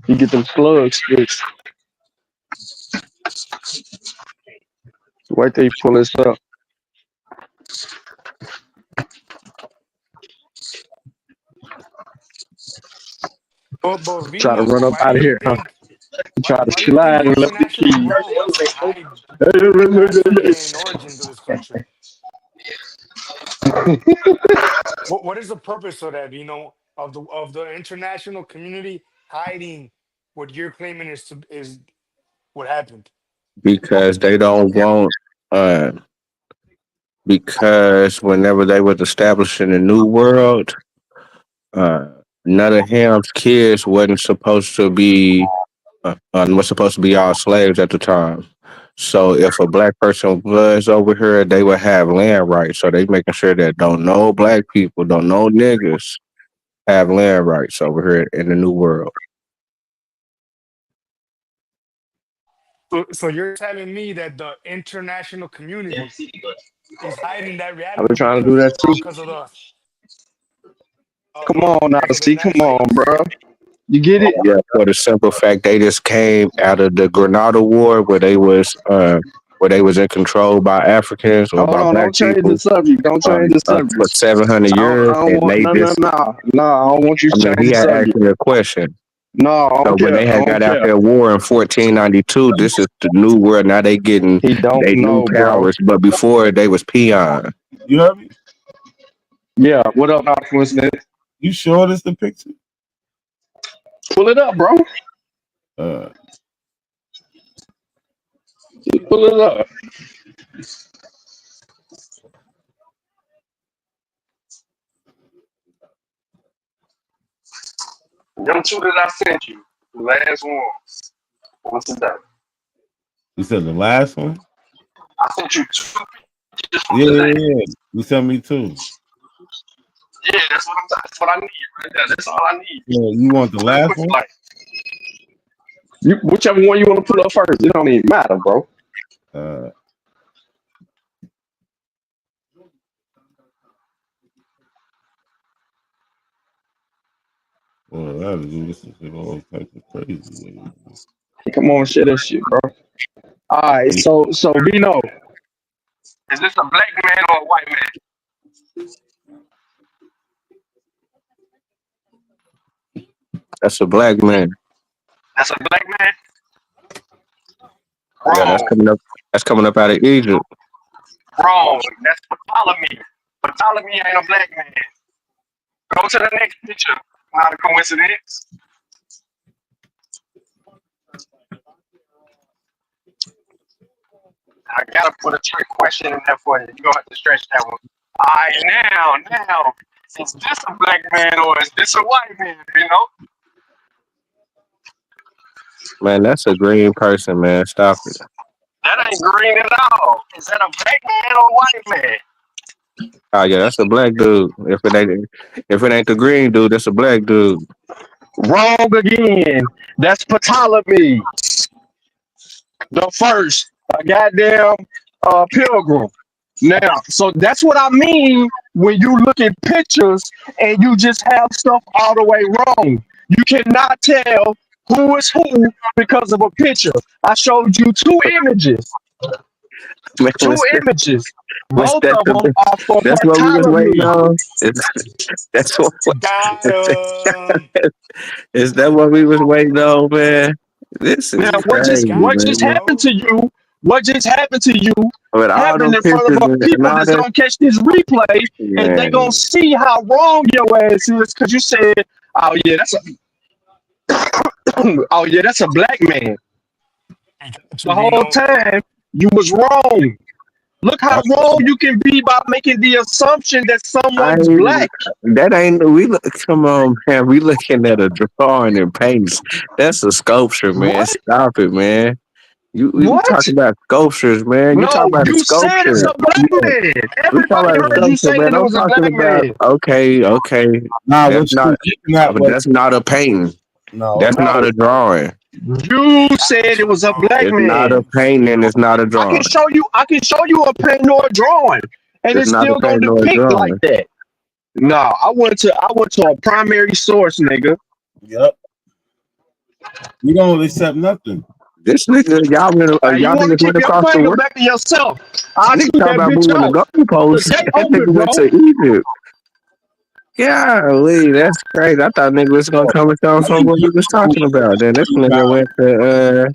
you get them slugs fixed. Wait till you pull this up. But Try to Vino, run up why do out of you here, huh? think Try to why do you think slide the and left the international key. world wants to hide the African origins of this country? What is the purpose of that, Vino, of the international community hiding what you're claiming is what happened? Because they don't want uh because whenever they was establishing a new world, uh none of Ham's kids wasn't supposed to be was supposed to be all slaves at the time. So if a black person was over here, they would have land rights. So they making sure that don't no black people, don't no niggas have land rights over here in the new world. So you're telling me that the international community is hiding that I've been reality trying to do that too. because of Come on now, because of the see, come United on, States? bro. You get it? Yeah, for the simple fact they just came out of the Grenada War where they was in control by Africans or Hold by on, black don't change the people subject. Don't change the for subject. 700 I years, don't and want they just no. I don't want you I to mean change he the had asked subject. me a question. No, I So don't when care. they I had don't got out care. their war in 1492, this is the new world. Now they getting He don't they new know, bro. powers, but before they was peon. You heard me? Yeah, what up, Alphonse? You sure this the picture? Pull it up, bro. Uh, Pull it up. Them two that I sent you, the last ones. What's that? you said the last one? I sent you two pictures from today. Yeah. You sent me two. Yeah, that's what I need right there. That's all I need. Yeah, you want the What it last looks one? like. Whichever one you want to pull up first, it don't even matter, bro. Uh, well, that is this is all types of crazy ways. Come on, share that shit, bro. All right, so Vino, is this a black man or a white man? That's a black man. That's a black man. Yeah, Wrong, that's coming up out of Egypt. wrong. That's Ptolemy. Ptolemy ain't a black man. Go to the next picture. Not a coincidence. I gotta put a trick question in there for you. You gonna have to stretch that one. All right, now, is this a black man or is this a white man? You know? Man, that's a green person, man. Stop it. That ain't green at all. Is that a black man or a white man? Oh yeah, that's a black dude. If it ain't the green dude, that's a black dude. Wrong again. That's Ptolemy the first, a goddamn pilgrim. Now, so that's what I mean when you look at pictures and you just have stuff all the way wrong. You cannot tell who is who because of a picture. I showed you two images. Man, Two images. Both that's of them are for that's what we was waiting Ptolemy. on. That's what Got him. is that what we was waiting on, man? This Now, is We crazy, got you, what just man. happened bro. to you? What just happened to you? With all Happened them in front of pictures a and people all that's that, gonna catch this replay, and they gonna man. see how wrong your ass is because you said, "Oh yeah, that's a, oh yeah, that's a black man." We got you, The whole Gino. time you was wrong. Look how That's wrong you can be by making the assumption that I someone's ain't- black. that ain't we look. Come on, man. We looking at a drawing and paints. That's a sculpture, man. What? Stop it, man. You What? talking about sculptures, man. You talking No, about a you said it's sculpture. a black man. We talking Everybody about a heard you sculpture, say man. that it I'm was a talking black about man. okay. nah. That's What you not looking at? but What? that's not a painting. No, That's not No, a drawing. you Got said it you, was a black It's not a man. painting and it's not a I can drawing. show you. I can show you a pen or a drawing, and It's it's not a still gonna painting or a depict like drawing. that. No, I went to a primary source, nigga. yep. We don't accept nothing. This nigga, You y'all want to niggas keep went your across the finger world. back to yourself? I Nigga took talk that about bitch moving the off. The goalposts. day That over, nigga went bro. to Egypt. Golly, that's crazy. I thought nigga was gonna Oh, come and tell us I ain't what we was talking about. Then this you nigga went to got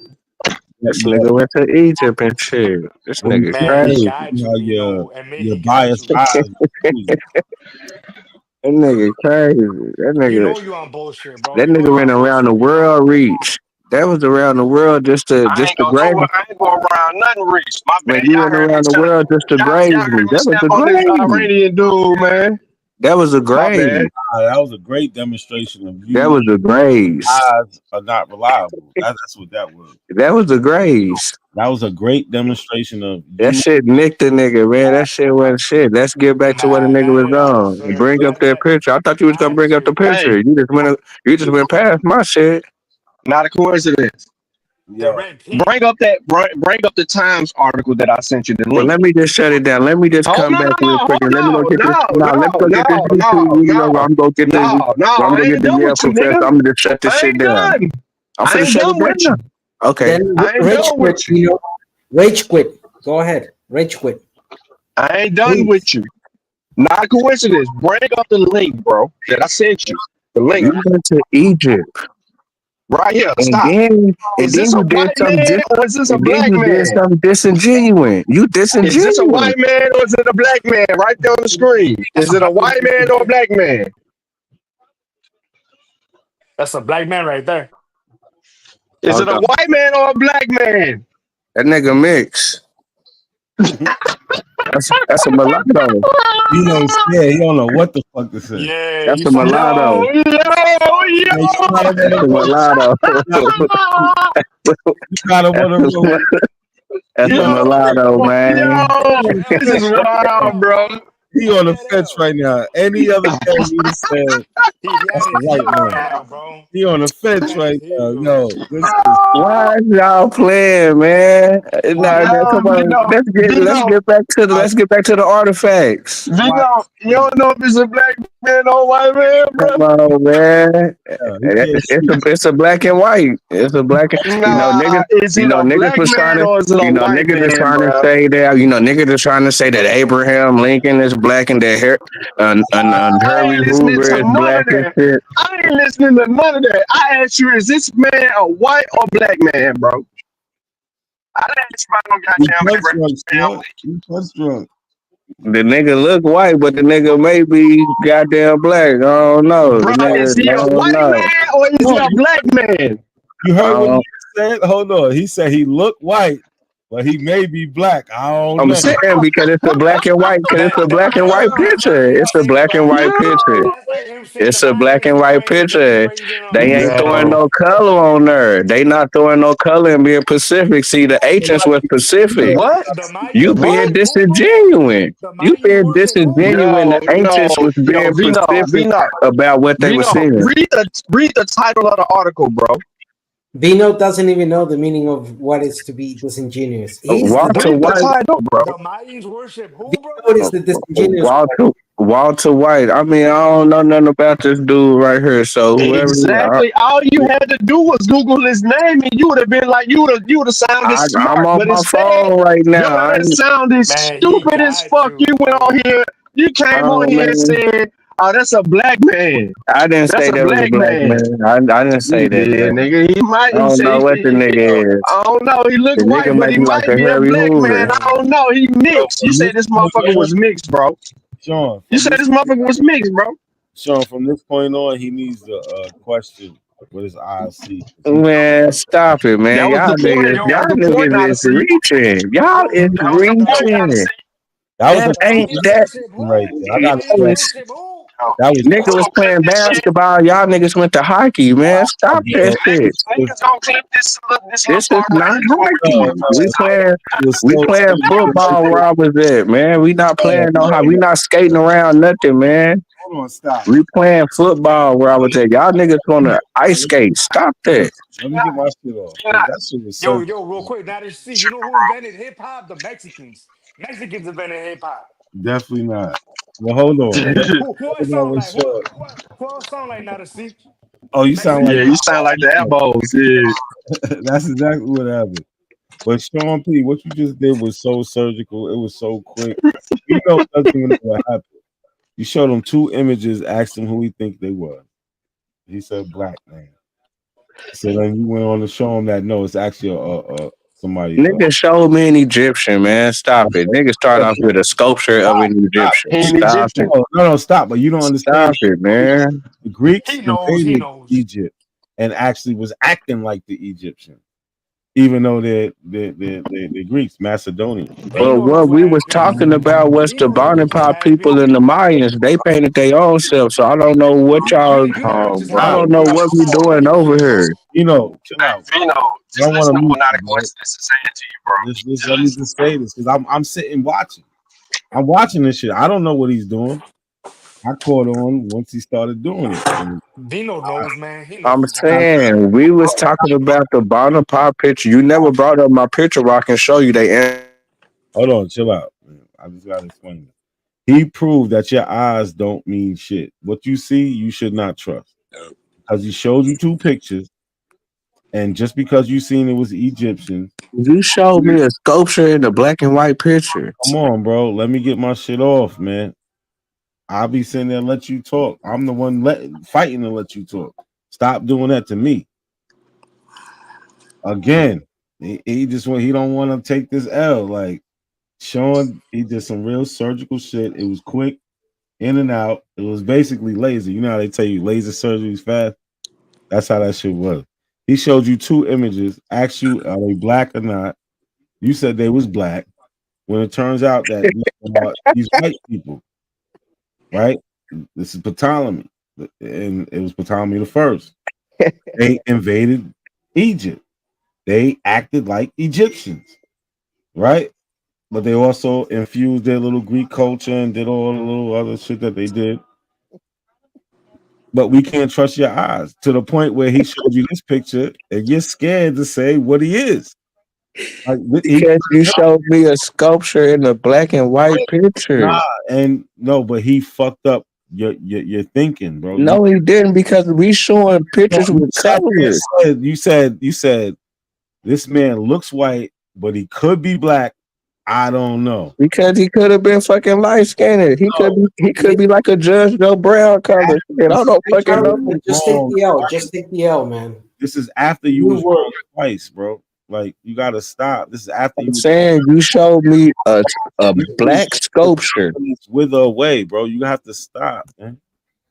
this your nigga went to Egypt and shit. This what we nigga say Man, we crazy. got you, your Gino. Admit your he got biased you. eyes. Ooh, That nigga crazy. That You nigga know you on bullshit, bro. that You know nigga you went on around the bullshit, Gino. world reach. That was around the world I ain't just to gonna grave. go. I ain't go around nothing reach. My Man, bad. you Y'all went heard me around the tell. world just to Y'all graze me. heard me That was snap a on this grave. Iranian dude, man. That was a My bad. grave. that was a great demonstration of That you was a graze. eyes are not reliable. That's what that was. That was a graze. That was a great demonstration of That you. shit nicked the nigga, man. That shit wasn't shit. Let's get back to what the Nah, nigga that was went off, on. sir. Bring up that picture. I thought you was gonna Got bring up the you. picture. Hey, You just went past my shit. not a coincidence. The Yeah. red pink. Bring up the Times article that I sent you the Well, link. let me just shut it down. Let me just Oh come no back no real no quick hold and let me go no get this. no No, let me no go get this no YouTube no video. no I'm gonna go get this. no I'm I gonna get ain't the done yeah with you, professor. nigga. I'm gonna just shut this I shit ain't down. done. I'm I finna ain't shut it done with down. you. Okay. Then I ain't rage done quit, with you. you know. Rage quit. Go ahead. Rage quit. I ain't done Please. with you. Not a coincidence. Bring up the link, bro, that I sent you. The link You went to Egypt. right here. And Stop. then and Is then this a you did white something man or is this a and then black you did man? something disingenuous. You Is this a disingenuous. white man or is it a black man? Right there on the screen. That's Is a it a black man white right man or a there. black man? That's a black man right there. Is it Hold a on. white man or a black man? That nigga mix. That's a mulatto. You know, scared. He don't know what the fuck to say. Yeah, That's you a saw that? mulatto. Yeah, you Yo! gotta That's want a to roll. mulatto. You gotta want to roll. That's He a on, Yo! mulatto, man. Yo! he on the This fence. is He had wild, L, bro. bro. He He on the had fence L. right now. Any other day he'd have said He that's had a his white heels man. right now, bro. He on the He fence had his right now. heels. Yo, this is Why is y'all playing, man? why Now, come Yo, on. Vino, I, Let's get back to the artifacts. why Vino, you don't know if it's a black man or white man, bro? Come on, man. he can't see. It's a black and white. It's a black and Nah, is it a niggas black was trying man to or is it a white niggas is man, trying to bro? say that niggas is trying to say that Abraham Lincoln is black and that and I Herbie ain't listening Hoover to is none black of and that. shit. I ain't listening to none of that. I asked you, is this man a white or black man, bro? I didn't ask you about no He goddamn punch Abraham drunk, family. sport. He punch drunk. The nigga look white, but the nigga may be goddamn black. I don't know. The Bro, is nigga, he I a don't white know. man or is he No, a black man? you I heard what he don't, said? Hold on. He said he looked white, but he may be black. I don't I'm know. saying because it's a black and white. Because it's a black and That's white like him picture. saying It's a black and white picture. that's like him saying the It's a black Mayans and white didn't picture. raise in They ain't throwing No, no color on there. They not throwing no color and being Pacific. See, the ancients was Pacific. what? the You Mayans being What? worship who? disingenuous. The You Mayans being worship who? disingenuous. No, The ancients no, was yo, being Pacific Vino, about what they were Vino, seeing. read the title of the article, bro. Bino doesn't even know the meaning of what is to be disingenuous. He's the Walter Read the White. title, bro. The Mayans worship who, what brother? is the disingenuous part. Walter White. I mean, I don't know nothing about this dude right here. So whoever Exactly. All you had to do was Google his name, and you would have been like, you would have sounded I'm smart. on But my instead, phone right your now. ass sounded Man, he stupid as got fuck. you, You went on bro. here. You came Oh on here and man, said, "Oh, that's a black man. I didn't That's say a that was a black black man." man. I didn't say He that, did, man. nigga. He might. I He don't said know what the nigga is. I don't know. He The looks white, nigga but may he be like might a be a Harry black man. Hoover. I Man, don't know. He So mixed. You from said this this point motherfucker on, was mixed, bro. Sean, You from said this this motherfucker was mixed, bro. Sean, from this point on, he needs to question what his eyes see. 'Cause he Man, stop it, man. That was the point. That yo, was the point, Is Odyssey. reaching. Y'all yo, is reaching. that was a That the ain't Mayans question that. worship right who? there. The I got a Mayans That question. worship who? That was nigga was playing basketball. Y'all niggas went to hockey, man. Stop that so, shit. Niggas gonna clip this little This is part right not here. You want me to no, hockey. read no, the title? it was We so playing football where I was at, man. We not playing no hockey. We not skating around nothing, man. hold on, stop. We playing football where I was at. Y'all niggas wanna ice skate. Stop that. Let me get my shit off because that shit was so. Yo, real quick. Now to see, you know who invented hip hop? The Mexicans. Mexicans invented hip hop. Definitely not. Well, hold on. Who I Hold on sound with like? Sean. Who I sound like now to see? Oh, you sound like Yeah, Mexicans. you sound like the elbows. Yeah. that's exactly what happened. But Sean P, what you just did was so surgical. It was so quick. You know, doesn't even know what happened. You showed him two images, asked him who he think they were. He said black man. So then you went on to show him that no, it's actually somebody. Nigga showed me an Egyptian, man. Stop it. Nigga start off with a sculpture of an Stop. Egyptian. He an Stop Egyptian. it. No, stop. But you don't understand. Stop it, man. The Greeks He knows. He invaded knows. Egypt and actually was acting like the Egyptian, even though they're Greeks, Macedonians, right? But Dino knows what what we was happened. talking about was the Dino knows what Bonaparte people happened. and the Mayans. They painted their own self. So I don't know what y'all. You know what Oh, just I bro. don't happened, know bro. what we Come on, doing man. over here. Chill out. Vino, I don't just want listen to to move what Naughty you, right? Quest is saying to you, bro. Just Just let me listen. just say this because I'm sitting watching. I'm watching this shit. I don't know what he's doing. I caught on once he started doing it. And Dino knows, man. He knows I'm what's going on. saying we was talking about the Bonaparte picture. You never brought up my picture where I can show you they. hold on, chill out. Man. I just gotta explain it. He proved that your eyes don't mean shit. What you see, you should not trust. Because he showed you two pictures, and just because you seen it was Egyptian, You showed me a sculpture in a black and white picture. come on, bro. Let me get my shit off, man. I'll be sitting there and let you talk. I'm the one fighting to let you talk. Stop doing that to me. Again, he just he don't want to take this L. Like Sean, he did some real surgical shit. It was quick, in and out. It was basically laser. You know how they tell you laser surgery is fast? That's how that shit was. He showed you two images, asked you are they black or not. You said they was black. When it turns out that these white people, right? This is Ptolemy, and it was Ptolemy the first. They invaded Egypt. They acted like Egyptians, right? But they also infused their little Greek culture and did all the little other shit that they did. But we can't trust your eyes to the point where he showed you this picture and you're scared to say what he is. Like he Because you showed me a sculpture in a black and white picture. nah, and no, but he fucked up your thinking, bro. No, he didn't because we showing pictures with Sat there and colors. you said this man looks white, but he could be black. I don't know. Because he could have been fucking light skinned. He could be like a Judge Joe Brown color. Shit, I don't fucking know. Jonathan, just take Wrong. the L. Just take the L, man. This is after you You was were wrong twice, bro. Like you gotta stop. This is after I'm you saying you showed me a black sculpture. wither away, bro. You have to stop, man.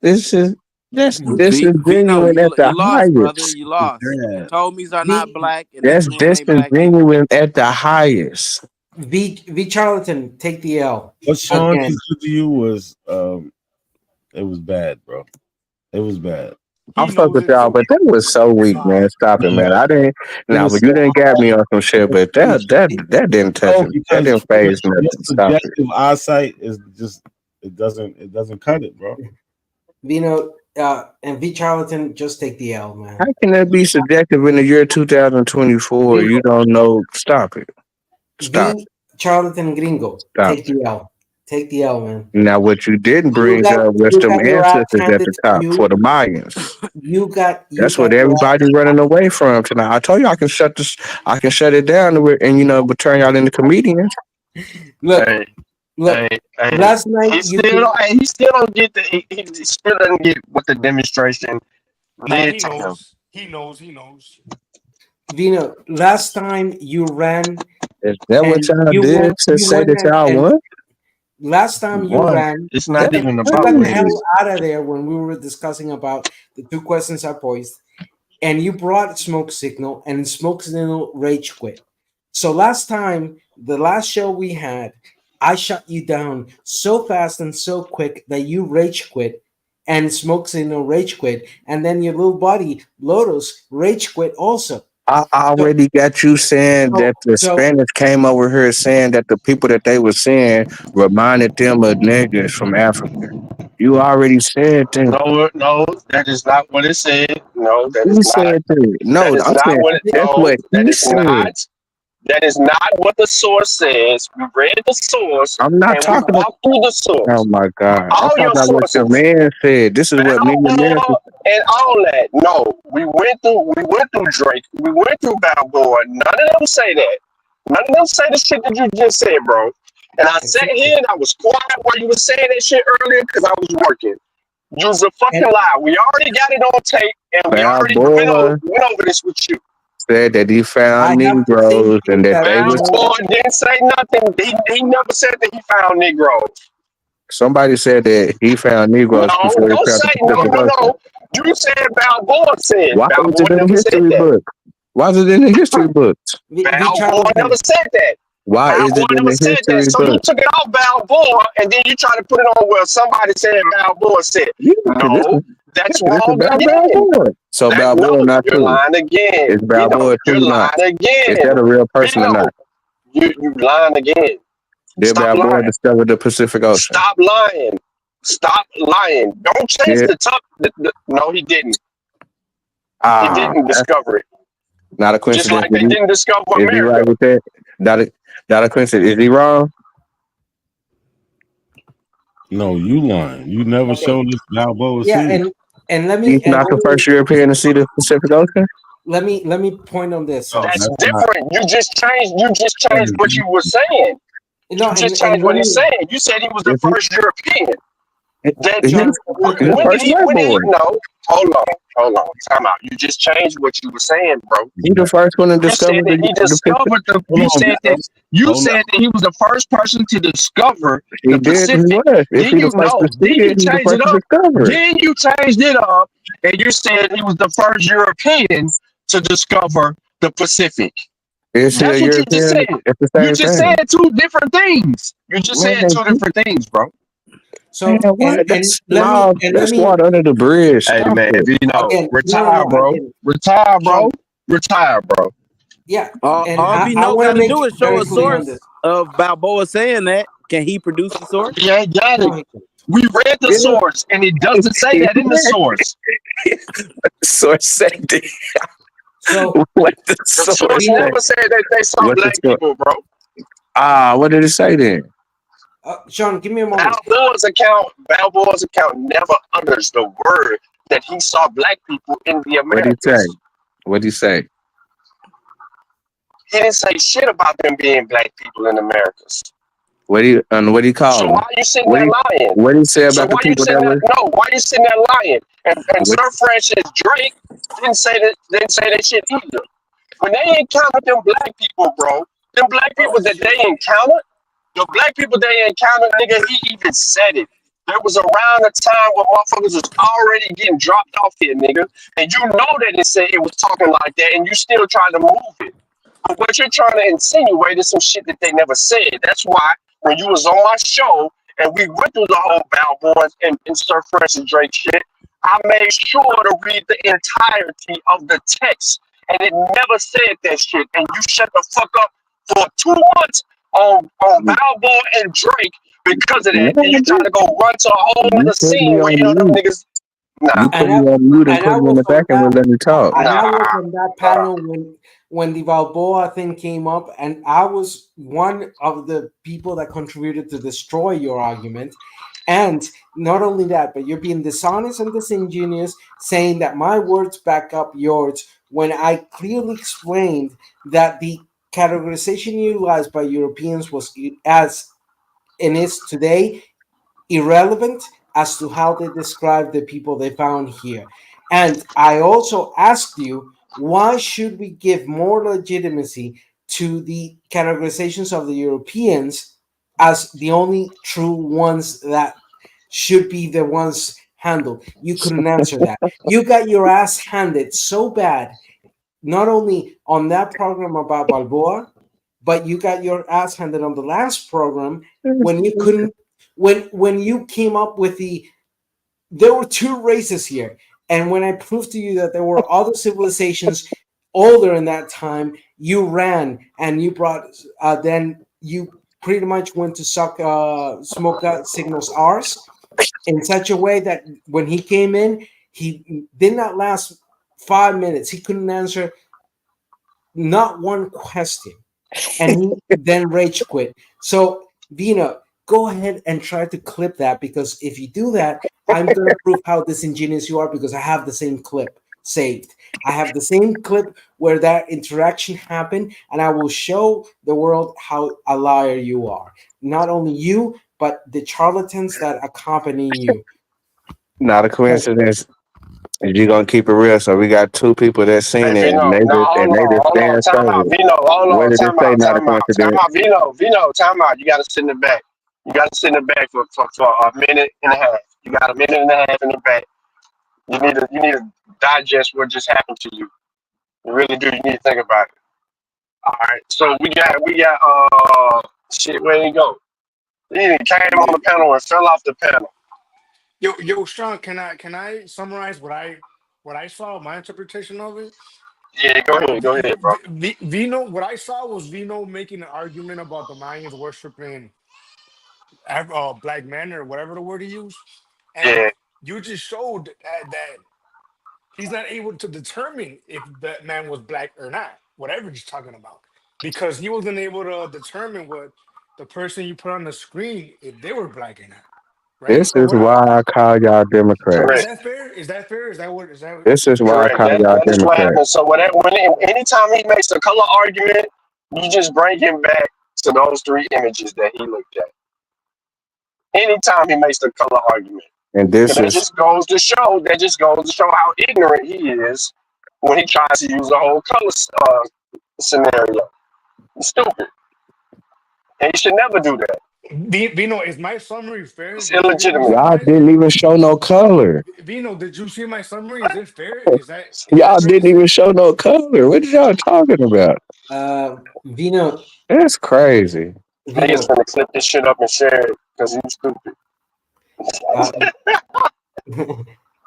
This is That's Vino, disingenuous at the you lost, brother. highest. You It's lost. bad. Tomies are not V black, and That's X-Men ain't black either. disingenuous at the highest. V Charlton, take the L What Sean again. just did to you was it was bad, bro. It was bad. I He fuck knows with it y'all, too. but that was so weak, man. Stop it, No, man. I didn't. it Nah, was but you so didn't get me on some shit. But that didn't touch no it. That because didn't phase your nothing. Stop it. subjective eyesight is just it doesn't cut it, bro. Vino and V Charlton, just take the L, How man. can that be subjective in the year 2024? Vino, You don't know. Stop it. Stop. V Charlton Gringo, Stop take it. the L. Take the L, man. Now, what you didn't bring up was You them got your ass ancestors at handed the to top for you. the Mayans. You That's what got your everybody running away from tonight. I told you I can shut this. I can shut it down, and but turn y'all into comedians. look, Hey, look. hey, Last night you could he still don't get he still doesn't get what the demonstration Nah, did he to him. knows. He knows. He knows. Vino, last time you ran Is that what and y'all did to you say went that y'all and won? last time you One, ran, it's you not That's got even you about got the crazy. hell winning. out of there when we were discussing about the two questions I posed, and you brought smoke signal, and smoke signal rage quit. So last time, the last show we had, I shut you down so fast and so quick that you rage quit, and smoke signal rage quit, and then your little buddy Lotus rage quit also. I So already got you saying so that the so Spanish came over here saying that the people that they were seeing reminded them of niggas from Africa. You already said that. No, that is not what it said. No, that is He not. said that. No, That is I'm not saying what it. that's No, what that he is said. not. That is not what the source says. We read the source I'm not and we talking about. walked through the Oh source. my God! I'm All talking your about what your sources. man said. This is what me and your man. Balboa and all that. No, we went through Drake. We went through Balboa. None of them say that. None of them say the shit that you just said, bro. And I sat here and I was quiet while you were saying that shit earlier because I was working. You was a and fucking lie. We already got it on tape and we already Balboa went over this with you. said that he I found have the same Negroes and proof that that they was. Balboa didn't say nothing. He never said that he found Negroes. Somebody said that he found No, Negroes before he don't found the say Pacific Ocean. no. You said Balboa said. Why is Balboa it in the never said history that. book? Why is it in the history books? V Balboa never Charlton. said that. Why is Balboa it in never the said that. history So you book? took it off Balboa and then you try to put it on where somebody said Balboa said. Yeah, No, yeah, that's 'cause it's wrong about again. Balboa. So That no, Balboa not you're true. lying again. Is Balboa You're true or not? lying Is again. that a real person or Vino, not? you lying again. Did Stop Balboa lying. discover the Pacific Ocean? Stop lying. Stop lying. Don't change Did the top. No, he didn't. He ah, didn't that's discover it. not a Just coincidence. like they didn't discover Is he right America. with that? Not a coincidence. Is he wrong? No, you lying. You never Okay. showed us Balboa Yeah, Sea. and He's not the first European to see the Pacific Ocean. let me point on this. No, That's that's not. different. You just changed what you were saying. No, You just and changed let what he's me, saying. You said he was the Is he? first European. That He's Sean, quick, the when quick. did first he white boy. no? Hold on. Time out. You just changed what you were saying, bro. He's the first one to You said discover that he the Pacific. discovered the. Hold You on, said that Val. you Hold on. said that he was the first person to discover He the did. He Pacific. was. If Then he the you first know. to see Then you it, he's the changed first it to up. discover it. Then you changed it up, and you said he was the first European to discover the Pacific. Is he a That's what you just European? said. It's the You same just said thing. two different things. You just Man, said two different things, bro. So what? and That's no. let That's me water under the bridge. Hey Stop man, it. again. retire, bro. Again, Retire, bro. Sean. Retire, bro. Yeah, and All I Vino want got to to make do it is show very a clear on source this. of Balboa saying that. Can he produce the source? He ain't got it. No, he can't. We read the Yeah. source, and it doesn't say that in the source. Source said that. So What the The source source Vino, say? never said that they saw What the black source? people, bro. Ah, what did it say then? Sean, give me a moment. Balboa's account never utters the word that he saw black people in the What did he say? Americas. What did he say? He didn't say shit about them being black people in the Americas. What he call So why him? are you sitting What there he lying? what he say So about the why you people sitting that there? were? No, why you sitting there lying? And What, Sir Francis Drake didn't say that shit either. When they encountered them black people, bro, them black Oh people that shit. they encountered, the black people they encountered, nigga, he even said it. There was around a time where motherfuckers was already getting dropped off here, nigga. And you know that it said it was talking like that, and you still trying to move it. But what you're trying to insinuate is some shit that they never said. That's why when you was on my show and we went through the whole Boys and Sir Francis Drake shit, I made sure to read the entirety of the text, and it never said that shit. And you shut the fuck up for 2 months on Balboa and Drake because of that. And you trying to go run to a whole You other put scene me where on you know them mute. niggas. Nah, You put And me I on mute and and I put me in was the back on and would that let me talk. and I nah. was on that panel when the Balboa thing came up, and I was one of the people that contributed to destroy your argument. And not only that, but you're being dishonest and disingenuous, saying that my words back up yours when I clearly explained that the categorization utilized by Europeans was as and is today irrelevant as to how they describe the people they found here. And I also asked you, why should we give more legitimacy to the categorizations of the Europeans as the only true ones that should be the ones handled? You couldn't answer that. You got your ass handed so bad, not only on that program about Balboa, but you got your ass handed on the last program when you couldn't when you came up with there were two races here, and when I proved to you that there were other civilizations older in that time, you ran and you brought then you pretty much went to smoke out signals ours in such a way that when he came in, he did not last 5 minutes. He couldn't answer not one question, and he then rage quit. So, Vina, go ahead and try to clip that, because if you do that, I'm going to prove how disingenuous you are, because I have the same clip saved. I have the same clip where that interaction happened, and I will show the world how a liar you are. Not only you, but the charlatans that accompany you. Not a So, coincidence. If you're gonna keep it real, so we got two people that Hey seen it Vino, no, and they just hold on, stand time out, strong. Vino, hold Where on, did it time say out, not a time out, time coincidence? out, Vino, time out. You gotta sit in the back. You gotta sit in the back for a minute and a half. You got a minute and a half in the back. You need to digest what just happened to you. You really do. You need to think about it. All right. So we got shit. Where did he go? He came on the panel and fell off the panel. Yo, Sean, can I summarize what I saw, my interpretation of it? Yeah, go ahead, bro. Vino, what I saw was Vino making an argument about the Mayans worshiping black men, or whatever the word he used, and Yeah, you just showed that he's not able to determine if that man was black or not, whatever he's talking about, because he wasn't able to determine what the person you put on the screen, if they were black or not, right? This So is what I, why I call y'all is correct. Democrats. that fair? Is that fair? Is that what is that? This is why I Correct. call That y'all that is what Democrats. happens. So anytime he makes a color argument, you just bring him back to those three images that he looked at. Anytime he makes the color argument, And because this is that just goes to show how ignorant he is when he tries to use the whole color scenario. He's stupid, and he should never do that. Vino, is my summary fair? It's Did you get my illegitimate. y'all summary? didn't even show no color. Vino, did you see my summary? Is it fair? Is that Y'all fair to didn't say? even show no color. What y'all talking about? Vino, That's crazy. Niggas Vino, gonna clip this shit up and share it because he's stupid. uh,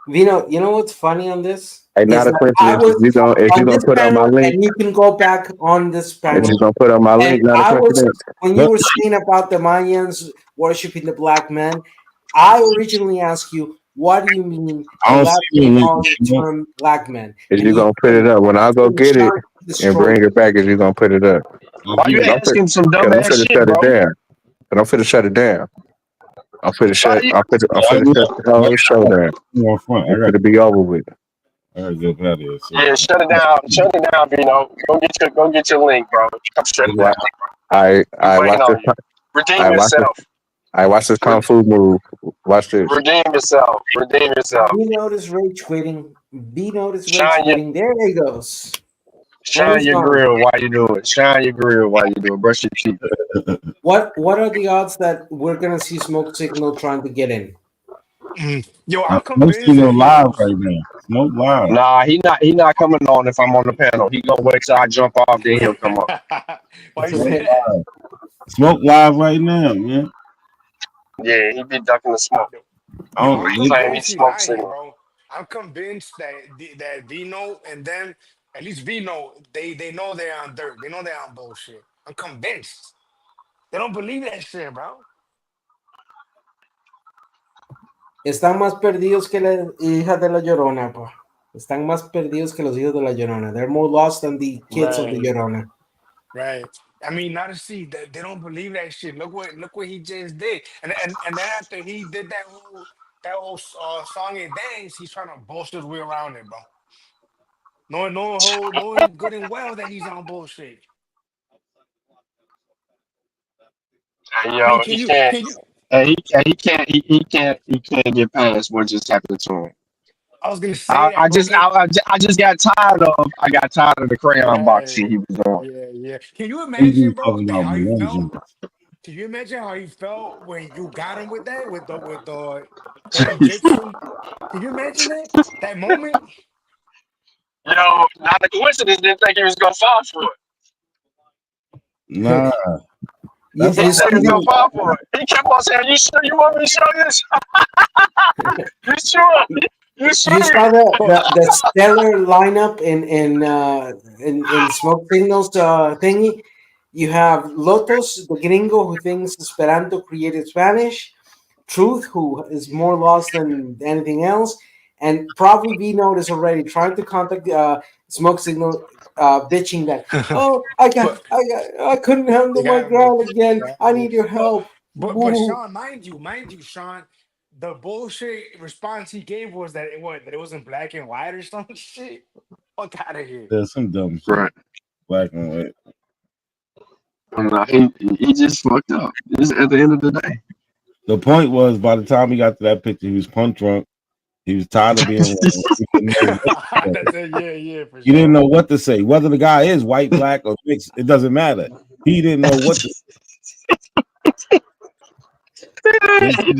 Vino, you know what's funny on this Hey, is not a that I coincidence. was If you on gonna this put on my panel, link, and you can go back on this if you panel, gonna put on my and link, not a I was coincidence. when you But were saying about the Mayans worshiping the black man. I originally asked you, what do you mean I don't see elaborate any on the term black man? If And you you gonna put it couldn't. up, when I go And get it Sean and destroyed bring it back, if you gonna put it up, Why you cause asking some dumb I'm ass finna shit, shut it bro? down. But I'm finna shut it down. Why you? I'm I finna shut got the whole show down. more front. It's gonna be over with. I gotta get up out of here. So Yeah, shut it down, Vino. Go get your link, bro. Come shut it Wha- down. I We waiting watch this. on you. Redeem I watch this. yourself. I watch this Re- kung fu move. Watch this. redeem yourself. Redeem yourself. B notice rage quitting. B notice rage Shine your quitting. There he goes. And shine he's your gone. grill while you do it. Shine your grill while you do it. Brush your teeth. What are the odds that we're gonna see smoke signal trying to get in? Yo, I'm Smoke convinced signal that he live knows. right now. Smoke live. Nah, he not coming on if I'm on the panel. He gonna wait till I jump off, then he'll come on. Why you say Smoke that? live. Smoke live right now, man. Yeah, he be ducking the smoke. I Yo, don't. I'm He claim he convinced he smoke lying, signal. bro. I'm convinced that Vino and them, at least Vino, they know they're on dirt. They know they're on bullshit. I'm convinced. They don't believe that shit, bro. Están más perdidos que las hijas de la Llorona, pa. Están más perdidos que los hijos de la Llorona. They're more lost than the kids of the Right, Llorona. right. I mean, not to see that they don't believe that shit. Look what he just did, and then after he did that whole song and dance, he's trying to bullshit his way around it, bro. Knowing good and well that he's on bullshit. And, I mean, he can't. can you? He can't get past what just happened to him. I was gonna say that, I bro. just I just got tired of the crayon boxing Right. he was on. Yeah, yeah. Can you think you imagine, bro, talking that about how you felt? Melange. Can you imagine how you felt when you got him with that, with the ninjutsu? Can you imagine that moment? You know, not a coincidence. Didn't think he was gonna fall for it. Nah, You, that's He you how said see he was gonna the fall for it. He kept on saying, "You sure you want me to show this? You sure? You you sure?" saw the, But the stellar lineup in Smoke Signals thingy. You have Lotus, the gringo who thinks Esperanto created Spanish. Truth, who is more lost than anything else, and probably V Note already trying to contact Smoke Signal, bitching that I couldn't handle you my got ground again. I right. need your But help. but Woo. Sean, mind you, Sean, the bullshit response he gave was that it wasn't black and white or some shit. Fuck out of here. there's some dumb shit. Right. Black and white. He just fucked up. This at the end of the day. The point was, by the time he got to that picture, he was punch drunk. He was tired of being wrong. He didn't know what to say. That's it. Yeah, for He didn't sure. know what to say. Whether the guy is white, black, or mixed, it doesn't matter. He didn't know what to say. Thinking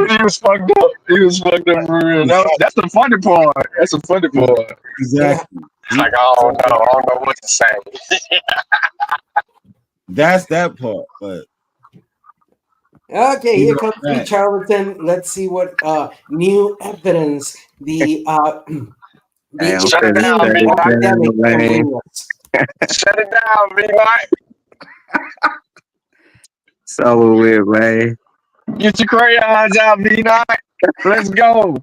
He was fucked up. He was fucked up for real. That's the funny part. That's the funny part. Yeah. exactly. It's like I don't know what to say. That's that part. But Okay, you here know comes the that charlatan. Let's see what new evidence Hey, the I'm Shut it finna down, shut B it Mike. academic down, can man. bring us. Shut it down, B Mike. It's over with, man. Get your crayons out, B Mike. Let's go.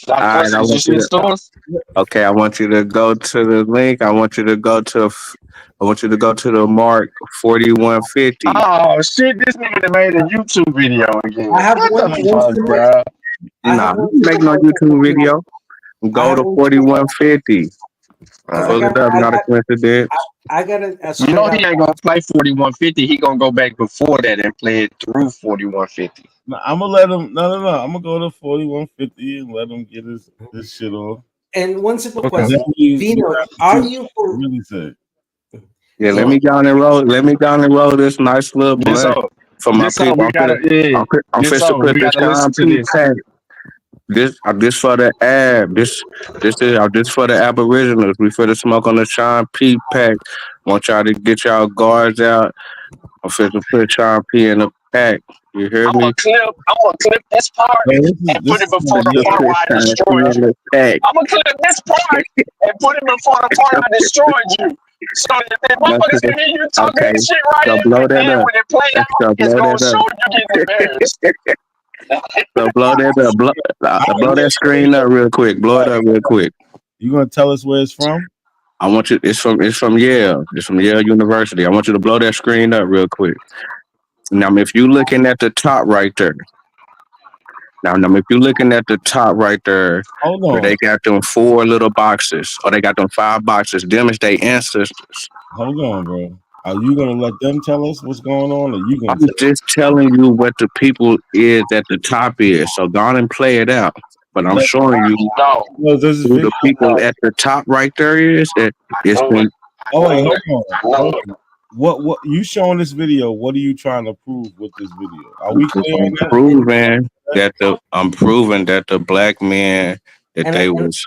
All right, I Did you want see you the to. stores? Okay, I want you to go to the link. I want you to go to. I want you to go to the mark 4150. Oh shit! This nigga that made a YouTube video again. I have What the one fuck, simple. bro? I Nah, have you one can make simple no question YouTube for you video. I Go have to one simple question 4150. because Uh, Pull it up. Not a coincidence. I got a you straight know up. he ain't gonna play 4150. He gonna go back before that and play it through 4150. I'm gonna let him. No. I'm gonna go to 4150 and let him get his shit off. And one simple Okay. Then question, we Vino, have to see are what you he for? really said. Yeah, let And me So go on and roll. Let me go on and roll this nice little this blunt so for my people. we gotta I'm this finna so put we this gotta listen Sean to P this. pack. This for the ad. This for the Aboriginals. We for the smoke on the Sean P pack. Want y'all to get y'all guards out. I'm finna put Sean P in the pack. You hear me? I'm gonna clip this part Hey, and this put it is before something the Finna part put where I Sean P destroyed in you. the pack. I'm gonna clip this part and put it before the part I destroyed you. So that the motherfuckers can hear you talking Okay, this shit right so here, blow and that then up. when it play Let's out, go it's blow gonna that show up. you getting embarrassed. So blow that up. All right, Blow that screen up real quick. Blow it up real quick. you gonna tell us where it's from? I want you. It's from Yale. It's from Yale University. I want you to blow that screen up real quick. Now, if you looking at the top right there. Now, if you're looking at the top right there, Hold where on. they got them 4 little boxes, or they got them 5 boxes, them is their ancestors. Hold on, bro. Are you gonna let them tell us what's going on, or you gonna I'm tell us? just telling you what the people is at the top is. So go on and play it out. But I'm Let, showing you No, no, there's this who the video. people at the top right there is. It's no, been Oh wait, no, hold on. no. What you showing this video? What are you trying to prove with this video? Are we clear on I'm that? proving that the black men that they And was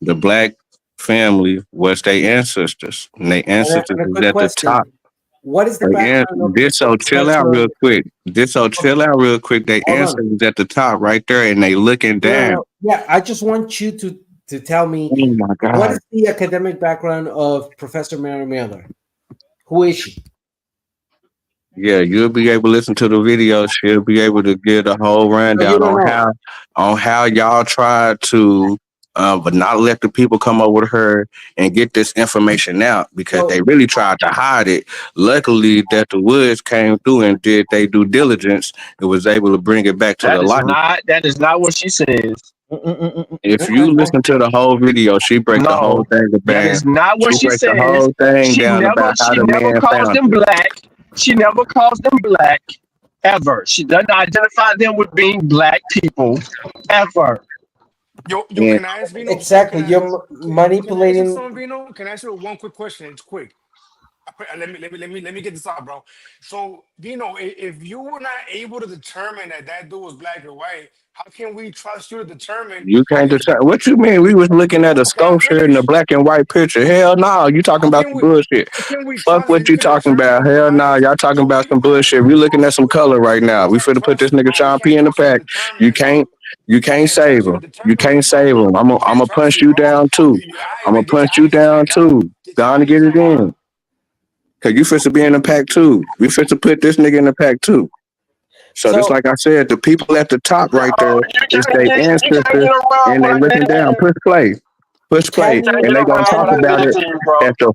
the black family was their ancestors, and their ancestors and a was quick at the top. question: what is the Again, background of this so chill out Professor? real quick. This so chill out real quick. They Hold on. ancestors at the top right there, and they looking No, no, down. no. Yeah, I just want you to tell me Oh my what god! is the academic background of Professor Mary Miller? Who is she? Yeah, you'll be able to listen to the video. She'll be able to get a whole So you rundown don't know. on how y'all tried to, but not let the people come up with her and get this information out because So they really tried to hide it. Luckily, that the Woods came through and did they due diligence and was able to bring it back to the light. That is not what she says. If okay, you listen to the whole video, she break the whole No, thing that down. is not what She she break the says. whole thing down about how She the never man calls found them it. black. She never calls them black ever. She doesn't identify them with being black people ever. Yo, And can I ask Vino? Yo, exactly, you're can I ask you manipulating. something, Vino? Can I ask you one quick question? It's quick. Let me get this out, bro. So, Vino, if you were not able to determine that that dude was black or white, how can we trust you to determine you how can't this? decide. What you mean? We was looking at a Can I sculpture in the finish? black and white picture. Hell no, you talking How about can some we? bullshit. How can we Fuck trust what you you to talking about. determine Hell no, why? y'all talking So about we some bullshit. We looking at some color right now. We finna put this nigga Sean P in the can't pack. trust you to You determine, can't, bro. you I can't can't save trust you to him. You determine can't this, bro. save him. I I'm can't gonna trust punch you, you bro. down too. All I'm right, gonna man, get your punch you ass in down here, dog. too. Get your Gonna ass get it somewhere. in. Cause you finna be in the pack too. We finna put this nigga in the pack too. So just So like I said, the people at the top No, right there is their you can't ancestors, get around and what they I looking did to down. you. Push play, can You can't you and get they gonna around can talk what I about did you it to you, bro. at the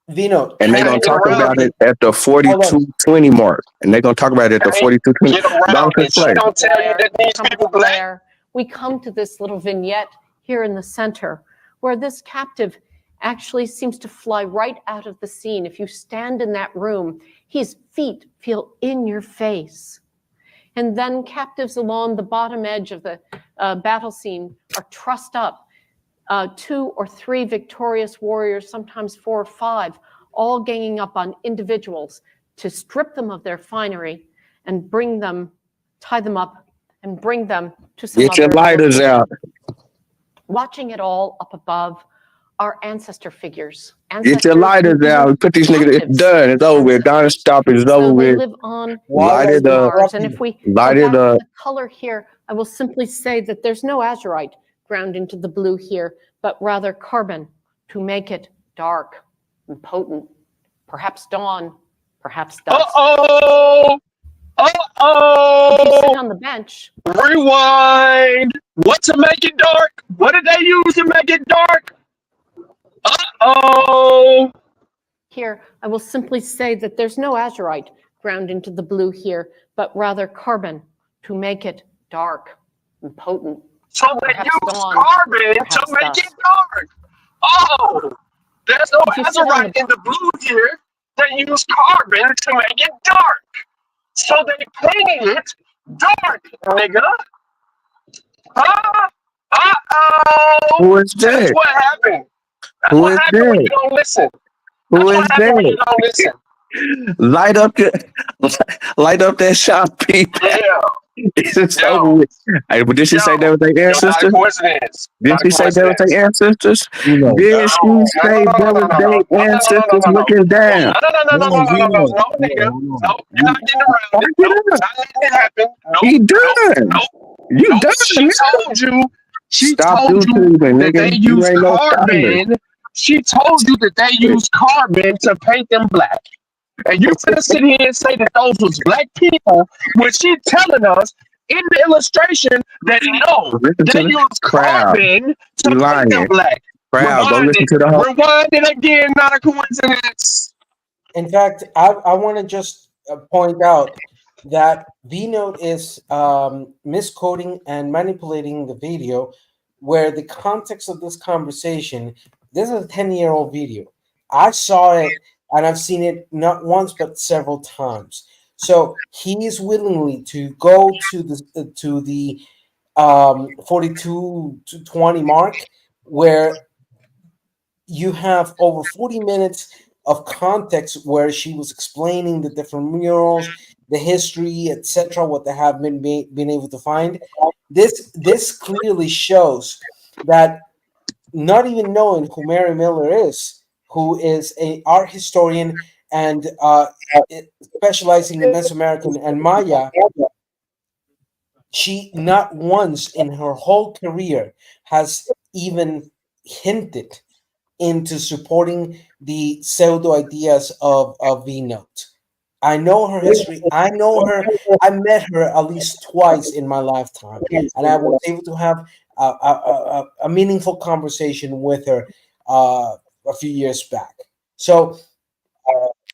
Vino, and You they can gonna can't get you talk around about it. it at the hold on? 42-20 mark, and they gonna talk about it at the Can't 42-20. get Don't around push it. She play. don't tell you Blair, that these Compass people black. Blair, we come to this little vignette here in the center where this captive actually seems to fly right out of the scene. If you stand in that room, his feet feel in your face. And then captives along the bottom edge of the battle scene are trussed up, 2 or 3 victorious warriors, sometimes 4 or 5, all ganging up on individuals to strip them of their finery and bring them, tie them up, and bring them to some Get your other lighters location. out. Watching it all up above are ancestor figures. Get your Ancestors who lighters even out. Put these niggas. It's captives done. had It's over with. Gonna ancestors. stop it. It's over So they with. live on Why Light are these it you up. stars. And if interrupting? we go Light it back to up. the color here, I will simply say that there's no azurite ground into the blue here, but rather carbon to make it dark and potent, perhaps dawn, perhaps dusk. Uh-oh. If you sit Uh-oh. on the bench, Rewind. What to make it dark? What did they use to make it dark? Uh-oh. here, I will simply say that there's no azurite ground into the blue here, but rather carbon to make it dark and potent, So they perhaps use dawn, carbon to perhaps make it dusk. dark. Oh, there's no If you sit on azurite the in the blue here. They use carbon to make it dark. So they painted it dark, nigga. Uh-oh. Who is That's that? what happened. That's Who what is happened when that? you don't listen. Who That's is what happened when that? you don't listen. Light up your, light up that shop, people. Yeah. It's over Yo. with. Hey, but did she say that Yo. was their Yo, not a ancestor? coincidence. Did Not a she say that was coincidence. their ancestors? Vino, Did she No, no, say no, no, that no, was no, no, no, their no, no, no, ancestors no, no, looking no, down? no, no, no, no, hold no, on, no, no, no, Vino. no, Yo, nigga. hold on. Nope, you're not getting around Fuck it. it Nope, up. not letting it happen. Nope, He nope, done. nope, You nope. done, nigga. She Stop told you YouTube, that they nigga. You use ain't no scholar. carbon. She told you that they use carbon to paint them black. And you finna sit here and say that those was black people when she telling us in the illustration that no, Listen they to the use crowd. carbon You to paint them lying. black. Crowd, go Rewind listen it. to the whole. Rewind it again, not a coincidence. In fact, I want to just point out that V-Note is misquoting and manipulating the video, where the context of this conversation, this is a 10-year-old video. I saw it, and I've seen it not once but several times. So he is willingly to go to the 42 to 20 mark, where you have over 40 minutes of context where she was explaining the different murals, the history, etc., what they have been able to find. This clearly shows that not even knowing who Mary Miller is, who is a art historian and specializing in Mesoamerican and Maya, she not once in her whole career has even hinted into supporting the pseudo ideas of V Note. I know her history. I know her. I met her at least twice in my lifetime, and I was able to have a meaningful conversation with her a few years back. So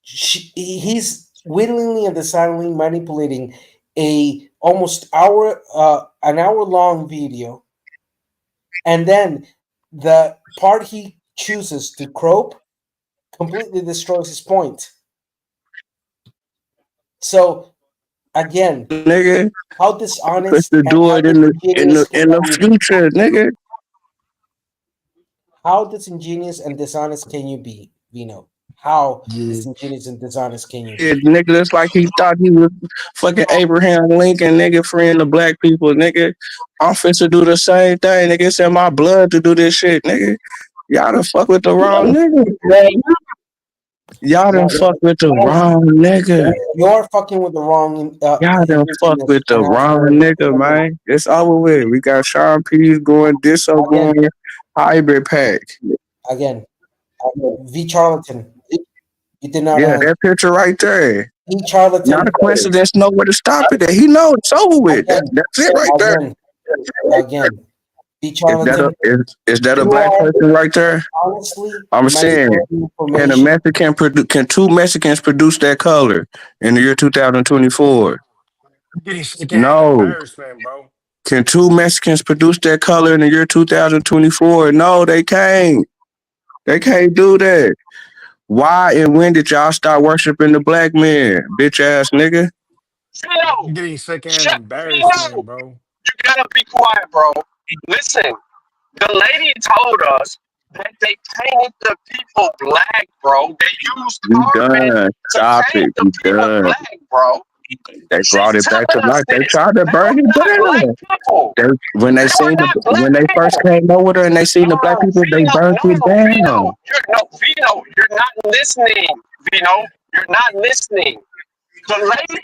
he's willingly and decidedly manipulating a almost an hour long video, and then the part he chooses to crop completely destroys his point. So again, nigga. how Supposed dishonest to and do how it in disingenuous the can you be? future, nigga. How disingenuous and dishonest can you be, Vino? How Yeah. disingenuous and dishonest can you Yeah, be? nigga, it's like he thought he was fucking Abraham Lincoln, nigga, friend of black people, nigga. I'm fit to do the same thing, nigga. It's in my blood to do this shit, nigga. Y'all done fuck with the wrong nigga. Y'all done fuck with the wrong nigga. You're fucking with the wrong Y'all done fuck indigenous with the and wrong African nigga, American. man. It's over with. We got Sean P's going, Disso Again, going, hybrid pack. again, V Charlatan. You did not Yeah, answer. that picture right there. V Not a Charlatan. coincidence, know where to stop it at. He know it's over with. Again, That's it right there. again. V Is that Charlatan. a You black are person right there? honestly I'm saying, manipulating can information. can two Mexicans produce that color in the year 2024? I'm getting secondhand No. embarrassment, bro. Can two Mexicans produce that color in the year 2024? No, they can't. They can't do that. Why and when did y'all start worshiping the black man, bitch ass nigga? I'm Phil, getting secondhand shut Phil. embarrassment, bro. You gotta be quiet, bro. Listen, the lady told us that they painted the people black, bro. They used You carbon done. to Stop paint it. the You people done. black, bro. They brought She's it back to telling us life. They this. tried to They burn were it not black down. people. They They were not when black they first people. came over there and they seen the black No, people, they Vino, burnt it no, down. Vino, you're not listening. Vino, you're not listening. The lady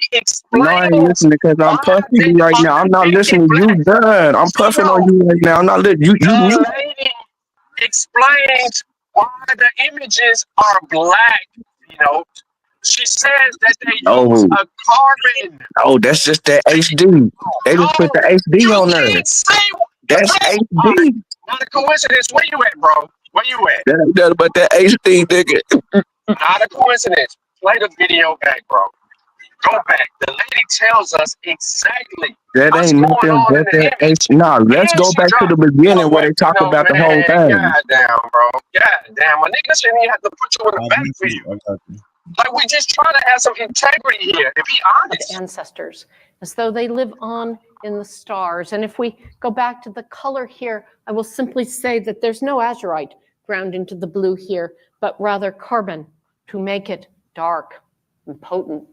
No, I ain't explains listening because I'm why puffing they you right now. are I'm not depicted listening. You black. done. I'm puffing on Vino, you right now. I'm not listening. You mute. the lady explains why the images are black. You know, she says that they use Oh, a carbon. oh, that's just that HD. They just put No, the HD you on there. can't say. You That's can't. All right, HD. not a coincidence. Where you at, bro? Where you at? But that HD, nigga. Not a coincidence. Play the video back, bro. Go back. The lady tells us exactly That what's ain't going nothing on in but the that image. HD. Nah, let's And go she back to the dropped. You beginning know where what? they talk No, about the whole man. thing. Goddamn, bro. Goddamn. A nigga shouldn't even have to put you in the I back got for you. you. I got you. Like, we just trying to have some integrity here and be Of honest. ancestors, as though they live on in the stars. And if we go back to the color here, I will simply say that there's no azurite ground into the blue here, but rather carbon to make it dark and potent,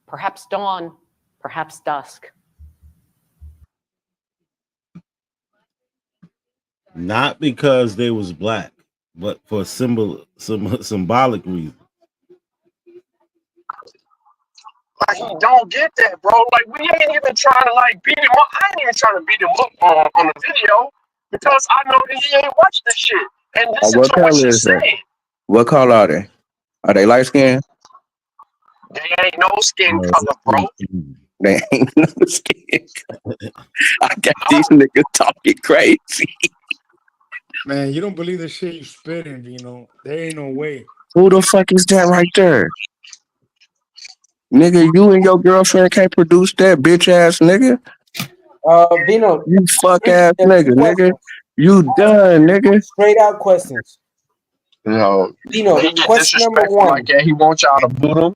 perhaps dawn, perhaps dusk. Not because they was black, but for symbolic reason. Like, he don't get that, bro. Like, we ain't even trying to, like, beat him up. I ain't even trying to beat him up on the video because I know that he ain't watched the shit. And listen What to what color she is that? said. What color are they? Are they light skinned? They ain't no skin No, color, bro. They ain't no skin. I got these No. niggas talking crazy. Man, you don't believe the shit you spitting, Vino. There ain't no way. Who the fuck is that right there? Nigga, you and your girlfriend can't produce that bitch ass nigga. Vino, You fuck ass two nigga, nigga. questions. You done, nigga. Straight out questions. You know, Vino, He get question number disrespectful like one. that. He want y'all to boot him.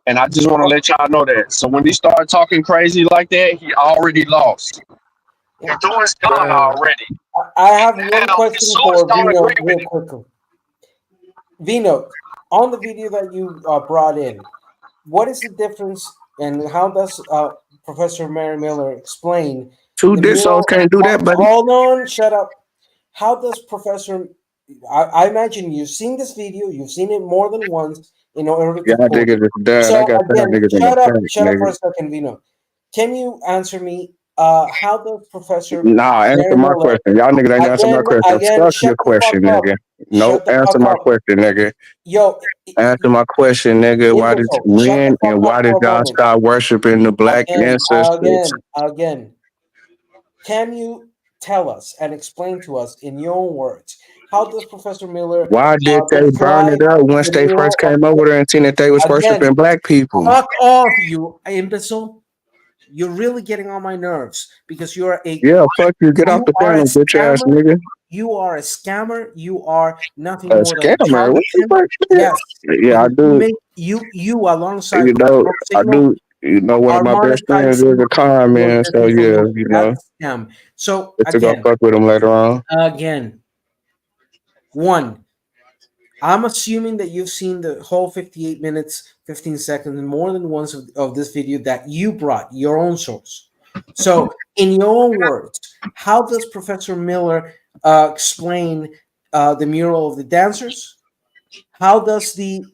And I just want to let y'all know that. So when he started talking crazy like that, he already lost. The door is gone Bruh. already. I have And one now the question source for don't Vino agree with real him. quickly. Vino, on the video that you brought in, what is the difference, and how does Professor Mary Miller explain Two the dick souls mural? can't do that, buddy. Hold on, shut up. How does Professor? I imagine you've seen this video. You've seen it more than once in order to Y'all quote it. niggas is done. I So got y'all again, niggas in the tank, shut up for nigga. a second, Vino. Can you answer me? How does Professor Nah, answer Mary my Miller question. Y'all niggas ain't answer my question. Fuck shut your the fuck question, up. nigga. Nope, Shut the answer fuck my up. question, nigga. Yo, Answer my question, nigga. Why did imbecile, shut the when fuck and up why did for a y'all moment. start worshiping the black ancestors? Again. Can you tell us and explain to us in your own words, how does Professor Miller Why did they burn describe it up once the they first mural of came over there and seen that they was again? worshiping black people? Fuck off, you imbecile! You're really getting on my nerves because Yeah, fuck you. Get off you the are a panel, bitch ass scammer. nigga. You are a scammer. You are nothing A more than a scammer. What the charlatan. fuck? Yes, Yeah, I because do. you alongside You Black know, Smoke I Signal do. You know, one of are my best friends is monetizing a con your man. So yeah, disinformation. you know, That's a scam. So just to go fuck with him later on. again, one, I'm assuming that you've seen the whole 58 minutes, 15 seconds, and more than once of this video that you brought, your own source. So, in your own words, how does Professor Miller explain the mural of the dancers? How does the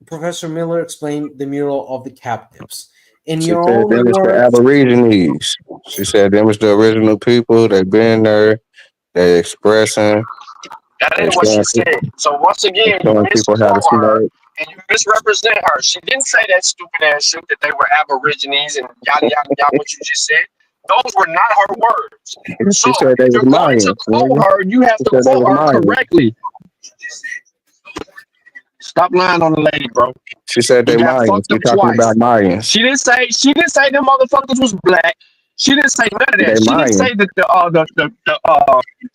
Professor Miller explain the mural of the captives? In She your said own them was the words, Aborigines. She said them was the original people. They been there. They expressing. That They ain't what she showing people, said. So once they again, you showing people how to misquote her smoke. and you misrepresent her. She didn't say that stupid ass shit that they were aborigines and yada yada yada. What you just said, those were not her words. So She said they if was you're going to Mayans, quote nigga. her, you have She to said they quote was her Mayans. correctly. Stop lying on the lady, bro. She said You they got Mayans. fucked We up talking twice. about Mayans. She didn't say them motherfuckers was black. She didn't say none of They that. She didn't Mayans. say that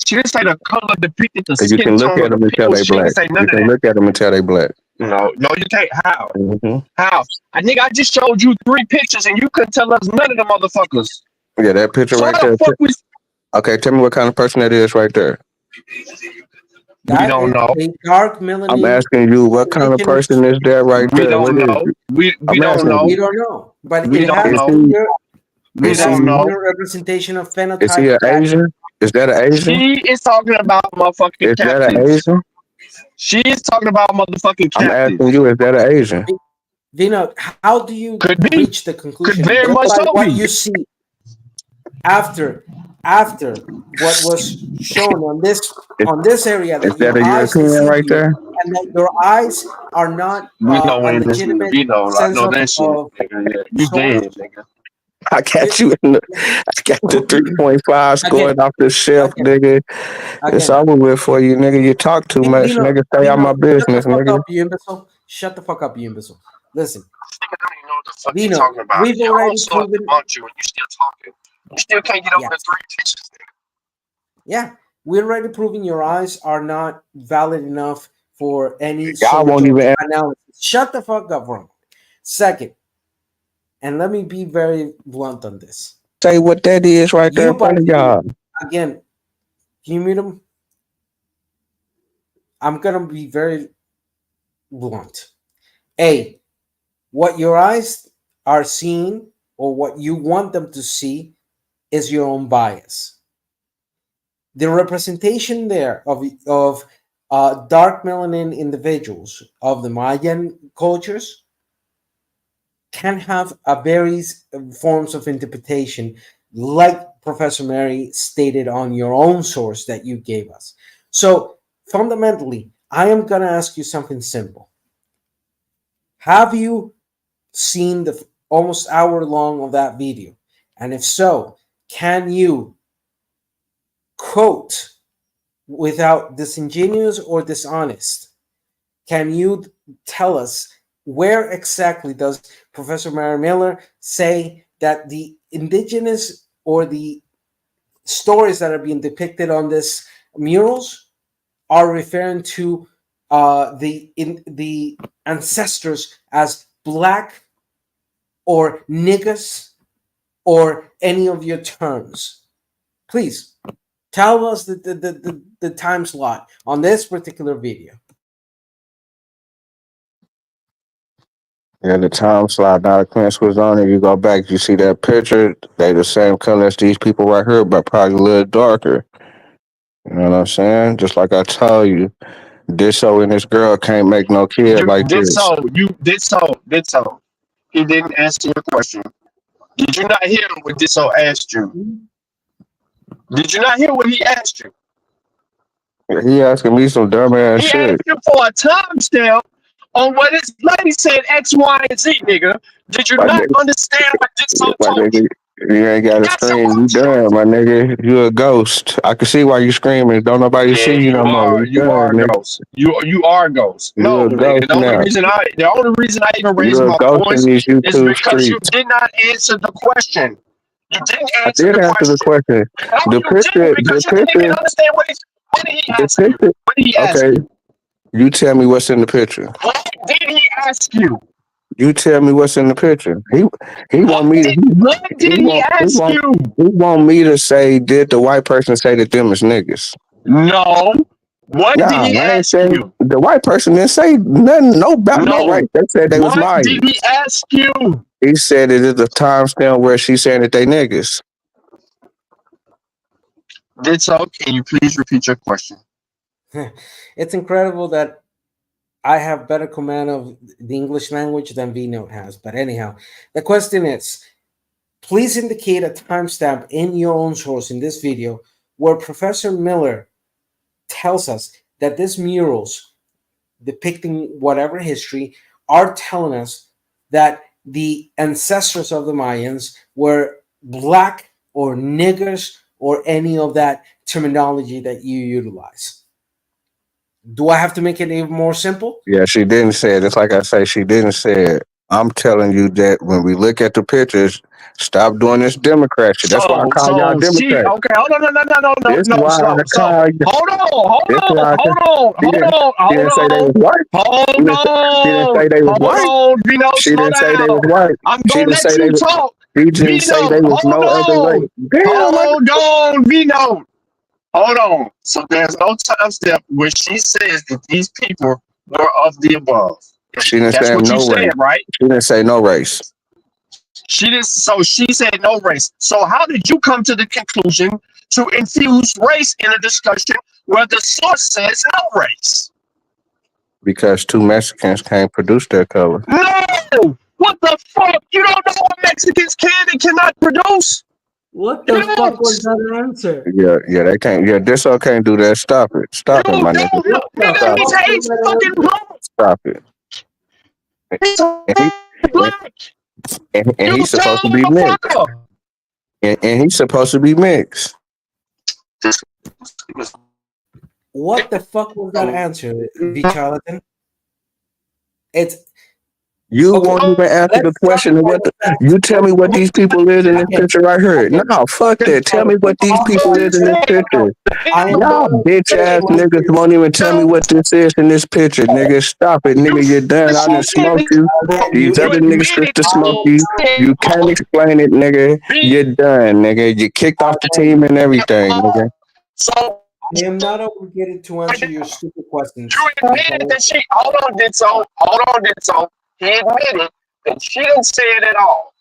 she didn't say the color depicted the You skin can look tone at of the them and tell people. they She didn't black. say none You of can that. look at them and tell they black. No, you can't. How? Hmm. How? I think I just showed you 3 pictures and you couldn't tell us none of the motherfuckers. Yeah, that picture So right how the there. fuck Okay, tell me what kind of person that is right there. we that don't is know. a dark I'm melanin asking you, what kind of indigenous. person is that right We there? What don't is know. it? We I'm don't asking We know. you. don't know, but We it don't has Is know. to he? be We it Is has don't to he? be know. a representation of Is he phenotype an that Asian? Is that an Asian? She is talking about motherfucking Is that an captives. Asian? She is talking about motherfucking I'm asking captives. you, is that an Asian? Vino, how do you Could be. reach the Could conclusion very just much by so what be. you see after what was shown Is, on this area is that that your a eyes European deceive right you there? and that your eyes are not We know we a ain't listening to legitimate Vito. I sense know that shit, of nigga. Yeah, you source? dead, nigga. I got you in the, I got the 3.5 again scored off the shelf, again nigga. It's again over with for you, nigga. You talk too much, Vino, nigga. Stay out my shut the business, fuck nigga. up, you imbecile. Shut the fuck up, you imbecile. Listen, This nigga don't even know what the fuck he Vino, talking about. we've Your own already son proven, debunked you and you still talking. You still can't get over the yes, 3 pictures, nigga. yeah, we're already proving your eyes are not valid enough for any Y'all sort won't of even analysis. Shut the fuck up, Ron. Second, and let me be very blunt on this. say what that is right there You, in by front of video, y'all. again, can you mute him? I'm gonna be very blunt. A, what your eyes are seeing or what you want them to see is your own bias. The representation there of dark melanin individuals of the Mayan cultures can have a various forms of interpretation, like Professor Mary stated on your own source that you gave us. So fundamentally, I am going to ask you something simple. Have you seen the almost hour long of that video? And if so, can you quote without disingenuous or dishonest? Can you tell us where exactly does Professor Mary Miller say that the indigenous or the stories that are being depicted on this murals are referring to the ancestors as black or niggas or any of your terms? Please tell us the time slot on this particular video. Yeah, the time slide. Now the Quince was on it. You go back, you see that picture. They the same color as these people right here, but probably a little darker. You know what I'm saying? Just like I told you, this so and this girl can't make no kid You like did this. so. You did so. He didn't answer your question. Did you not hear what Disso asked you? Did you not hear what he asked you? He asking me some dumb ass He shit. asked you for a timestamp on what his lady said X, Y, and Z, nigga. Did you My not nigga, understand what Disso my told nigga, you? you ain't got to That's your scream. You question. done, my nigga. You a ghost. I can see why you screaming. Don't nobody Yeah, see you no you more. are. You You done, are nigga. ghost. You are ghost. You No, a nigga. ghost now. The only reason I even You raised a my ghost in voice these is YouTube because you streets. did not answer the question. You didn't I answer did the answer the question. question. No, The you didn't because you didn't even understand what did he the ask you? picture. What did he ask Okay, you? you tell me what's in the picture. What did he ask you? You tell me what's in the picture. He want me to What did he ask you? he want me to say, did the white person say that them is niggas? No. What did Nah, he I ain't ask saying you? the white person didn't say nothing no about no race. No. They said they was What lying. did he ask you? He said it is a timestamp where she's saying that they niggas. Did so. Can you please repeat your question? It's incredible that I have better command of the English language than V-Note has. But anyhow, the question is, please indicate a timestamp in your own source in this video where Professor Miller tells us that these murals depicting whatever history are telling us that the ancestors of the Mayans were black or niggers or any of that terminology that you utilize. Do I have to make it even more simple? Yeah, she didn't say it. It's like I say, she didn't say it. I'm telling you that when we look at the pictures, stop doing this Democrat shit. That's why I call y'all She Democrats. okay. Hold on, This no, why I slow. So call you. This why I call. She didn't say they was white. She didn't say they was hold white. on, Vino, She slow didn't say they was down. white. I'm She gonna didn't let say they you was. talk. She didn't say Vino, they was no other race. Damn, my hold on, Vino. Hold on. So there's no time step where she says that these people were of the above. she didn't That's say what you no said, race. right? She didn't say no race She didn't. So she said no race. So how did you come to the conclusion to infuse race in a discussion where the source says no race? because two Mexicans can't produce their color. No. What the fuck? You don't know what Mexicans can and cannot produce? What You the fuck was don't. that answer? Yeah, they can't. Yeah, this all can't do that. You Stop it, my nigga. don't know. What the Nigga, Stop he's, it, fuck was he's fucking that answer? black. stop it. He's And he black. and You he's supposed to dumb be mixed. motherfucker. And he's supposed to be mixed. What the fuck was that answer, V Charlatan? It's You okay. won't even answer the Let's talk question of about what the fact. you tell me what these people is in this Okay, picture right here. okay, No, fuck okay, that. Tell me Charlatan. what these people is in this picture. I am Y'all not bitch ass understanding. niggas won't even tell me what this is in this picture. Nigga, stop it. Nigga, you're done. I done smoked you. You These other niggas admitted to smoke you. You can't to explain it, nigga. being You're done, nigga. You kicked off the team and everything, nigga. so I am not obligated to answer your stupid questions. you admitted that she hold on did so. He admitted that she didn't say it at all.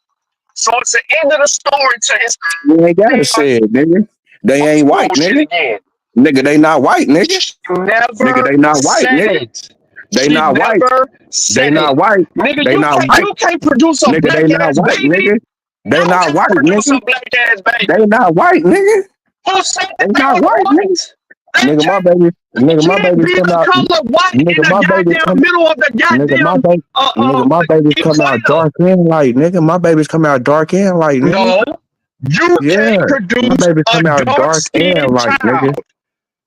So it's the end of the story to his You ain't gotta say it, nigga. They ain't white, bullshit nigga. again. Nigga, they not white, nigga. She Nigga, never they not white, said nigga. it. They She not white. never They said it. not white. Nigga, They not white. you can't produce a Nigga, they black not ass white, baby. nigga. They You not can't white, produce nigga. a black ass They baby. not white, nigga. Who said They that they not were white, nigga. white? They Nigga, can't, my babies be come the out. color white in Nigga, the my babies goddamn come. middle of the goddamn Nigga, my babies come out equator. dark and light, nigga. My babies come out dark and light, nigga. No, you can't Yeah, my produce babies a come out dark dark and skinned light, nigga. child.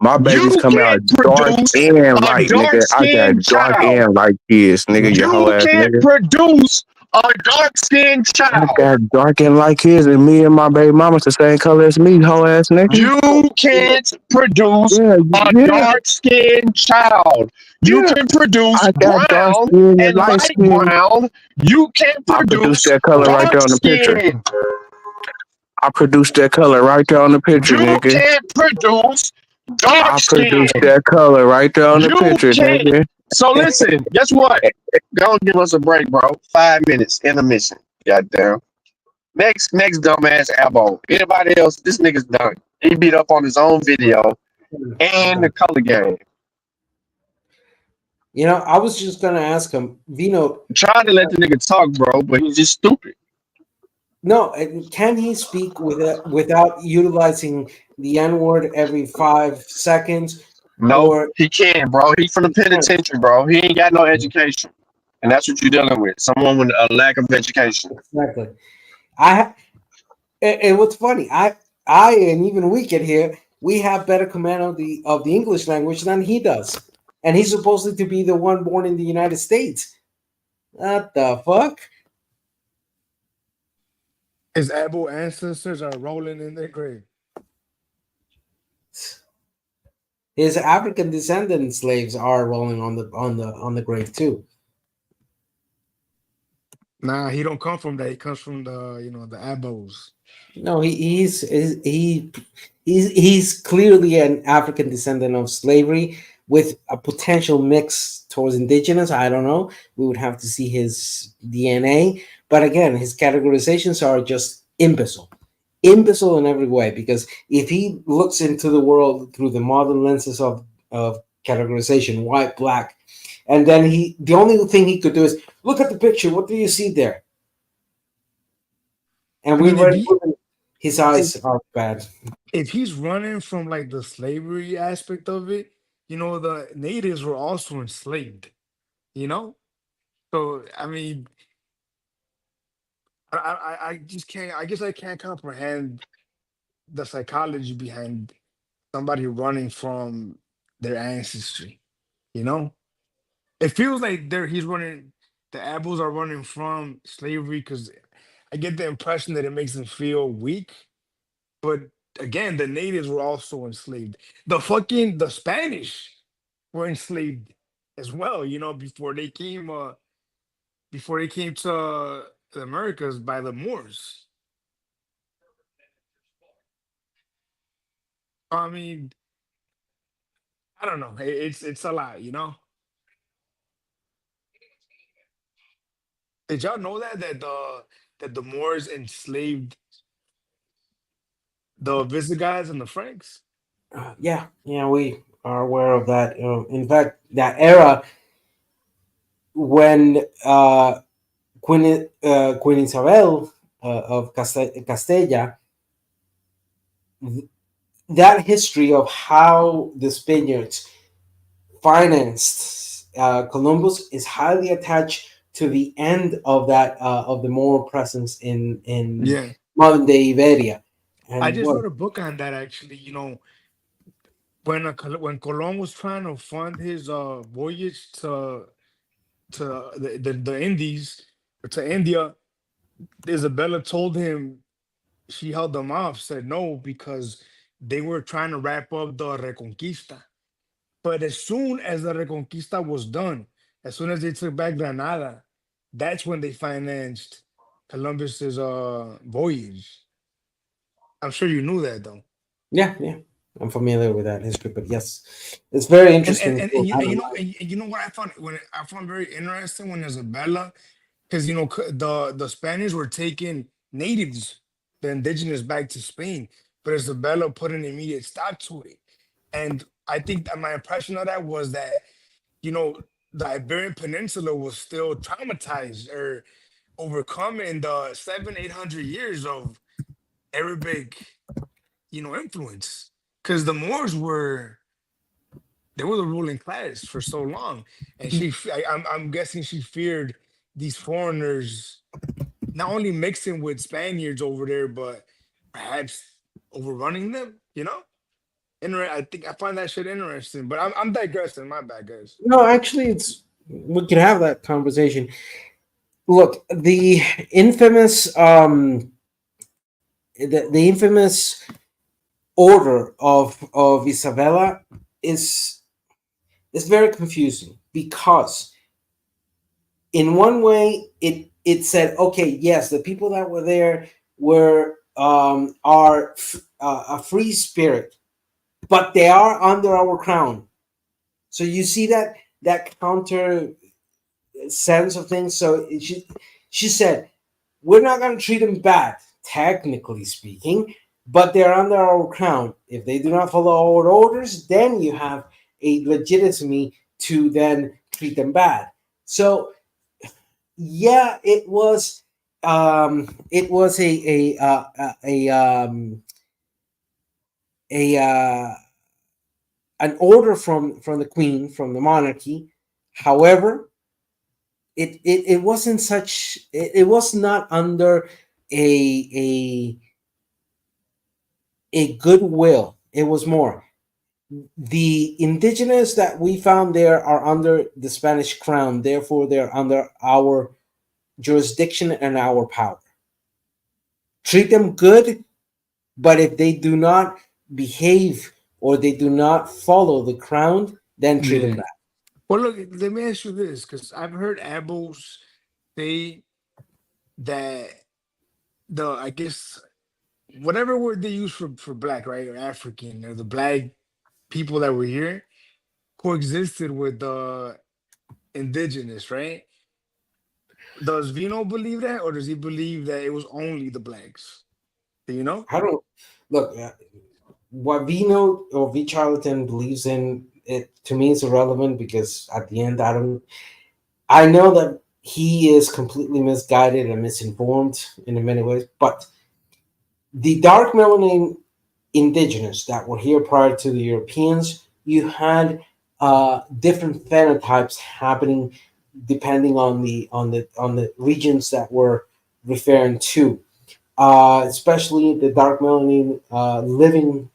My babies You come out can't dark produce and a light, dark nigga. I got skinned dark child. and light kids, nigga. You whole You ass can't nigga. produce a dark skinned I child. got dark and light kids, and me and my baby mama's the same color as me, whole ass nigga. You can't produce Yeah, a yeah, dark skinned child. You yeah. can produce I got dark brown skin and and light light skin. brown. You can't I produced produce that color right dark there on the picture. skin. I produced that color right there on the picture, You nigga. can't produce dark I produced skin. that color right there on the You picture, can't. nigga. So listen, guess what? Go and give us a break, bro. 5 minutes intermission. Goddamn. Next dumbass elbow. Anybody else? This nigga's done. He beat up on his own video and the color game. You know, I was just gonna ask him, Vino. Trying to let the nigga talk, bro, but he's just stupid. No, can he speak without utilizing the N word every 5 seconds? No, Or he can't, bro. He from the penitentiary, bro. He ain't got no education, and that's what you're dealing with. Someone with a lack of education. exactly. I and what's funny, I and even we can hear we have better command of the English language than he does, and he's supposed to be the one born in the United States. What the fuck? His Abo ancestors are rolling in their grave. His African descendant slaves are rolling on the grave too. Nah, he don't come from that. He comes from the Abos. No, he's clearly an African descendant of slavery with a potential mix towards indigenous. I don't know. We would have to see his DNA. But again, his categorizations are just imbecile in every way. Because if he looks into the world through the modern lenses of categorization, white, black, and then the only thing he could do is look at the picture. What do you see there? And I we've mean, if already he proven his if, eyes are bad. if he's running from like the slavery aspect of it, the natives were also enslaved. You know, so I mean, I just can't. I guess I can't comprehend the psychology behind somebody running from their ancestry. You know, it feels like he's running. The Abos are running from slavery because I get the impression that it makes them feel weak. But again, the natives were also enslaved. The Spanish were enslaved as well. Before they came to the Americas by the Moors. I mean, I don't know. It's a lot. Did y'all know that the Moors enslaved the Visigoths and the Franks? Yeah, we are aware of that. In fact, that era when Queen Isabel of Castilla, that history of how the Spaniards financed Columbus is highly attached to the end of that of the Moro presence in Yeah. modern day Iberia. I And just what? wrote a book on that actually. When Colon was trying to fund his voyage to the Indies or to India, Isabella told him she held them off, said no because they were trying to wrap up the Reconquista. But as soon as the Reconquista was done, as soon as they took back Granada, that's when they financed Columbus's voyage. I'm sure you knew that though. Yeah. I'm familiar with that history, but yes, it's very And and, interesting. and, and, you, I and you don't know and you know what I found very interesting when Isabella, because the Spaniards were taking natives, the indigenous, back to Spain, but Isabella put an immediate stop to it. And I think that my impression of that was that you know the Iberian Peninsula was still traumatized or overcoming the 700-800 years of Arabic influence, because the Moors were the ruling class for so long, and I'm guessing she feared these foreigners not only mixing with Spaniards over there, but perhaps overrunning them. I think I find that shit interesting, but I'm digressing. My bad, guys. No, actually, it's we can have that conversation. Look, the infamous order of Isabella is very confusing because in one way it said, okay, yes, the people that were there are a free spirit, but they are under our crown. So you see that that counter sense of things. So she said, we're not going to treat them bad, technically speaking, but they're under our crown. If they do not follow our orders, then you have a legitimacy to then treat them bad. So yeah, it was a an order from the queen, from the monarchy. However, it wasn't such, it was not under a a goodwill. It was more, the indigenous that we found there are under the Spanish crown, therefore they're under our jurisdiction and our power. Treat them good, but if they do not behave or they do not follow the crown, then treat them Yeah. bad. Well, look, let me ask you this, because I've heard Abos say that I guess, whatever word they use for black, right, or African, or the black people that were here coexisted with the indigenous, right? Does Vino believe that, or does he believe that it was only the blacks? Do you know? I don't look, what Vino or V Charlton believes in. It to me is irrelevant because at the end, I know that he is completely misguided and misinformed in many ways, but the dark melanin indigenous that were here prior to the Europeans, you had different phenotypes happening depending on the regions that were referring to, especially the dark melanin living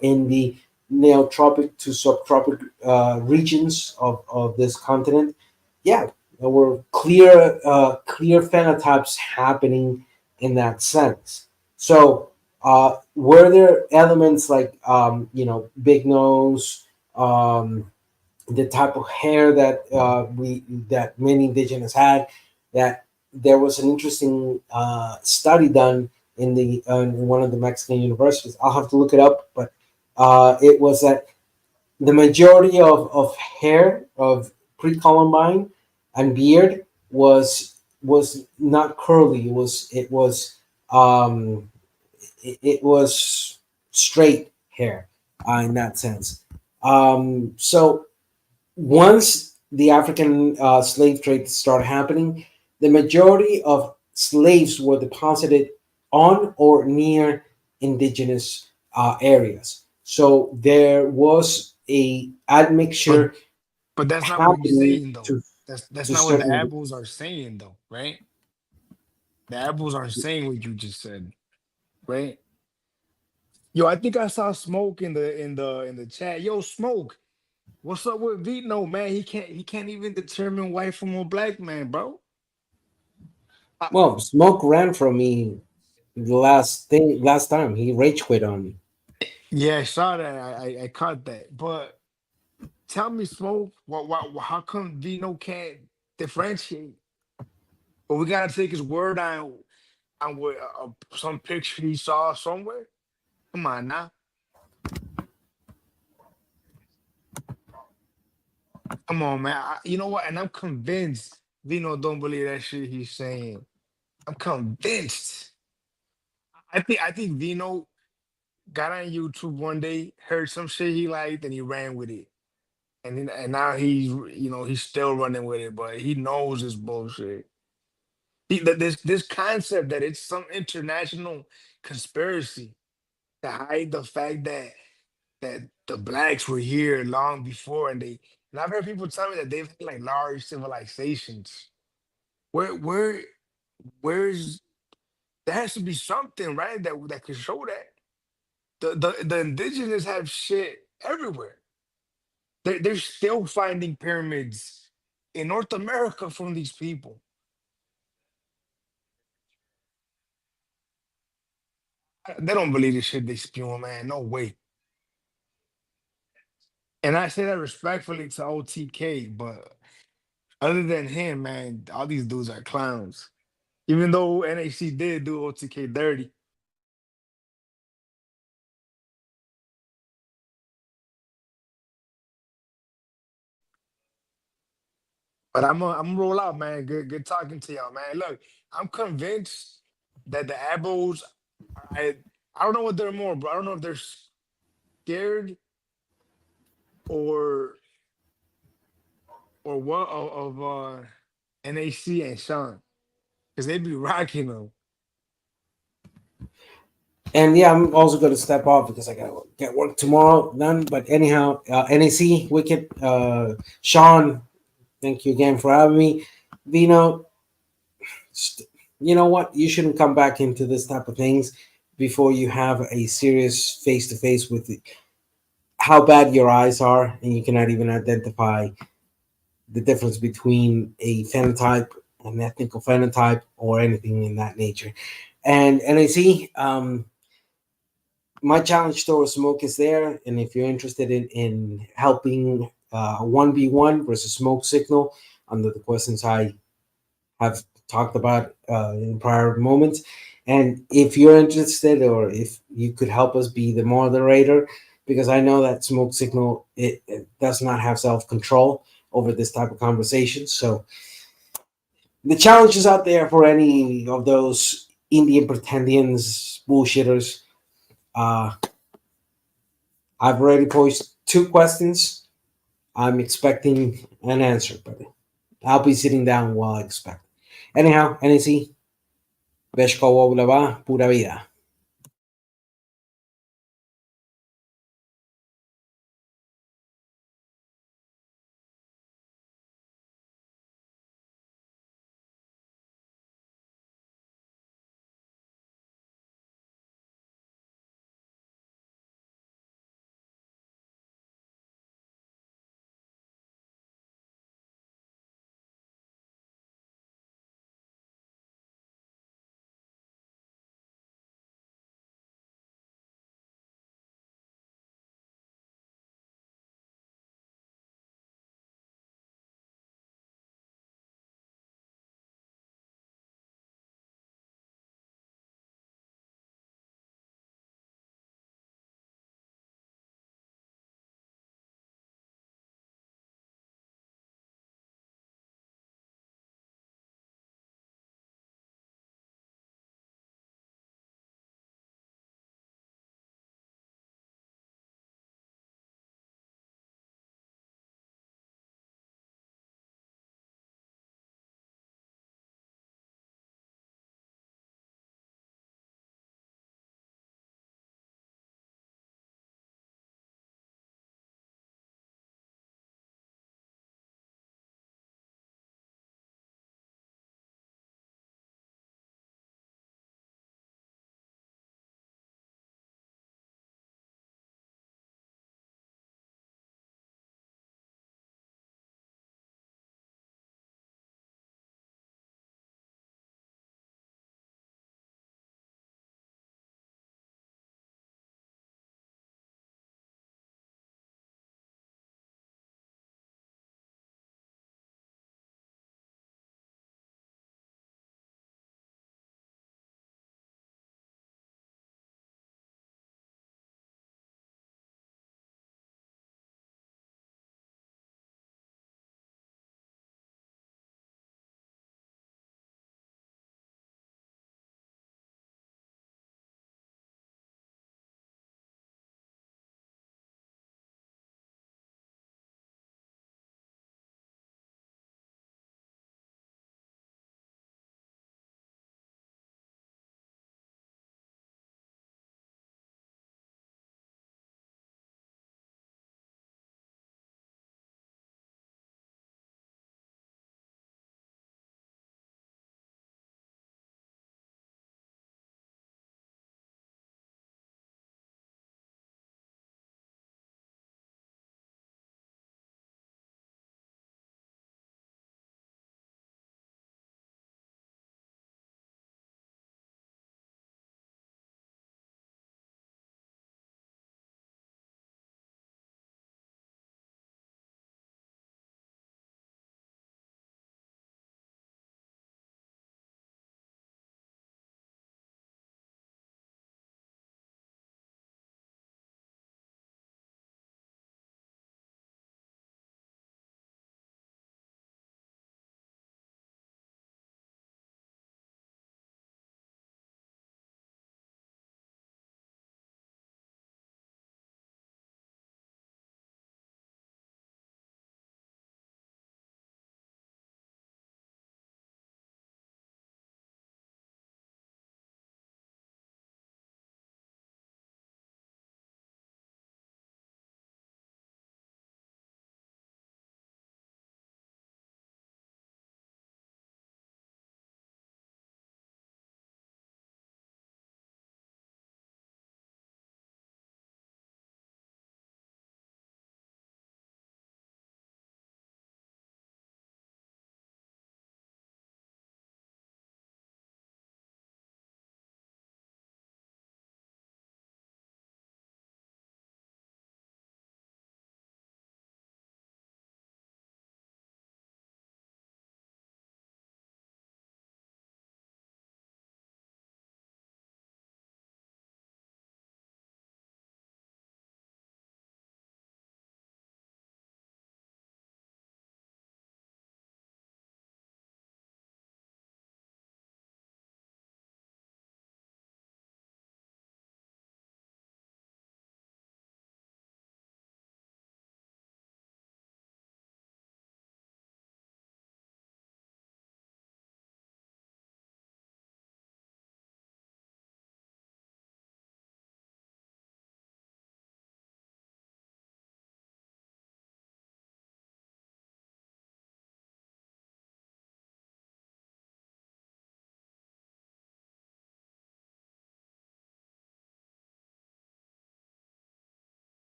in the neotropic to subtropic regions of this continent. Yeah, there were clear phenotypes happening in that sense. So, were there elements like big nose, the type of hair that that many indigenous had? That there was an interesting study done in one of the Mexican universities. I'll have to look it up, but it was that the majority of hair of pre-Columbine and beard was not curly. It was straight hair in that sense. So once the African slave trade started happening, the majority of slaves were deposited on or near indigenous areas. So there was a But admixture that's not what he's happening saying though. to That's to not what the certain. Abos are saying though, right? The Abos aren't saying what you just said, right? Yo, I think I saw Smoke in the chat. Yo, Smoke, what's up with Vito, man? He can't even determine white from a black man, bro. I, Well, Smoke ran from me last time he rage quit on me. yeah, I saw that. I caught that. But tell me, Smoke, how come Vito can't differentiate? But we gotta take his word on what some picture he saw somewhere. Come on now, come on, man. You know what? And I'm convinced Vino don't believe that shit he's saying. I'm convinced. I think Vino got on YouTube one day, heard some shit he liked, and he ran with it. And now he's still running with it, but he knows it's bullshit. This concept that it's some international conspiracy to hide the fact that the blacks were here long before, and I've heard people tell me that they've had like large civilizations. Where where's there has to be something, right, that could show that. The indigenous have shit everywhere. They're still finding pyramids in North America from these people. They don't believe this shit they spewing, man. No way. And I say that respectfully to OTK, but other than him, man, all these dudes are clowns. Even though NHC did do OTK dirty. But I'm gonna roll out, man. Good talking to y'all, man. Look, I'm convinced that the Abos, I I don't know what they're more, bro. I don't know if they're scared or what of NAC and Sean, because they be rocking them. And yeah, I'm also going to step off because I got to get work tomorrow done. But anyhow, NAC, Wicked, Sean, thank you again for having me. Vino, you know what? You shouldn't come back into this type of things before you have a serious face to face with how bad your eyes are, and you cannot even identify the difference between a phenotype, an ethnical phenotype, or anything in that nature. And NAC, my challenge towards smoke is there, and if you're interested in helping 1v1 versus smoke signal under the questions I have talked about in prior moments, and if you're interested or if you could help us be the moderator, because I know that smoke signal it does not have self-control over this type of conversation. So the challenge is out there for any of those Indian pretendians, bullshitters. uh I've already posed 2 questions. I'm expecting an answer, but I'll be sitting down while I expect. Anyhow, NEC, Veshko Pura Vida.